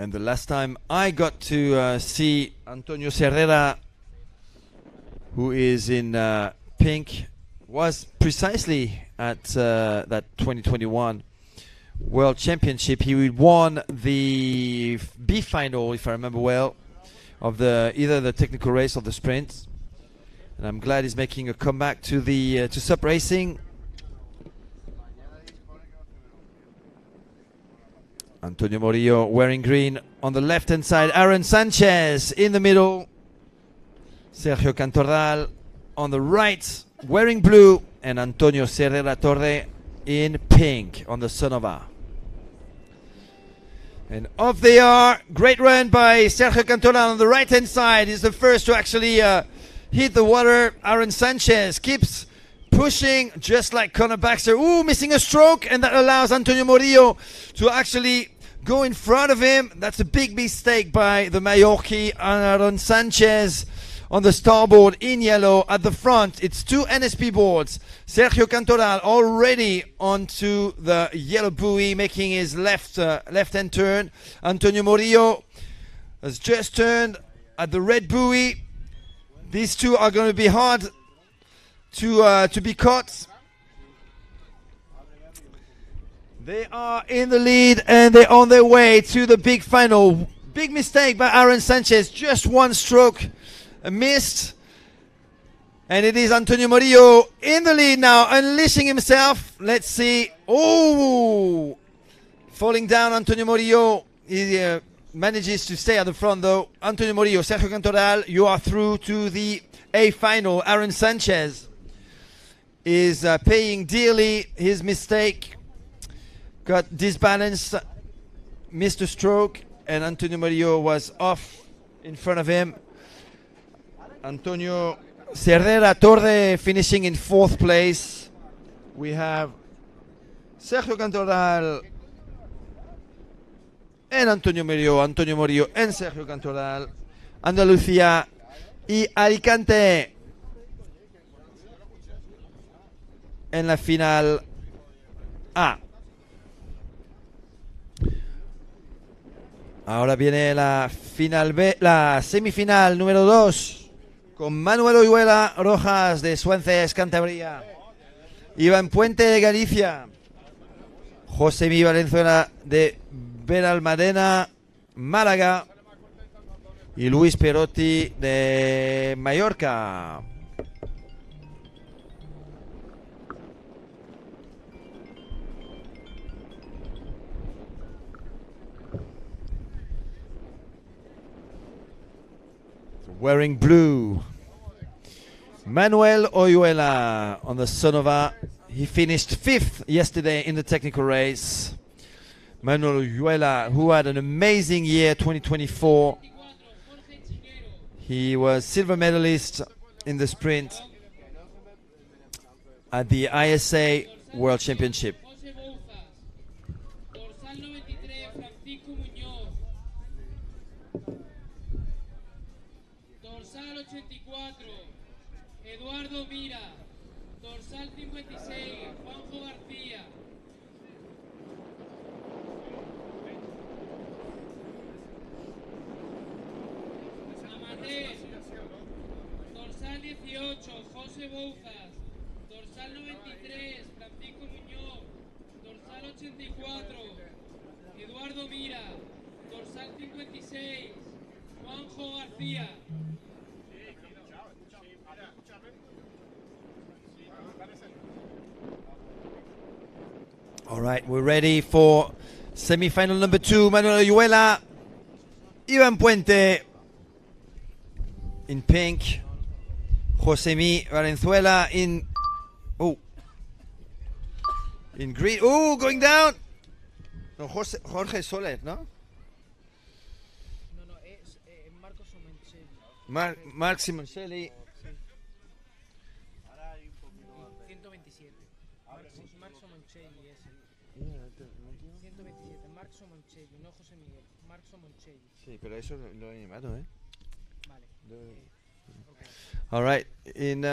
And the last time I got to see Antonio Serrera, who is in pink, was precisely at that 2021 World Championship. He won the B final, if I remember well, of either the technical race or the sprint. And I'm glad he's making a comeback to sub racing. Antonio Morillo wearing green on the left hand side. Aaron Sanchez in the middle. Sergio Cantoral on the right wearing blue. And Antonio Serrera Torre in pink on the Sonova. And off they are. Great run by Sergio Cantoral on the right hand side. He's the first to actually hit the water. Aaron Sanchez keeps pushing just like Conor Baxter. Ooh, missing a stroke, and that allows Antonio Morillo to actually go in front of him. That's a big mistake by the Mallorquin. Aaron Sanchez on the starboard in yellow. At the front, it's two NSP boards. Sergio Cantoral already onto the yellow buoy, making his left-hand turn. Antonio Murillo has just turned at the red buoy. These two are going to be hard to be caught. They are in the lead and they're on their way to the big final. Big mistake by Aaron Sanchez. Just one stroke missed. And it is Antonio Murillo in the lead now, unleashing himself. Let's see. Oh! Falling down, Antonio Murillo. He manages to stay at the front though. Antonio Murillo, Sergio Cantoral, you are through to the A final. Aaron Sanchez is paying dearly his mistake. Got disbalanced, missed a stroke, and Antonio Murillo was off in front of him. Antonio Cerrera Torre finishing in 4th place. We have Sergio Cantoral and Antonio Murillo and Sergio Cantoral. Andalucía y Alicante en la final A. Ahora viene la final B, la semifinal número 2, con Manuel Oyuela Rojas de Suences, Cantabria, Iván Puente de Galicia, José Mí Valenzuela de Benalmádena, Málaga, y Luis Perotti de Mallorca. Wearing blue, Manuel Oyuela on the Sonova. He finished 5th yesterday in the technical race. Manuel Oyuela, who had an amazing year 2024. He was silver medalist in the sprint at the ISA World Championship. Dorsal 84, Eduardo Mira. Dorsal 56, Juanjo García. Amateur, dorsal 18, José Bouzas. Dorsal 93, Francisco Muñoz. Dorsal 84, Eduardo Mira. Dorsal 56, Juanjo García. All right, we're ready for semi-final number 2. Manuel Oyuela, Iván Puente in pink, José Mí Valenzuela in green. Oh, going down. No, Jorge Soler, ¿no? No, es Marco Simoncelli. Marc Simoncelli. 127. Marc Simoncelli es el. 127. Marc Simoncelli, no José Miguel. Marc Simoncelli. Sí, pero eso lo he animado, ¿eh? Vale. All right. In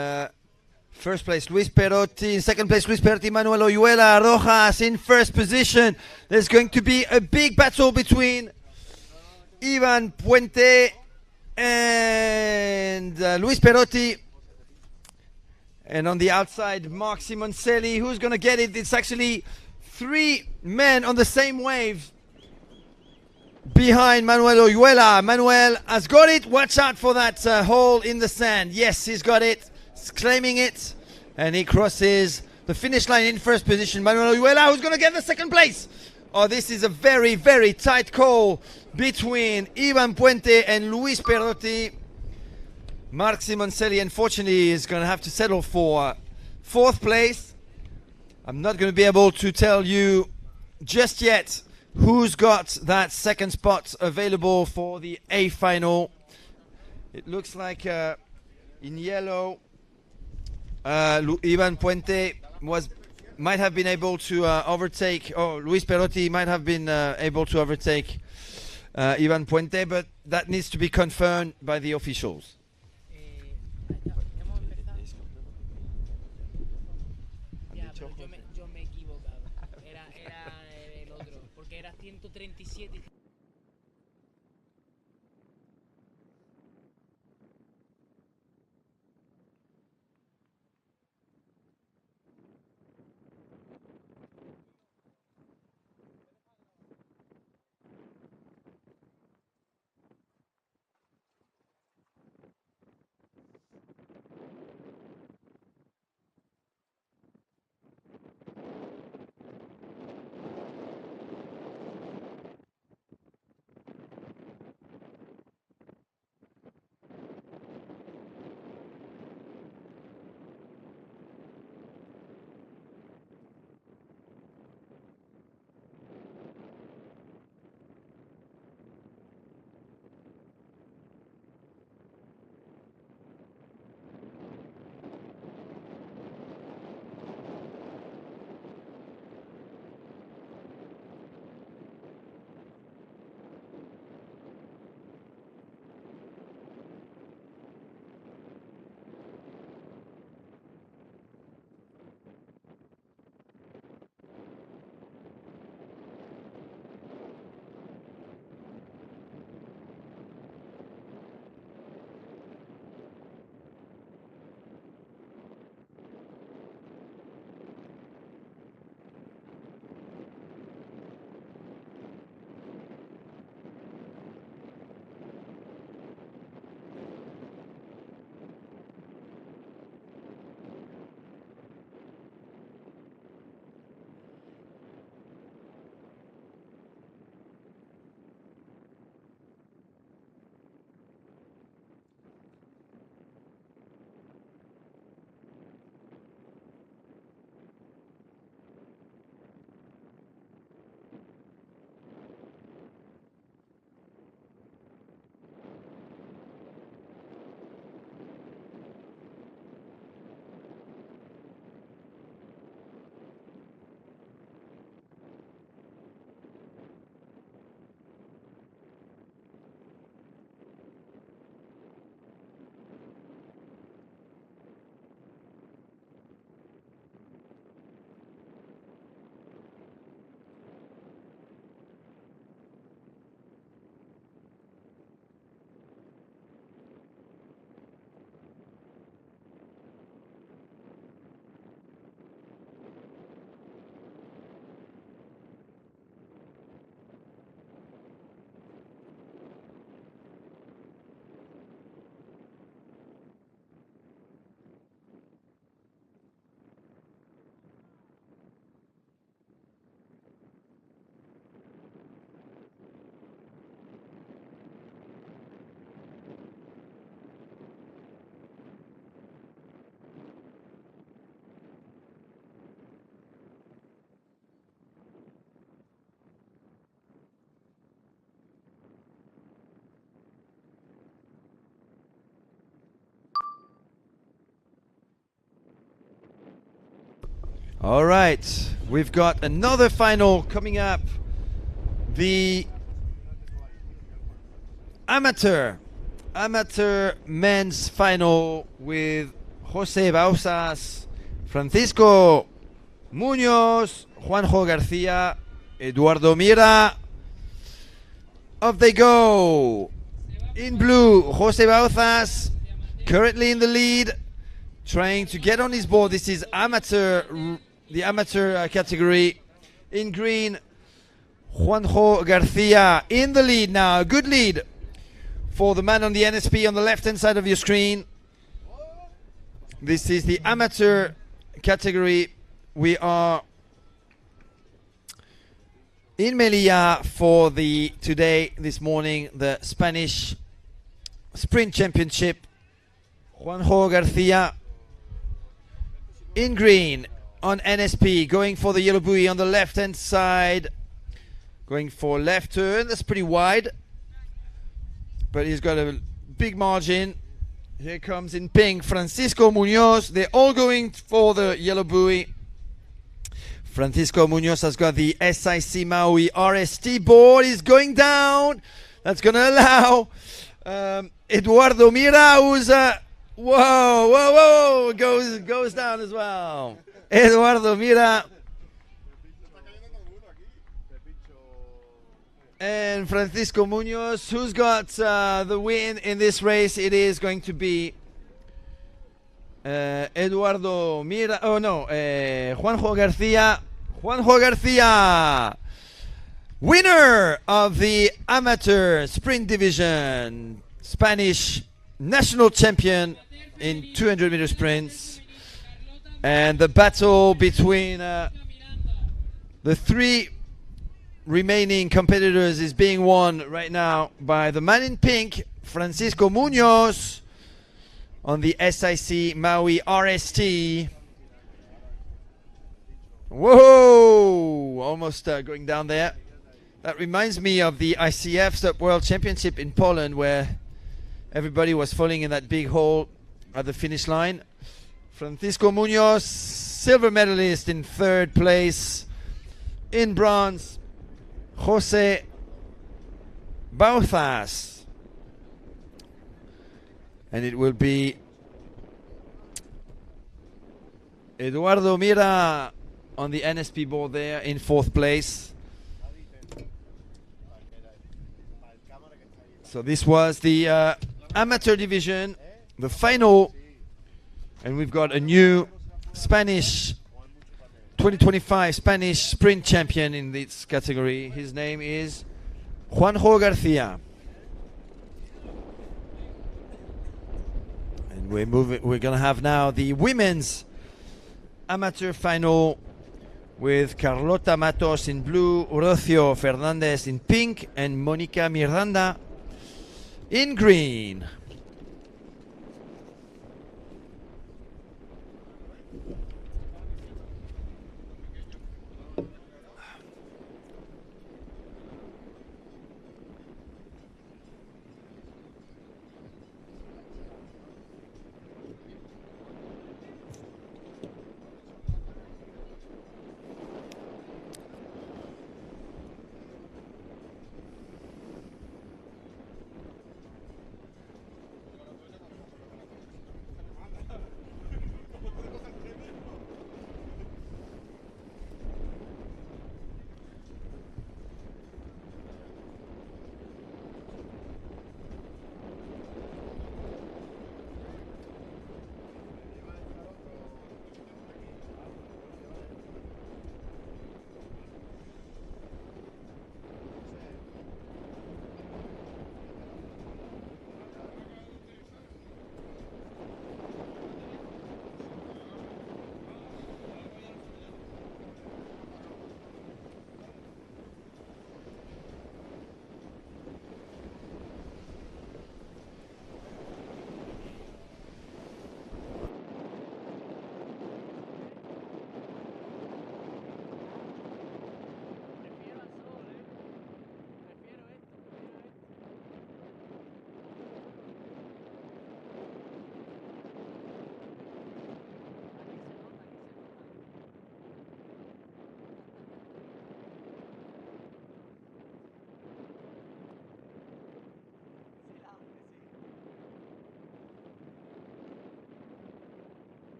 first place, Luis Perotti. In second place, Luis Perotti. Manuel Oyuela Rojas in first position. There's going to be a big battle between Iván Puente and Luis Perotti. And on the outside, Marc Simoncelli. Who's going to get it? It's actually 3 men on the same wave behind Manuel Oyuela. Manuel has got it. Watch out for that hole in the sand. Yes, he's got it. He's claiming it. And he crosses the finish line in first position. Manuel Oyuela, who's going to get the second place. Oh, this is a very, very tight call between Iván Puente and Luis Perotti. Marc Simoncelli, unfortunately, is going to have to settle for 4th place. I'm not going to be able to tell you just yet who's got that second spot available for the A final. It looks like in yellow, Iván Puente might have been able to overtake, Luis Perotti might have been able to overtake Iván Puente, but that needs to be confirmed by the officials. pero yo me he equivocado. Era el otro, porque era 137. All right, we've got another final coming up. The amateur men's final with José Bauzas, Francisco Muñoz, Juanjo García, Eduardo Mira. Off they go. In blue, José Bauzas, currently in the lead, trying to get on his board. This is the amateur category. In green, Juanjo García in the lead now. A good lead for the man on the NSP on the left-hand side of your screen. This is the amateur category. We are in Melilla for this morning, the Spanish Sprint Championship. Juanjo García in green on NSP, going for the yellow buoy on the left-hand side, going for left turn. That's pretty wide, but he's got a big margin. Here comes in pink Francisco Muñoz. They're all going for the yellow buoy. Francisco Muñoz has got the SIC Maui RST board. He's going down. That's going to allow Eduardo Mira, who's Whoa, whoa, whoa! Goes down as well. Eduardo Mira. And Francisco Munoz. Who's got the win in this race? It is going to be Eduardo Mira. Oh no, Juanjo Garcia. Juanjo Garcia, winner of the amateur sprint division, Spanish national champion in 200-meter sprints. And the battle between the three remaining competitors is being won right now by the man in pink, Francisco Munoz, on the SIC Maui RST. Whoa! Almost going down there. That reminds me of the ICF Stop World Championship in Poland, where everybody was falling in that big hole at the finish line. Francisco Munoz, silver medalist in third place. In bronze, Jose Bauzas. And it will be Eduardo Mira on the NSP board there in fourth place. So this was the amateur division, the final, and we've got a new Spanish 2025 Spanish sprint champion in this category. His name is Juanjo Garcia. And we're gonna have now the women's amateur final with Carlota Matos in blue, Rocio Fernandez in pink, and Monica Miranda in green.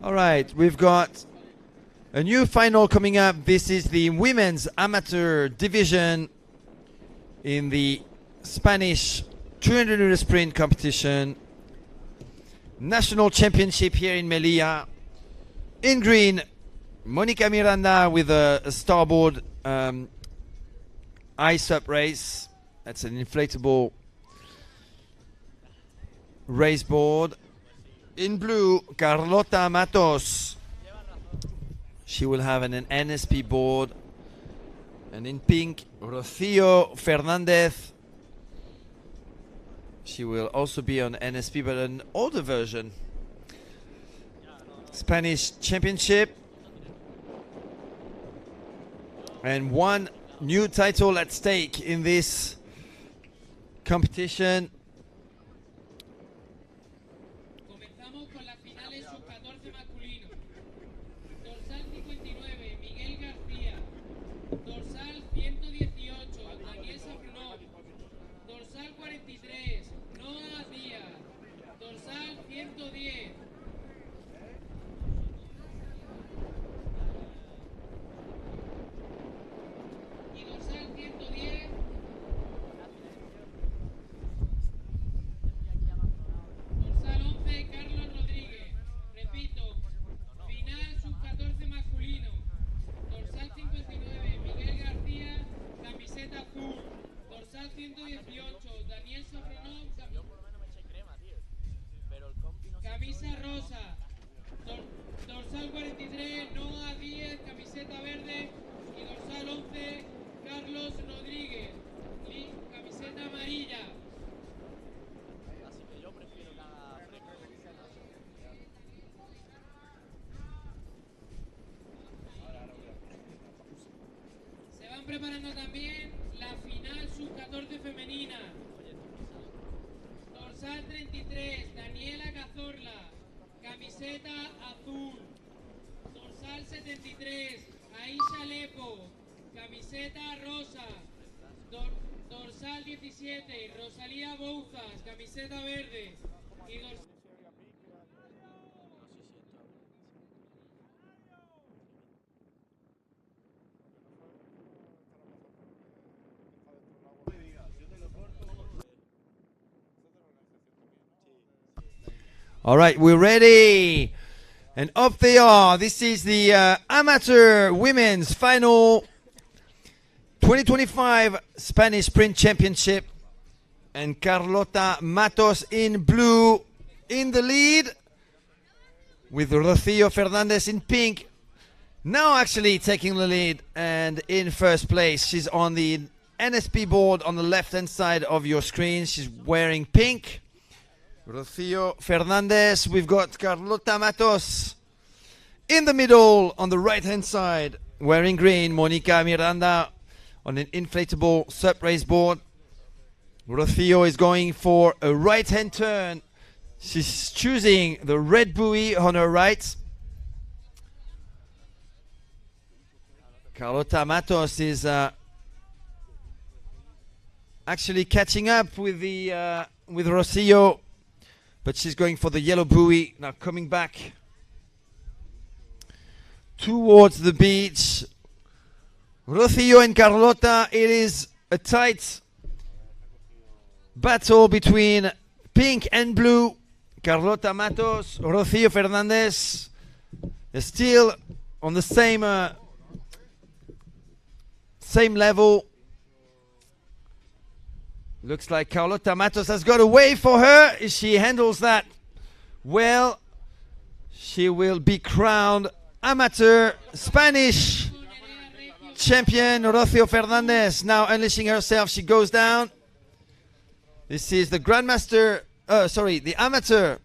All right, we've got a new final coming up. This is the women's amateur division in the Spanish 200-meter sprint competition. National championship here in Melilla. In green, Monica Miranda with a starboard ice-up race. That's an inflatable race board. In blue, Carlota Matos. She will have an NSP board. And in pink, Rocío Fernández. She will also be on NSP, but an older version. Spanish Championship. And one new title at stake in this competition. Comenzamos con las finales sub-14 masculino. Dorsal 59, Miguel García. Dorsal 118, Daniel Safronov. Dorsal 43, Noah Díaz. Dorsal 110. Y dorsal 110. Dorsal 11, Carlos Rodríguez. Repito, final sub-14 masculino. Dorsal 59, Miguel García, camiseta azul. Dorsal 118, Daniel Safronov, camisa rosa. Dorsal 43, Noah Díez, camiseta verde. Y dorsal 11, Carlos Rodríguez, camiseta amarilla. Se van preparando también la final sub-14 femenina. Dorsal 33, Daniela Cazorla, camiseta azul. Dorsal 73, Aisha Lepo, camiseta rosa. Dorsal 17, Rosalía Bouzas, camiseta verde. Y dorsal All right, we're ready. And up they are. This is the Amateur Women's Final 2025 Spanish Sprint Championship. And Carlota Matos in blue in the lead, with Rocío Fernández in pink now actually taking the lead and in first place. She's on the NSP board on the left-hand side of your screen. She's wearing pink. Rocío Fernández. We've got Carlota Matos in the middle on the right-hand side, wearing green. Mónica Miranda on an inflatable SUP race board. Rocío is going for a right-hand turn. She's choosing the red buoy on her right. Carlota Matos is actually catching up with the with Rocío, but she's going for the yellow buoy. Now coming back towards the beach. Rocío and Carlota, it is a tight battle between pink and blue. Carlota Matos, Rocío Fernández, they're still on the same level. Looks like Carlota Matos has got a way for her. If she handles that well, she will be crowned amateur Spanish champion. Rocío Fernández now unleashing herself. She goes down. This is the Grandmaster, the amateur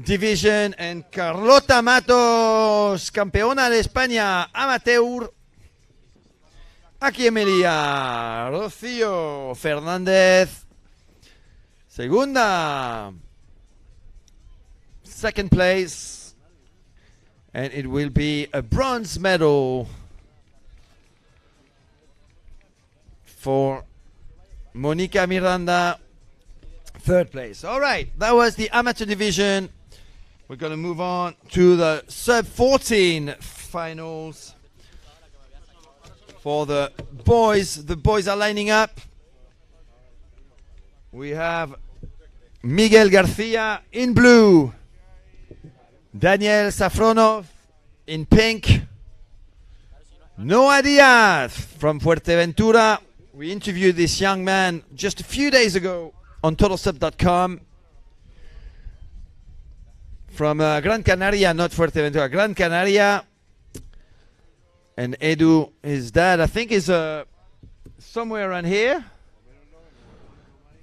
division, and Carlota Matos, campeona de España amateur. Aquí en Melilla, Rocío Fernández, segunda, second place, and it will be a bronze medal for Mónica Miranda, third place. All right, that was the amateur division. We're going to move on to the sub-14 finals. For the boys are lining up. We have Miguel García in blue, Daniel Safronov in pink, Noah Díaz from Fuerteventura. We interviewed this young man just a few days ago on TotalSub.com. from Gran Canaria, not Fuerteventura, Gran Canaria. And Edu, his dad, I think is somewhere around here.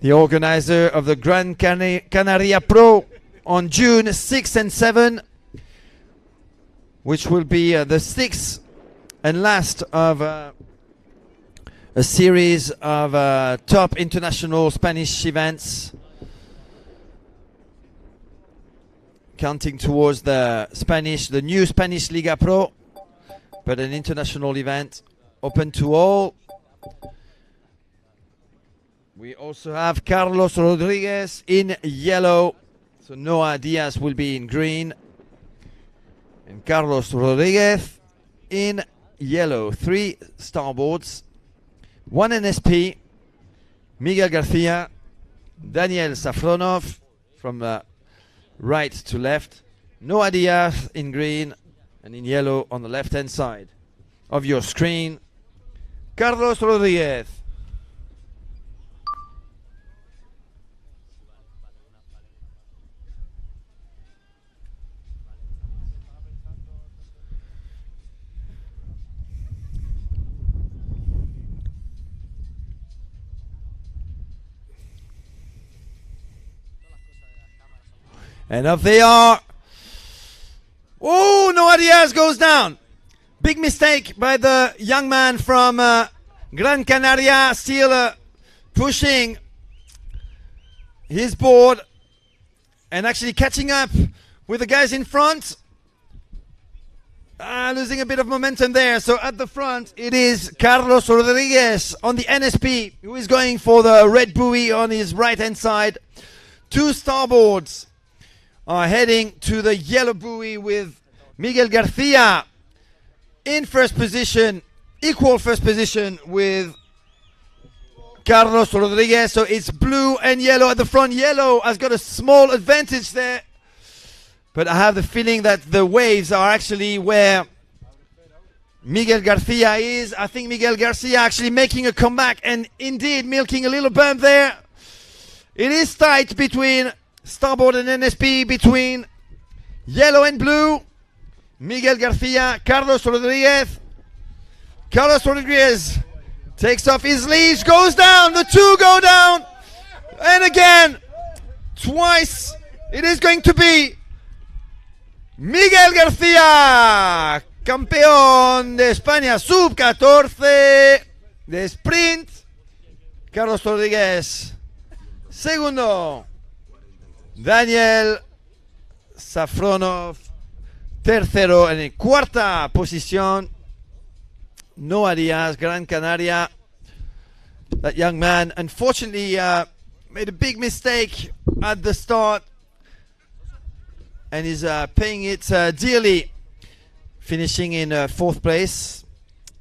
The organizer of the Gran Canaria Pro on June 6 and 7, which will be the sixth and last of a series of top international Spanish events, counting towards the new Spanish Liga Pro, but an international event open to all. We also have Carlos Rodriguez in yellow, so Noah Diaz will be in green, and Carlos Rodriguez in yellow. 3 starboards, 1 NSP, Miguel Garcia, Daniel Safronov from right to left, Noah Diaz in green, and in yellow on the left hand side of your screen, Carlos Rodriguez. And up they are. Oh, Noah Diaz goes down. Big mistake by the young man from Gran Canaria, still pushing his board and actually catching up with the guys in front. Losing a bit of momentum there. So at the front, it is Carlos Rodriguez on the NSP, who is going for the red buoy on his right-hand side. 2 starboards are heading to the yellow buoy with Miguel Garcia in first position, equal first position with Carlos Rodriguez. So it's blue and yellow at the front. Yellow has got a small advantage there, but I have the feeling that the waves are actually where Miguel Garcia is. I think Miguel Garcia actually making a comeback and indeed milking a little bump there. It is tight between starboard and NSP, between yellow and blue. Miguel Garcia, Carlos Rodriguez. Carlos Rodriguez takes off his leash, goes down. The 2 go down. And again, twice, it is going to be Miguel Garcia, campeón de España sub-14 de sprint. Carlos Rodriguez, segundo. Daniel Safronov, tercero. En cuarta posición, Noah Diaz, Gran Canaria. That young man unfortunately made a big mistake at the start and is paying it dearly, finishing in 4th place.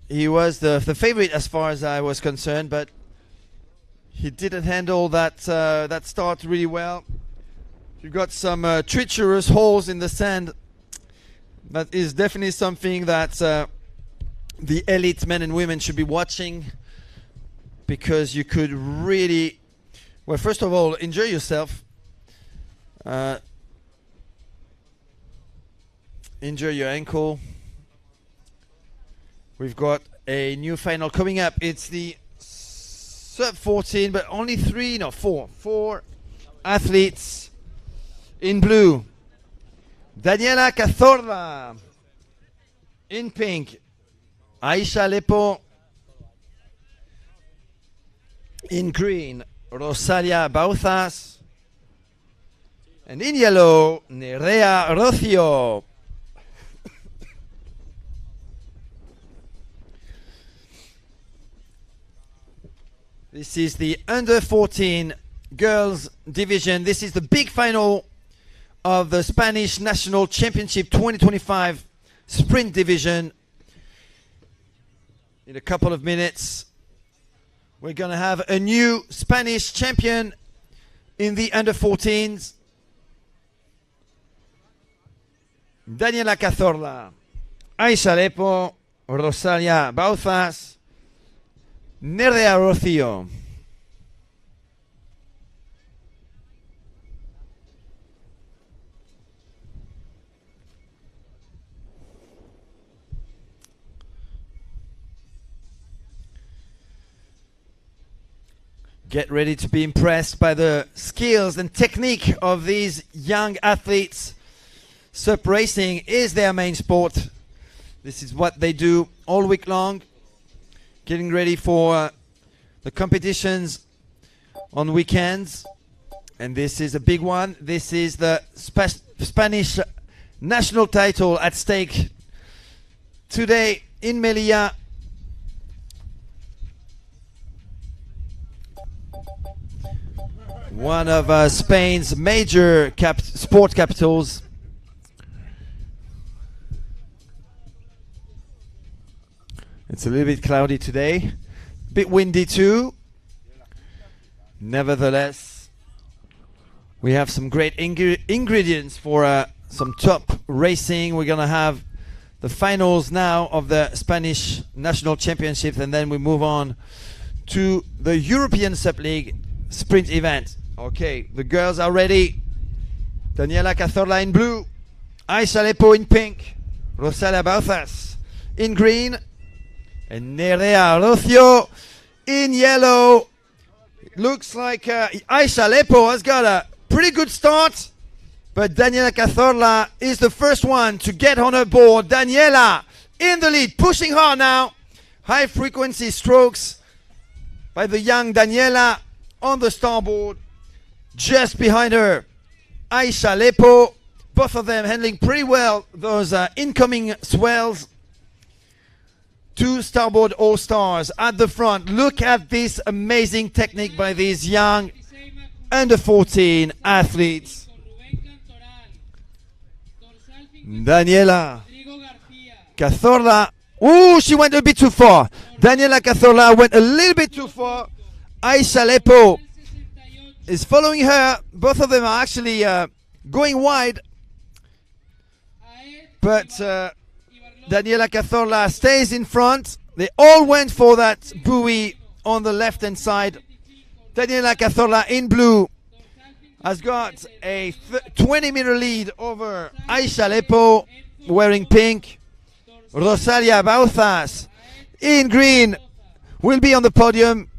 He was the favorite as far as I was concerned, but he didn't handle that start really well. You've got some treacherous holes in the sand. That is definitely something that the elite men and women should be watching, because you could really, well, first of all, enjoy yourself. Enjoy your ankle. We've got a new final coming up. It's the sub-14, but only 4 athletes in blue. Daniela Cazorla in pink. Aisha Lepo in green. Rosalia Bauzas. And in yellow, Nerea Rocio. This is the under 14 girls division. This is the big final of the Spanish National Championship 2025 sprint division. In a couple of minutes, we're going to have a new Spanish champion in the under 14s. Daniela Cazorla, Aisha Lepo, Rosalia Bauzas, Nerea Rocio. Get ready to be impressed by the skills and technique of these young athletes. SUP racing is their main sport. This is what they do all week long, getting ready for the competitions on weekends. And this is a big one. This is the Spanish national title at stake today in Melilla. One of Spain's major sport capitals. It's a little bit cloudy today, a bit windy too. Nevertheless, we have some great ingredients for some top racing. We're gonna have the finals now of the Spanish National Championship, and then we move on to the European SUP League sprint event. Okay, the girls are ready. Daniela Cazorla in blue, Aisha Lepo in pink, Rosalia Bauzas in green, and Nerea Rocio in yellow. Looks like Aisha Lepo has got a pretty good start, but Daniela Cazorla is the first one to get on her board. Daniela in the lead, pushing hard now. High frequency strokes by the young Daniela on the starboard. Just behind her, Aisha Lepo. Both of them handling pretty well those incoming swells. Two starboard all-stars at the front. Look at this amazing technique by these young under 14 athletes. Daniela Cazorla. Ooh, she went a bit too far. Daniela Cazorla went a little bit too far. Aisha Lepo is following her. Both of them are actually going wide. But Daniela Cazorla stays in front. They all went for that buoy on the left-hand side. Daniela Cazorla in blue has got a 20-meter lead over Aisha Lepo wearing pink. Rosalia Bauzas in green will be on the podium.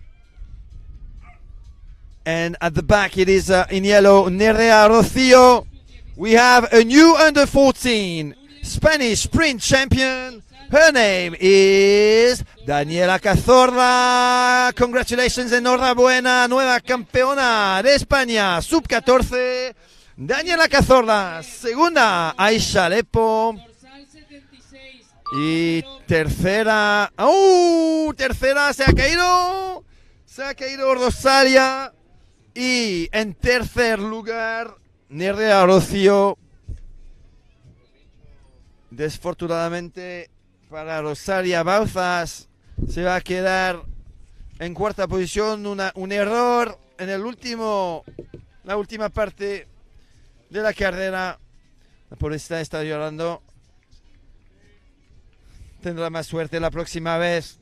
And at the back it is in yellow, Nerea Rocio. We have a new under 14 Spanish sprint champion. Her name is Daniela Cazorla. Congratulations, enhorabuena, nueva campeona de España, sub-14. Daniela Cazorla, segunda, Aisha Lepo. Y tercera, tercera se ha caído Rosalia. Y en tercer lugar, Nerea Rocio. Desfortunadamente para Rosalia Bauzas se va a quedar en cuarta posición. Un error en la última parte de la carrera. La policía está llorando. Tendrá más suerte la próxima vez.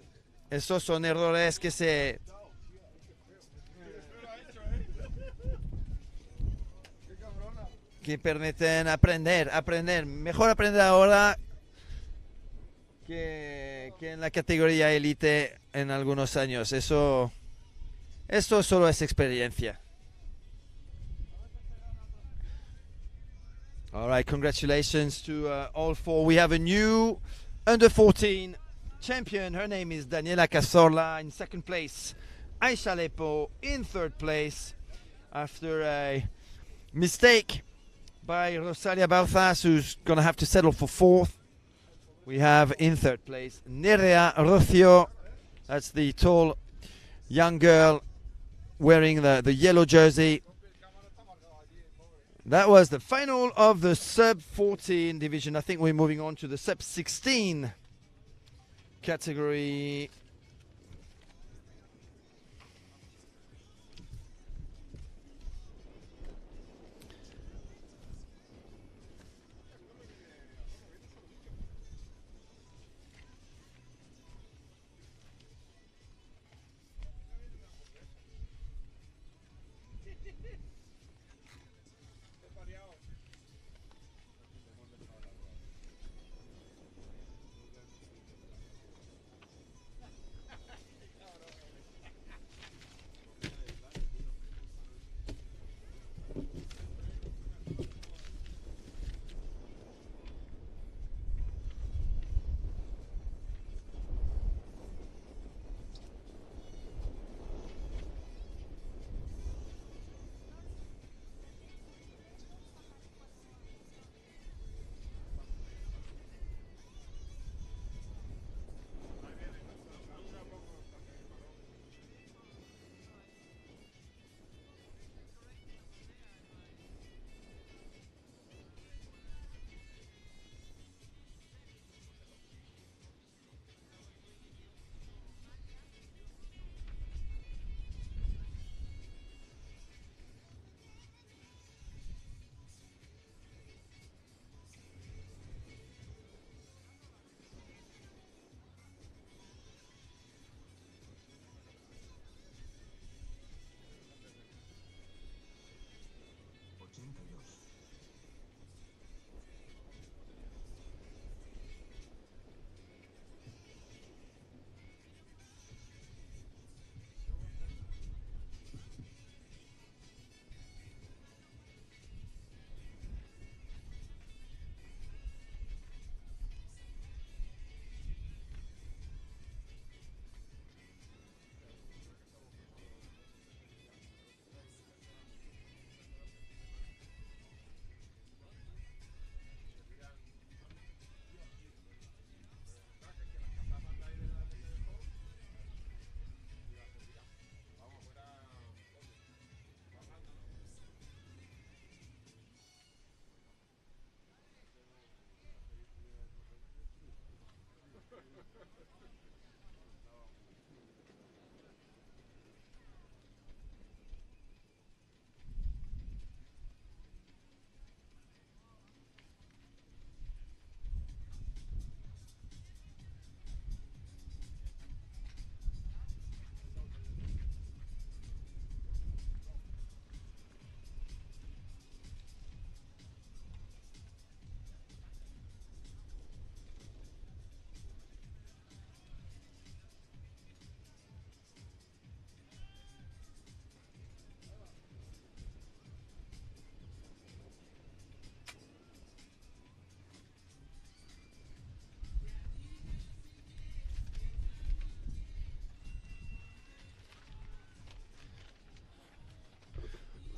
Esos son errores que permiten aprender. Mejor aprender ahora que en la categoría élite en algunos años. Esto solo es experiencia. All right, congratulations to all four. We have a new under 14 champion. Her name is Daniela Cazorla in second place. Aisha Lepo in third place after a mistake by Rosalia Bauzas, who's going to have to settle for fourth. We have in third place Nerea Rocio. That's the tall young girl wearing the yellow jersey. That was the final of the sub-14 division. I think we're moving on to the sub-16 category.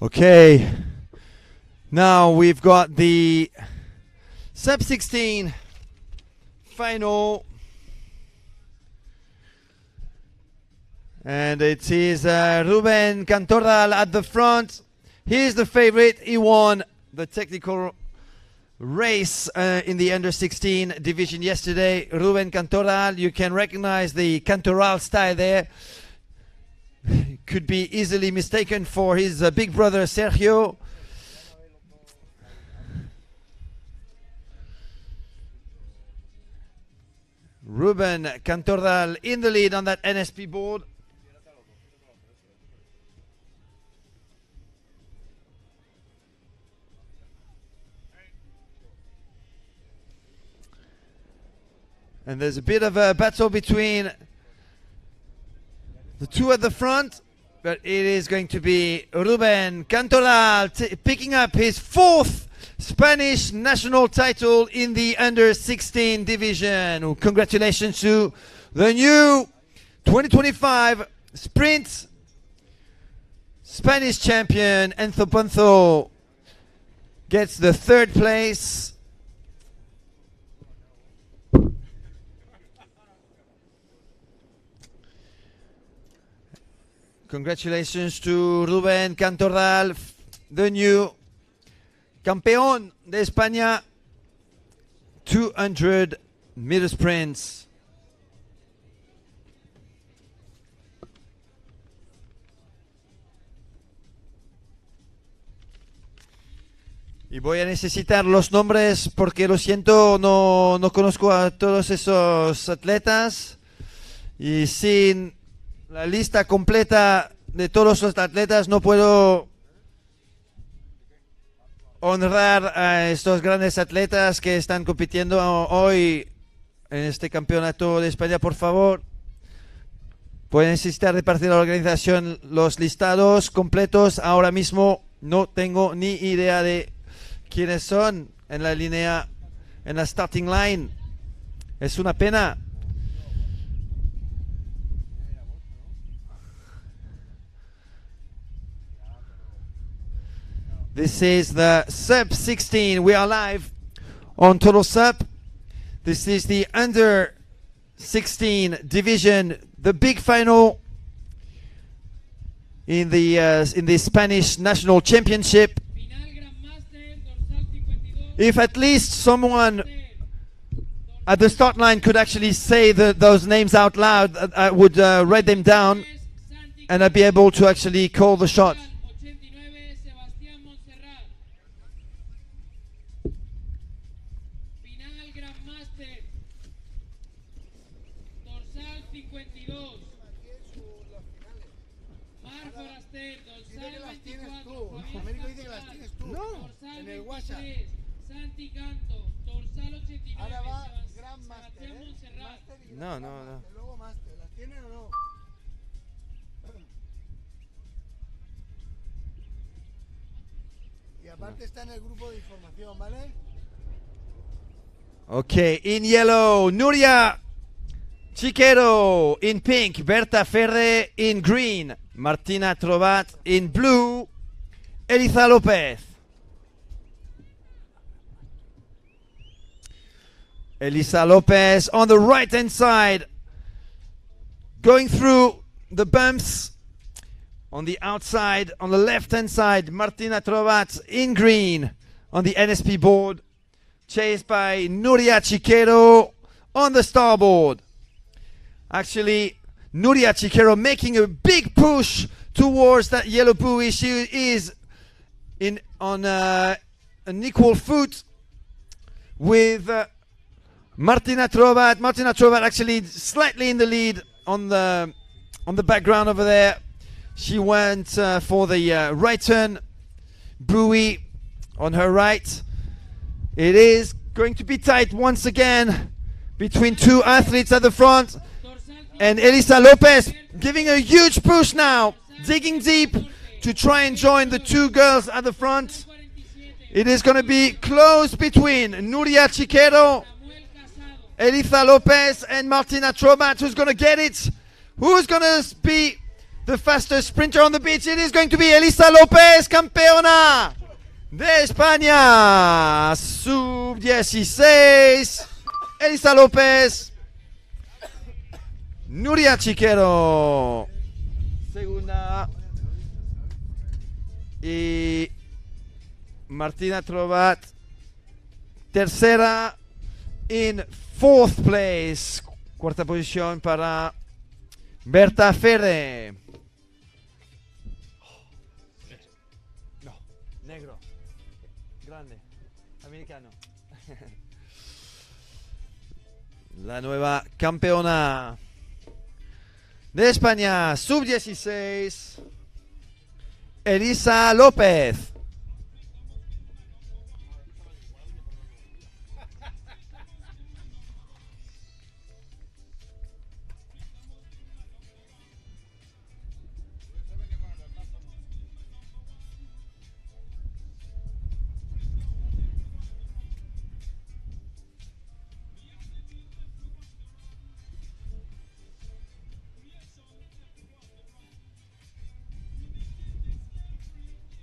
Okay, now we've got the sub-16 final, and it is Ruben Cantordal at the front. He's the favorite. He won the technical race in the under-16 division yesterday. Ruben Cantordal, you can recognize the Cantoral style there. Could be easily mistaken for his big brother Sergio. Ruben Cantordal in the lead on that NSP board. And there's a bit of a battle between the two at the front, but it is going to be Ruben Cantordal picking up his 4th Spanish national title in the under-16 division. Congratulations to the new 2025 Sprint Spanish champion. Enzo Ponzo gets the 3rd place. Congratulations to Ruben Cantordal, the new campeón de España 200 meter sprints. Y voy a necesitar los nombres porque lo siento, no conozco a todos esos atletas, y sin la lista completa de todos los atletas no puedo honrar a estos grandes atletas que están compitiendo hoy en este campeonato de España. Por favor, pueden necesitar de parte de la organización los listados completos. Ahora mismo no tengo ni idea de quiénes son en la línea, en la starting line. Es una pena. This is the sub-16. We are live on Total Sup. This is the under-16 division, the big final in the Spanish National Championship. If at least someone at the start line could actually say those names out loud, I would write them down and I'd be able to actually call the shot. No. Y aparte está en el grupo de información, ¿vale? Okay, in yellow, Nuria Chiquero. In pink, Berta Ferre. In green, Martina Trobat. In blue, Eliza Lopez. Elisa Lopez on the right hand side, going through the bumps. On the outside, on the left hand side, Martina Trobat in green on the NSP board, chased by Nuria Chiquero on the starboard. Actually, Nuria Chiquero making a big push towards that yellow buoy. She is on an equal foot with Martina Trobat. Martina Trobat actually slightly in the lead on the background over there. She went for the right turn buoy on her right. It is going to be tight once again between two athletes at the front. And Elisa Lopez giving a huge push now, digging deep to try and join the two girls at the front. It is going to be close between Nuria Chiquero, Elisa Lopez and Martina Trobat. Who's going to get it? Who's going to be the fastest sprinter on the beach. It is going to be Elisa López, campeona de España, sub-16. Elisa López. Nuria Chiquero, segunda. Y Martina Trobat, tercera. In fourth place, cuarta posición para Berta Ferre. No, negro, grande, americano. La nueva campeona de España, sub-16, Elisa López.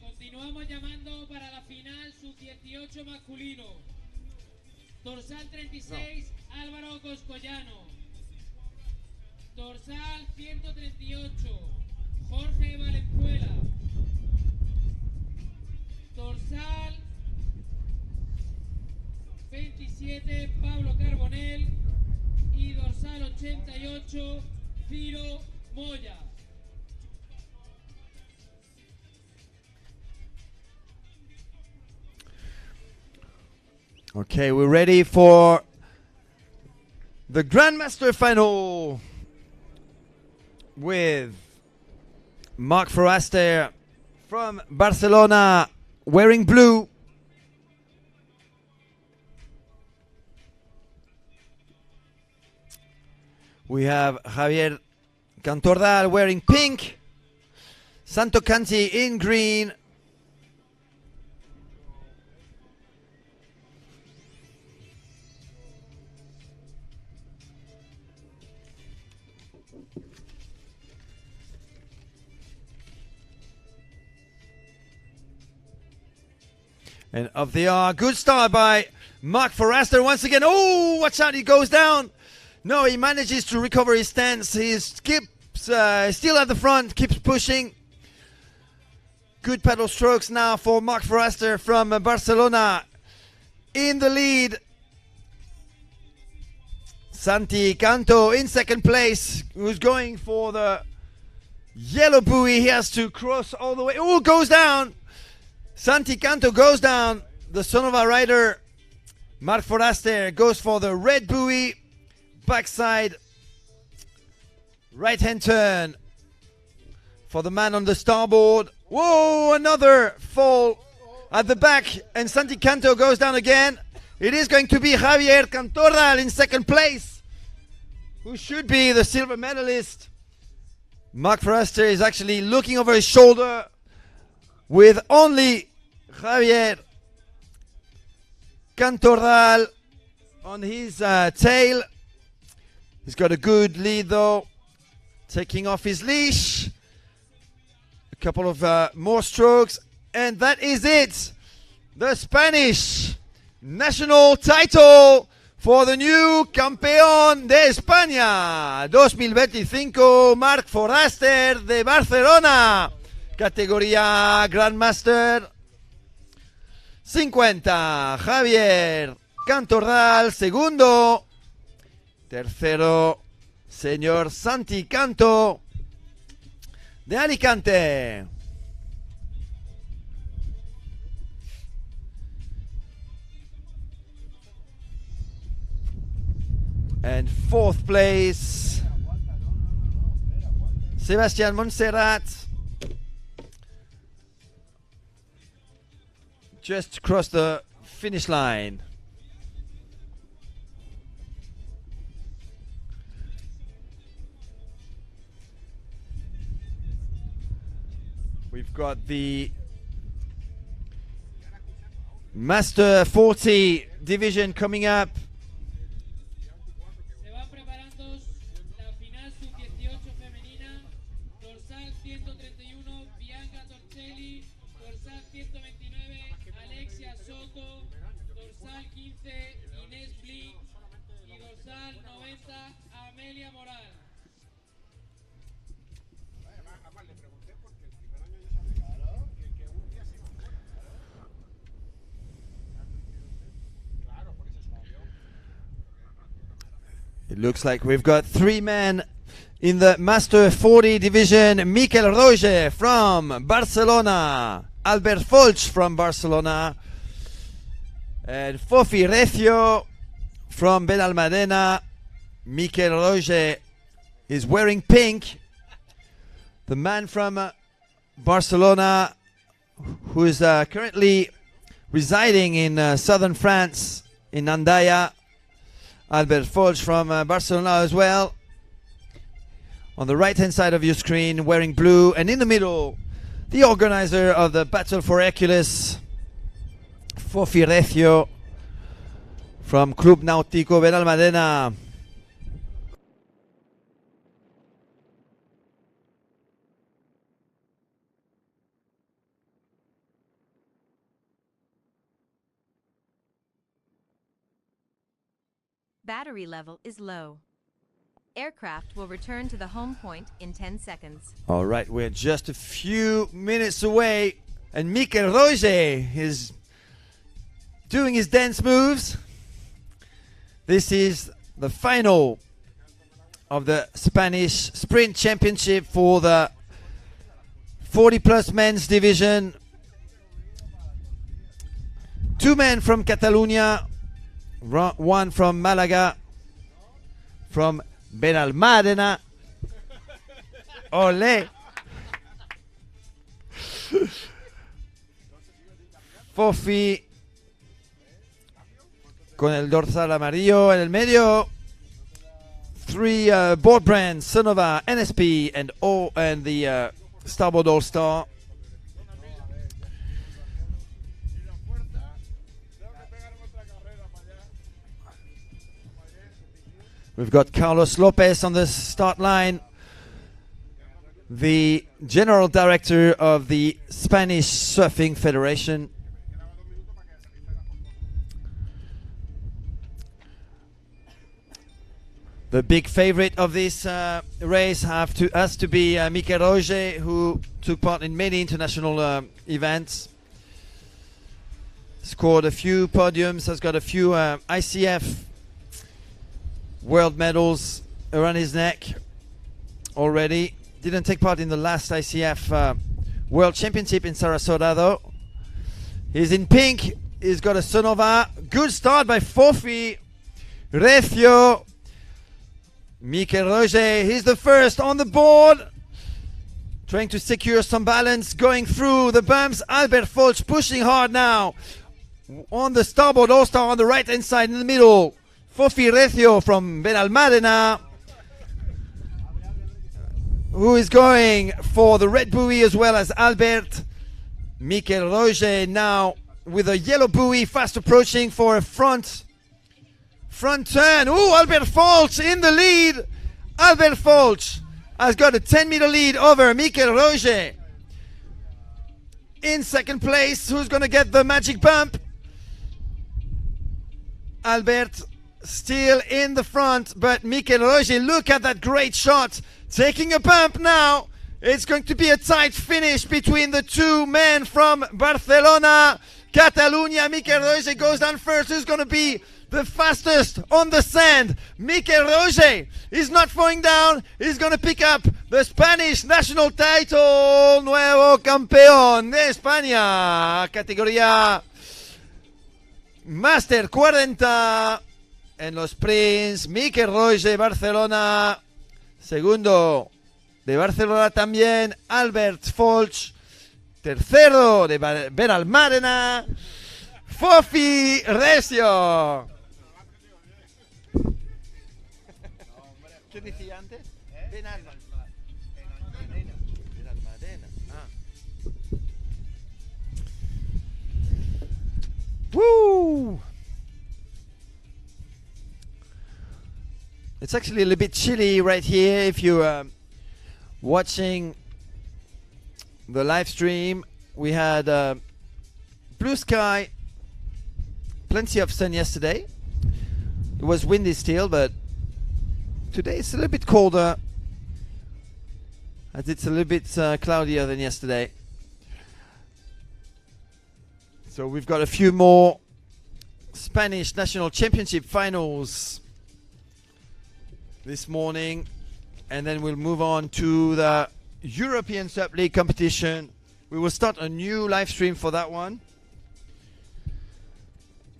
Continuamos llamando para la final sub-18 masculino. Dorsal 36, Álvaro Coscollano. Dorsal 138, Jorge Valenzuela. Dorsal 27, Pablo Carbonell. Y dorsal 88, Ciro Moya. Okay, we're ready for the Grandmaster final with Marc Foraster from Barcelona wearing blue. We have Javier Cantordal wearing pink, Santo Canti in green, and up they are. Good start by Marc Foraster once again. Oh, watch out, he goes down. No, he manages to recover his stance. He keeps still at the front, keeps pushing. Good pedal strokes now for Marc Foraster from Barcelona. In the lead, Santi Canto in second place, who's going for the yellow buoy. He has to cross all the way. Oh, goes down. Santi Canto goes down. The Sonova rider, Marc Foraster, goes for the red buoy. Backside right-hand turn for the man on the starboard. Whoa, another fall at the back, and Santi Canto goes down again. It is going to be Javier Cantordal in second place, who should be the silver medalist. Marc Foraster is actually looking over his shoulder with only Javier Cantordal on his tail. He's got a good lead though, taking off his leash. A couple of more strokes, and that is it. The Spanish national title for the new Campeón de España 2025, Marc Foraster de Barcelona. Categoría Grandmaster 50, Javier Cantordal, segundo. Tercero, señor Santi Canto de Alicante. And fourth place, Sebastián Montserrat. Just crossed the finish line. We've got the Master 40 division coming up. Se va preparando la final sub-18 femenina, dorsal It looks like we've got 3 men in the Master 40 division. Miquel Roger from Barcelona, Albert Folch from Barcelona, and Fofi Recio from Benalmádena. Miquel Roger is wearing pink. The man from Barcelona, who is currently residing in southern France, in Andaya. Albert Folch from Barcelona as well. On the right hand side of your screen, wearing blue, and in the middle, the organizer of the Battle for Hercules, Fofi Recio from Club Náutico Benalmádena. Battery level is low. Aircraft will return to the home point in 10 seconds. All right, we're just a few minutes away, and Miquel Roger is doing his dance moves. This is the final of the Spanish Sprint Championship for the 40-plus men's division. 2 men from Catalonia, 1 from Malaga, from Benalmádena. Olé. Fofi con el dorsal amarillo en el medio. 3 board brands, Sonova, NSP, and the Starboard All-Star. We've got Carlos Lopez on the start line, the General Director of the Spanish Surfing Federation. The big favorite of this race has to be Miquel Roger, who took part in many international events. Scored a few podiums, has got a few ICF world medals around his neck already. Didn't take part in the last ICF World Championship in Sarasota though. He's in pink. He's got a Sonova. Good start by Fofi Recio. Miquel Roger, he's the first on the board. Trying to secure some balance, going through the bumps. Albert Folch pushing hard now on the Starboard All-Star on the right hand side in the middle. Fofi Recio from Benalmádena, who is going for the red buoy as well as Albert. Miquel Roger now with a yellow buoy, fast approaching for a front turn. Ooh, Albert Folch in the lead. Albert Folch has got a 10-meter lead over Miquel Roger. In second place, who's going to get the magic bump? Albert still in the front, but Miquel Roger, look at that great shot, taking a bump now. It's going to be a tight finish between the 2 men from Barcelona, Catalonia. Miquel Roger goes down first. Who's going to be the fastest on the sand? Miquel Roger is not falling down. He's going to pick up the Spanish national title. Nuevo campeón de España, categoría Master 40. En los sprints, Miquel Roger, Barcelona. Segundo de Barcelona también, Albert Folch. Tercero de Benalmádena, Fofi Recio. ¿Qué decía antes? Benalmádena. Woo! It's actually a little bit chilly right here if you're watching the live stream. We had blue sky, plenty of sun yesterday. It was windy still, but today it's a little bit colder, as it's a little bit cloudier than yesterday. So we've got a few more Spanish National Championship finals this morning, and then we'll move on to the European Sub League competition. We will start a new live stream for that one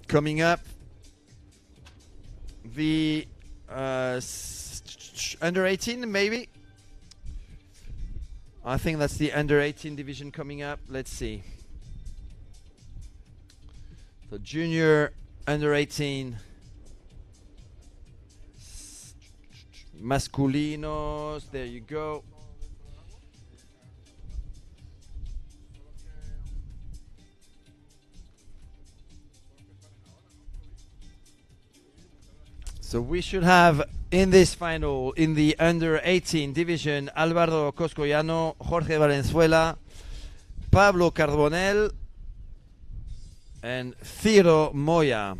coming up. The under 18 maybe. I think that's the under 18 division coming up. Let's see. The junior under 18 masculinos. There you go. So we should have in this final, in the under 18 division, Álvaro Coscollano, Jorge Valenzuela, Pablo Carbonell, and Ciro Moya.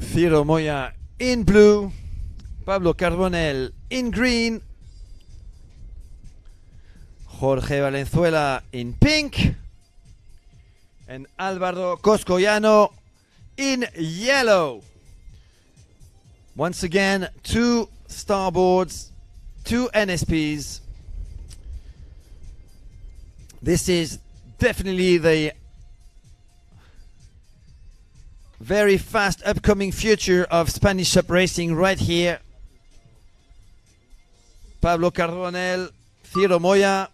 Ciro Moya in blue, Pablo Carbonell in green, Jorge Valenzuela in pink, and Álvaro Coscollano in yellow. Once again, 2 starboards, 2 NSPs. This is definitely the very fast upcoming future of Spanish SUP racing right here. Pablo Carbonell, Ciro Moya,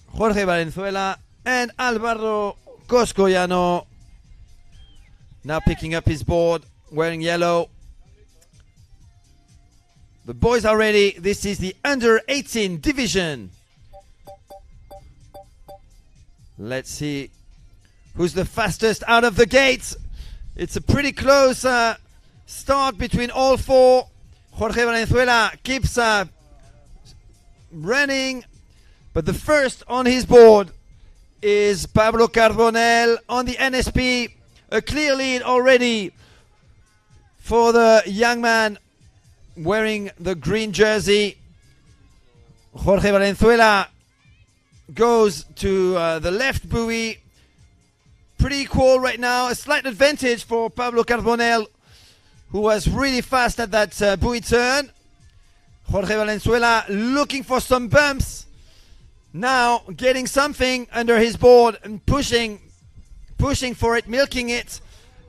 Jorge Valenzuela, and Álvaro Coscollano. Now picking up his board, wearing yellow. The boys are ready. This is the under 18 division. Let's see who's the fastest out of the gate. It's a pretty close start between all 4. Jorge Valenzuela keeps running, but the first on his board is Pablo Carbonell on the NSP. A clear lead already for the young man wearing the green jersey. Jorge Valenzuela goes to the left buoy. Pretty cool right now. A slight advantage for Pablo Carbonell, who was really fast at that buoy turn. Jorge Valenzuela looking for some bumps. Now getting something under his board and pushing for it, milking it.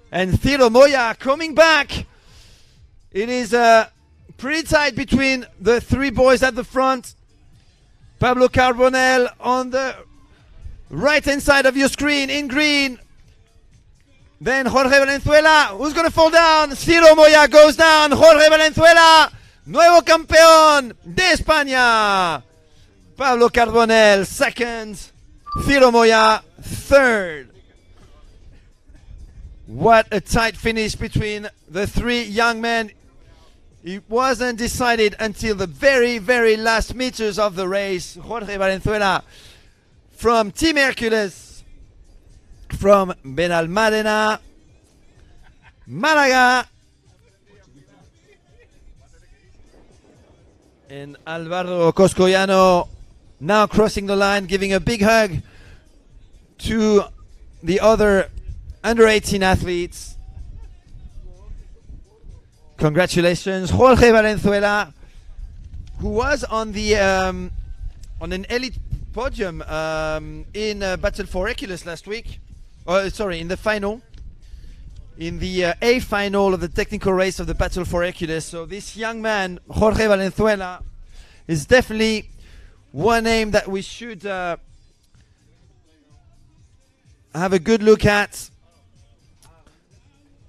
And Ciro Moya coming back. It is pretty tight between the 3 boys at the front. Pablo Carbonell on the right hand side of your screen in green. Then Jorge Valenzuela, who's going to fall down? Ciro Moya goes down. Jorge Valenzuela, nuevo campeón de España. Pablo Carbonell second. Ciro Moya third. What a tight finish between the 3 young men. It wasn't decided until the very, very last meters of the race. Jorge Valenzuela from Team Hercules, from Benalmádena, Málaga, and Álvaro Coscollano now crossing the line, giving a big hug to the other under 18 athletes. Congratulations, Jorge Valenzuela, who was on the on an elite podium in Battle for Hercules last week. Sorry, in the final, in the A final of the technical race of the Battle for Hercules. So this young man, Jorge Valenzuela, is definitely one name that we should have a good look at,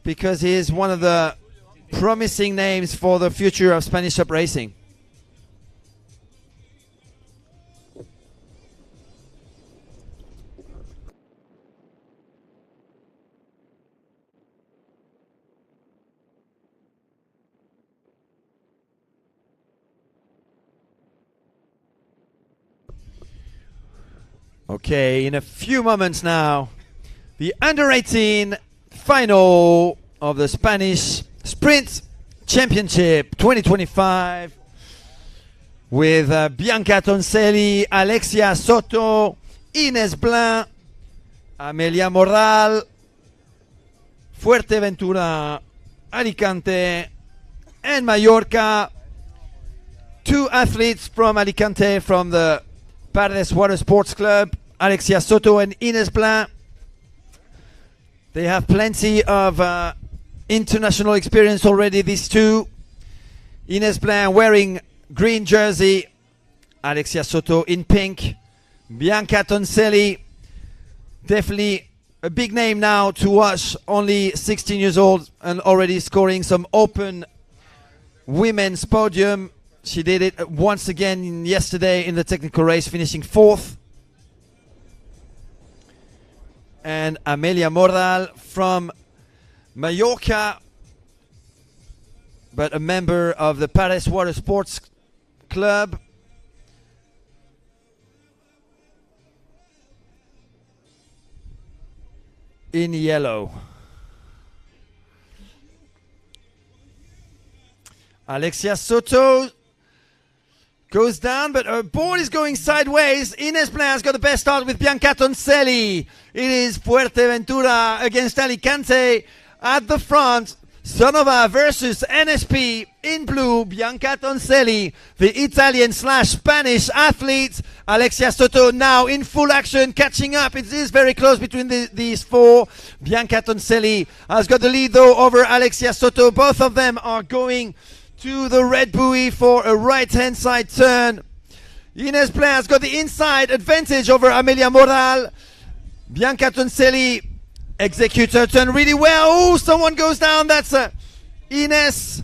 because he is one of the promising names for the future of Spanish SUP racing. Okay, in a few moments now, the under-18 final of the Spanish Sprint Championship 2025 with Bianca Toncelli, Alexia Soto, Ines Blanc, Amelia Morral, Fuerteventura, Alicante, and Mallorca. 2 athletes from Alicante from the Paredes Water Sports Club, Alexia Soto and Ines Blanc. They have plenty of international experience already, these two. Ines Blanc wearing green jersey, Alexia Soto in pink. Bianca Toncelli, definitely a big name now to watch, only 16 years old and already scoring some open women's podium. She did it once again yesterday in the technical race, finishing 4th. And Amelia Morral from Mallorca, but a member of the Paredes Water Sports Club. In yellow. Alexia Soto goes down, but her board is going sideways. Ines Blanc has got the best start with Bianca Toncelli. It is Fuerteventura against Alicante at the front. Sonova versus NSP in blue. Bianca Toncelli, the Italian/Spanish athlete. Alexia Soto now in full action, catching up. It is very close between these four. Bianca Toncelli has got the lead though over Alexia Soto. Both of them are going to the red buoy for a right-hand side turn. Ines Blanc has got the inside advantage over Amelia Morral. Bianca Toncelli executes her turn really well. Oh, someone goes down. That's Ines.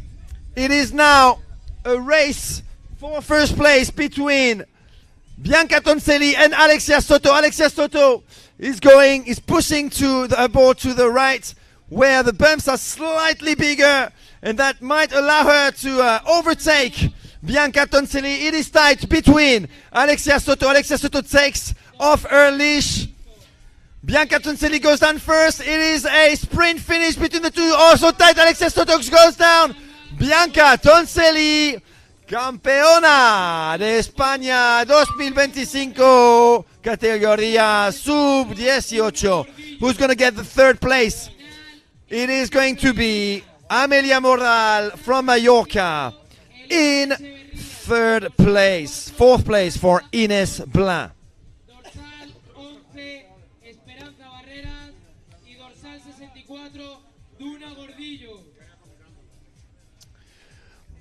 It is now a race for first place between Bianca Toncelli and Alexia Soto. Alexia Soto is pushing her board to the right, where the bumps are slightly bigger, and that might allow her to overtake Bianca Toncelli. It is tight between Alexia Soto. Alexia Soto takes off her leash. Bianca Toncelli goes down first. It is a sprint finish between the two. Also tight. Alexia Soto goes down. Bianca Toncelli, campeona de España 2025, categoría sub-18. Who's going to get the third place? It is going to be Amelia Morral from Mallorca in third place. Fourth place for Ines Blanc.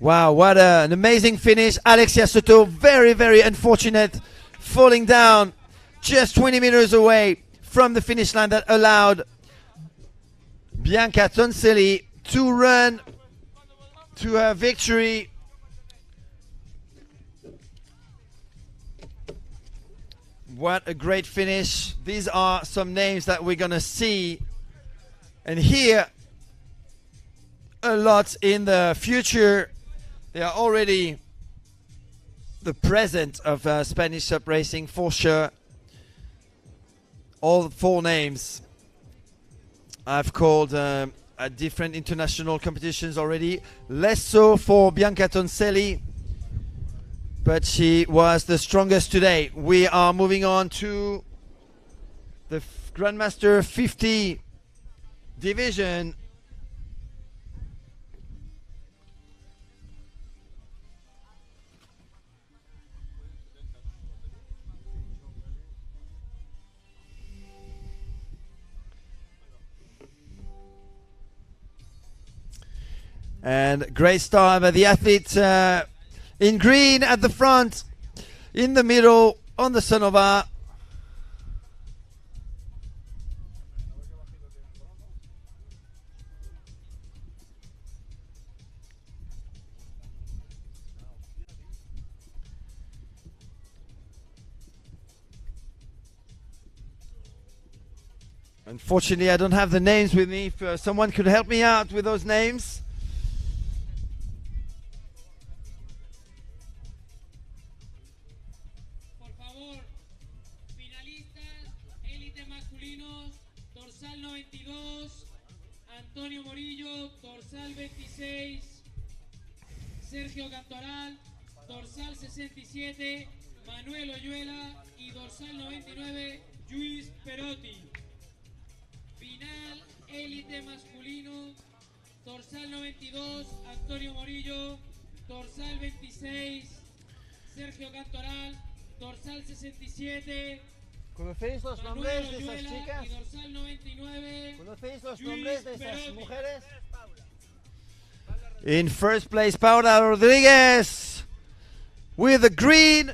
Wow, what an amazing finish. Alexia Soto, very, very unfortunate, falling down just 20 meters away from the finish line. That allowed Bianca Toncelli to run to her victory. What a great finish. These are some names that we're going to see and hear a lot in the future. They are already the present of Spanish sub racing for sure. All 4 names I've called at different international competitions already. Less so for Bianca Toncelli, but she was the strongest today. We are moving on to the Grandmaster 50 division. And great start by the athlete in green at the front, in the middle on the Sonova. Unfortunately, I don't have the names with me. If someone could help me out with those names. Por favor, finalistas, élite masculinos, dorsal Antonio Morillo, dorsal 26, Sergio Cantoral, dorsal 67, Manuel Oyuela y dorsal 99, Luis Perotti. Final, élite masculino, dorsal 92, Antonio Morillo, dorsal 26, Sergio Cantoral, dorsal 67, ¿Conocéis los Manuel nombres de esas Oyuela chicas? y dorsal 99, ¿Conocéis los Luis nombres de esas Perotti. mujeres? In first place, Paula Rodriguez with the green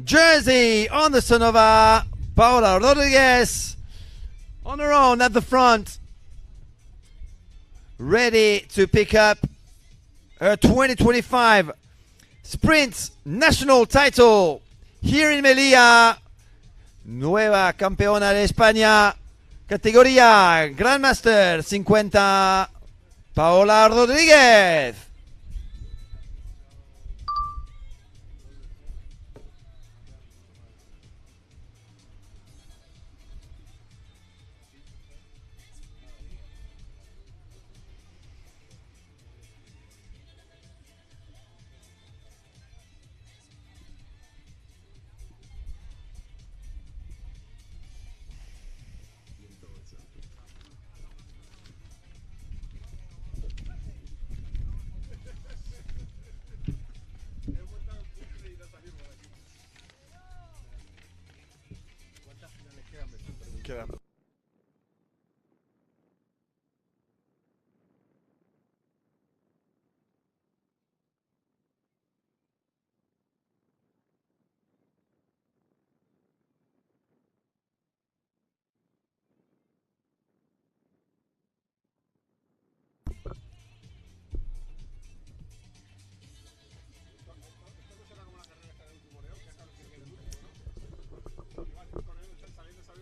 jersey on the Sonova. Paula Rodriguez on her own at the front, ready to pick up her 2025 sprint national title here in Melilla. Nueva campeona de España, categoría Grandmaster 50, Paola Rodríguez.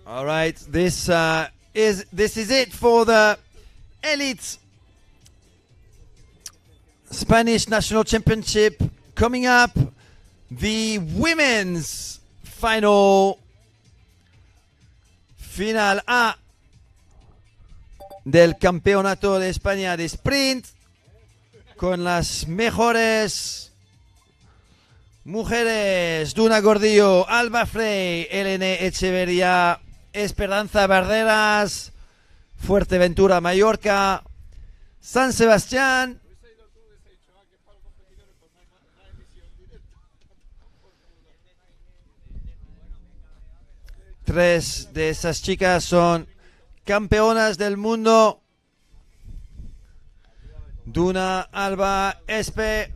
All right, this is it for the elite Spanish National Championship. Coming up, the women's final A del Campeonato de España de Sprint, con las mejores mujeres: Duna Gordillo, Alba Frey, Elena Echeverría, Esperanza Barderas, Fuerteventura, Mallorca, San Sebastián. Tres de esas chicas son campeonas del mundo: Duna, Alba, Espe,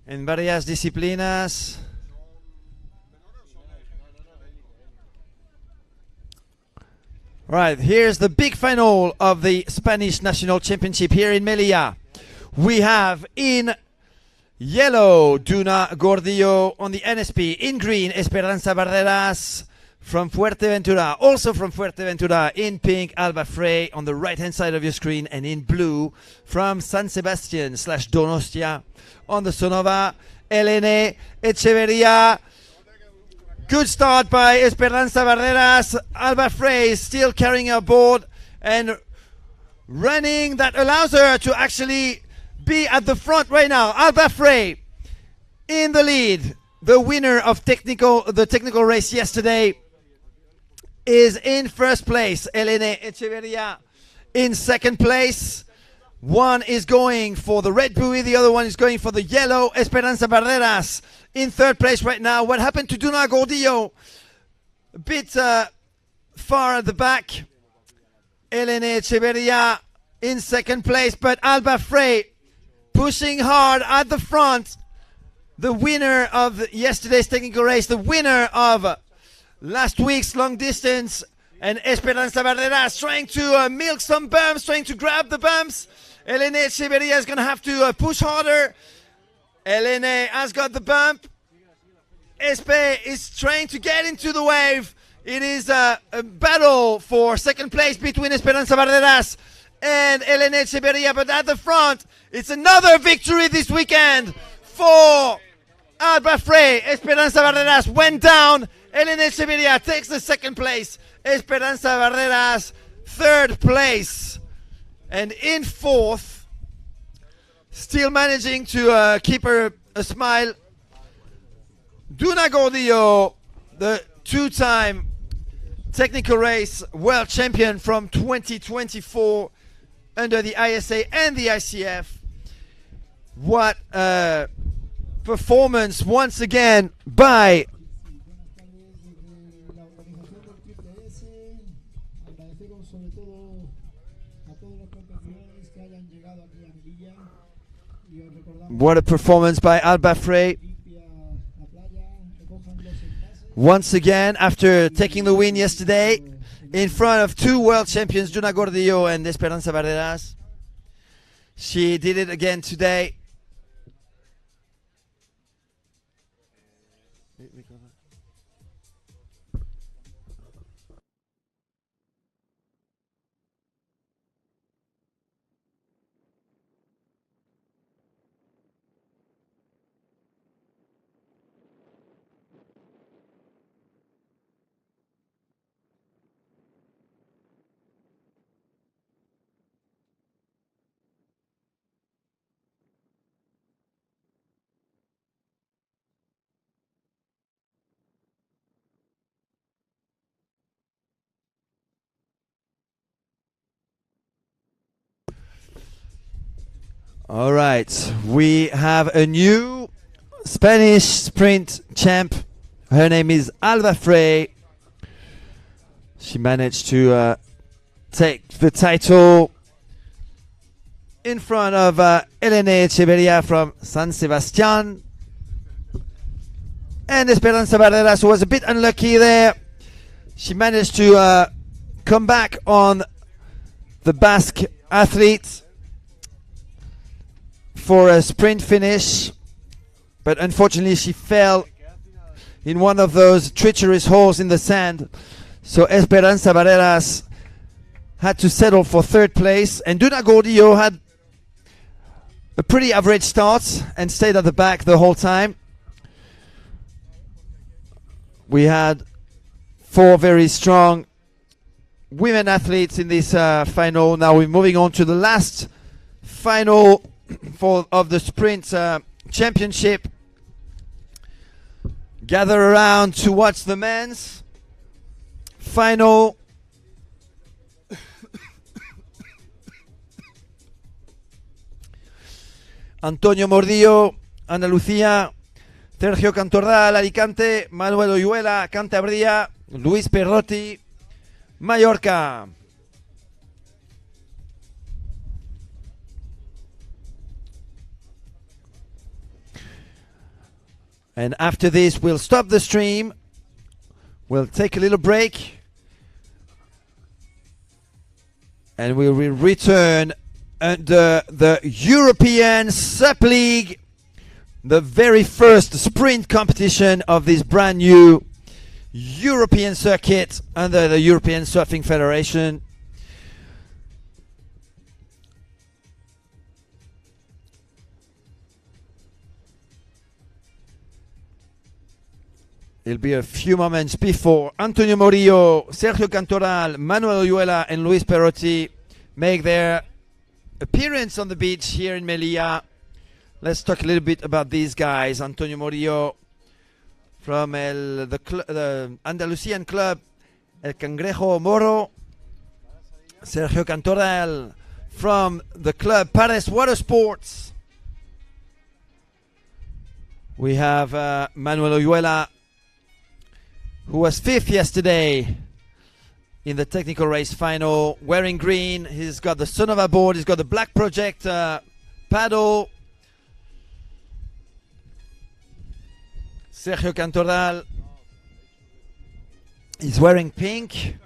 en varias disciplinas. Right, here's the big final of the Spanish National Championship here in Melilla. We have in yellow Duna Gordillo on the NSP, in green Esperanza Barderas from Fuerteventura, also from Fuerteventura, in pink Alba Frey on the right hand side of your screen, and in blue from San Sebastian / Donostia on the Sonova, Elena Echeverría. Good start by Esperanza Barderas. Alba Frey still carrying her board and running that allows her to actually be at the front right now. Alba Frey in the lead. The winner of the technical race yesterday is in first place. Elena Echeverría in second place. One is going for the red buoy, the other one is going for the yellow. Esperanza Barderas in third place right now. What happened to Duna Gordillo? A bit far at the back. Elena Echeverría in second place, but Alba Frey pushing hard at the front. The winner of yesterday's technical race, the winner of last week's long distance, and Esperanza Barderas trying to milk some bumps, trying to grab the bumps. Elena Echeverría is going to have to push harder. Elena has got the bump. Espe is trying to get into the wave. It is a battle for second place between Esperanza Barderas and Elena Echeverría, but at the front, it's another victory this weekend for Alba Frey. Esperanza Barderas went down. Elena Echeverría takes the second place. Esperanza Barreras, third place. And in fourth, still managing to keep a smile, Duna Gordillo, the two-time technical race world champion from 2024 under the ISA and the ICF. What a performance once again by Alba Frey. Once again, after taking the win yesterday in front of two world champions, Duna Gordillo and Esperanza Barreras, she did it again today. All right, we have a new Spanish sprint champ. Her name is Alba Frey. She managed to take the title in front of Elena Echeverria from San Sebastián. And Esperanza Barreras was a bit unlucky there. She managed to come back on the Basque athlete for a sprint finish, but unfortunately she fell in one of those treacherous holes in the sand. So Esperanza Barreras had to settle for third place, and Duna Gordillo had a pretty average start and stayed at the back the whole time. We had four very strong women athletes in this final. Now we're moving on to the last final of the sprint championship. Gather around to watch the men's final. Antonio Mordillo, Andalucía. Sergio Cantordal, Alicante. Manuel Oyuela, Cantabria. Luis Perrotti, Mallorca. And after this, we'll stop the stream. We'll take a little break. And we will return under the European Sup League, the very first sprint competition of this brand new European circuit under the European Surfing Federation. It'll be a few moments before Antonio Morillo, Sergio Cantoral, Manuel Oyuela and Luis Perotti make their appearance on the beach here in Melilla. Let's talk a little bit about these guys. Antonio Morillo from the Andalusian club El Cangrejo Moro. Sergio Cantoral from the club Pares Water Sports. We have Manuel Oyuela, who was fifth yesterday in the technical race final, wearing green. He's got the Sonova board, he's got the Black Project paddle. Sergio Cantoral is wearing pink.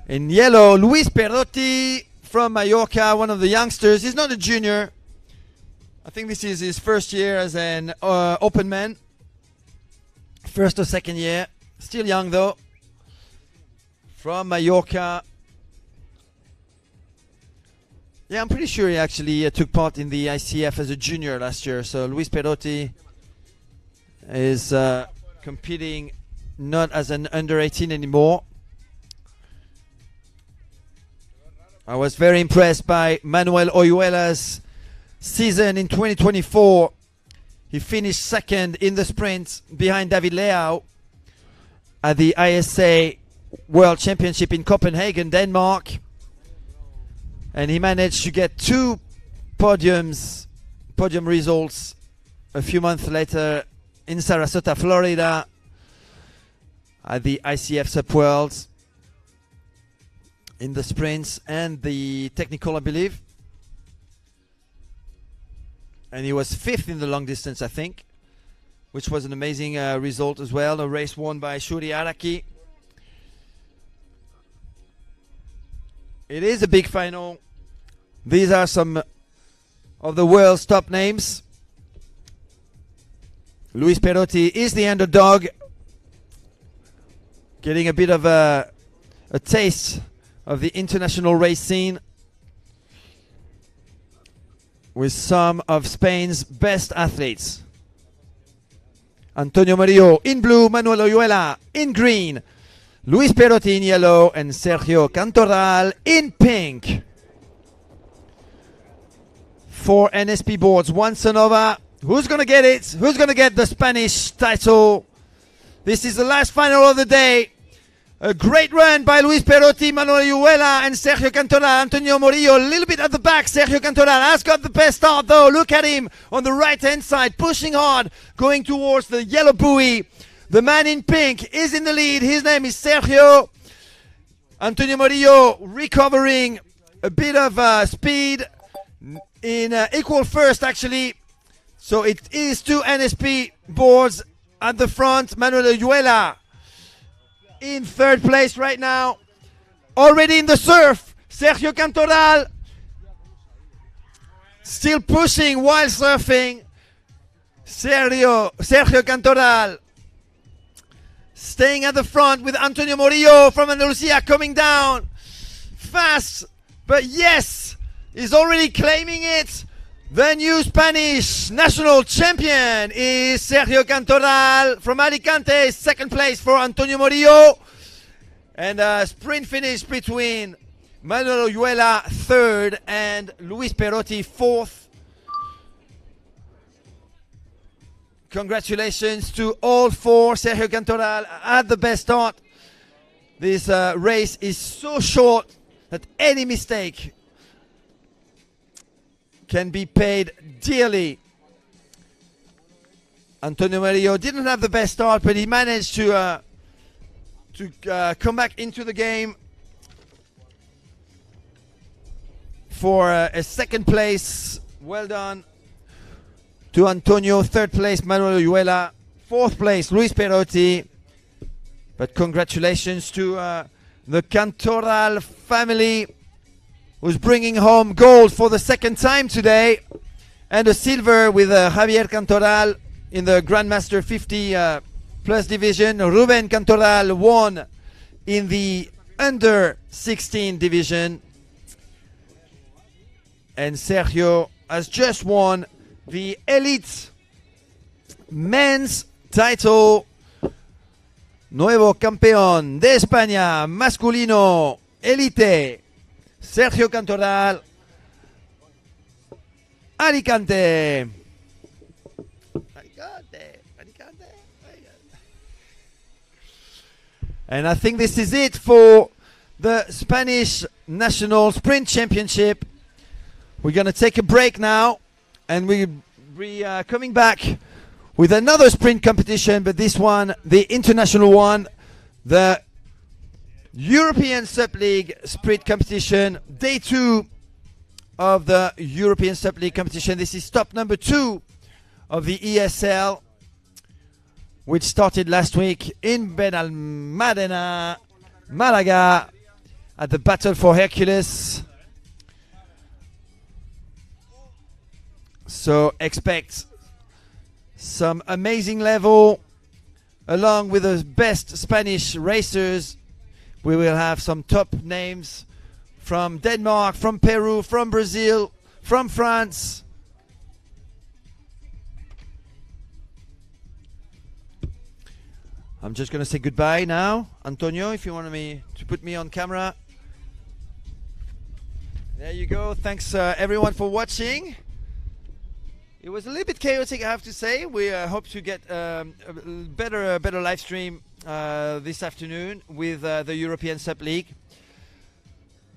In yellow, Luis Perrotti from Mallorca, one of the youngsters. He's not a junior. I think this is his first year as an open man. First or second year. Still young though. From Mallorca. Yeah, I'm pretty sure he actually took part in the ICF as a junior last year. So Luis Perotti is competing not as an under 18 anymore. I was very impressed by Manuel Oyuela's season in 2024. He finished second in the sprint behind David Leao at the ISA World Championship in Copenhagen, Denmark. And he managed to get 2 podium results a few months later in Sarasota, Florida at the ICF Sup Worlds in the sprints and the technical, I believe. And he was 5th in the long distance, I think, which was an amazing result as well. A race won by Shuri Araki. It is a big final. These are some of the world's top names. Luis Perotti is the underdog, getting a bit of a taste of the international race scene with some of Spain's best athletes. Antonio Murillo in blue, Manuel Oyuela in green, Luis Perotti in yellow, and Sergio Cantoral in pink. 4 NSP boards, 1 Sonova. Who's going to get it? Who's going to get the Spanish title? This is the last final of the day. A great run by Luis Perotti, Manuel Oyuela, and Sergio Cantoral. Antonio Murillo a little bit at the back. Sergio Cantoral has got the best start though. Look at him on the right-hand side, pushing hard, going towards the yellow buoy. The man in pink is in the lead. His name is Sergio. Antonio Murillo recovering a bit of speed in equal first, actually. So it is 2 NSP boards at the front. Manuel Oyuela in 3rd place right now. Already in the surf, Sergio Cantoral still pushing while surfing. Sergio Cantoral staying at the front with Antonio Murillo from Andalusia coming down fast, but yes, he's already claiming it. The new Spanish national champion is Sergio Cantoral from Alicante. 2nd place for Antonio Murillo. And a sprint finish between Manuel Oyuela 3rd and Luis Perotti 4th. Congratulations to all 4. Sergio Cantoral had the best start. This race is so short that any mistake can be paid dearly. Antonio Murillo didn't have the best start, but he managed to come back into the game for a 2nd place. Well done to Antonio. 3rd place, Manuel Oyuela. 4th place, Luis Perotti. But congratulations to the Cantoral family, who's bringing home gold for the 2nd time today, and a silver with Javier Cantoral in the Grandmaster 50 plus division. Ruben Cantoral won in the under 16 division, and Sergio has just won the elite men's title. Nuevo campeón de España masculino elite, Sergio Cantoral, Alicante. And I think this is it for the Spanish National Sprint Championship. We're going to take a break now, and we'll be coming back with another sprint competition, but this one, the international one, the European Sup League sprint competition, day 2 of the European Sup League competition. This is stop number 2 of the ESL, which started last week in Benalmádena, Malaga, at the Battle for Hercules. So expect some amazing level along with the best Spanish racers. We will have some top names from Denmark, from Peru, from Brazil, from France. I'm just going to say goodbye now. Antonio, if you want me to put me on camera. There you go. Thanks everyone for watching. It was a little bit chaotic, I have to say. We hope to get a better live stream this afternoon with the European Sub League.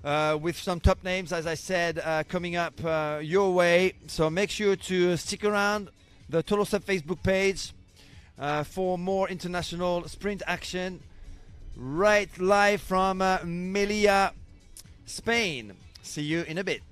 With some top names, as I said, coming up your way. So make sure to stick around the Total Sub Facebook page for more international sprint action. Right live from Melilla, Spain. See you in a bit.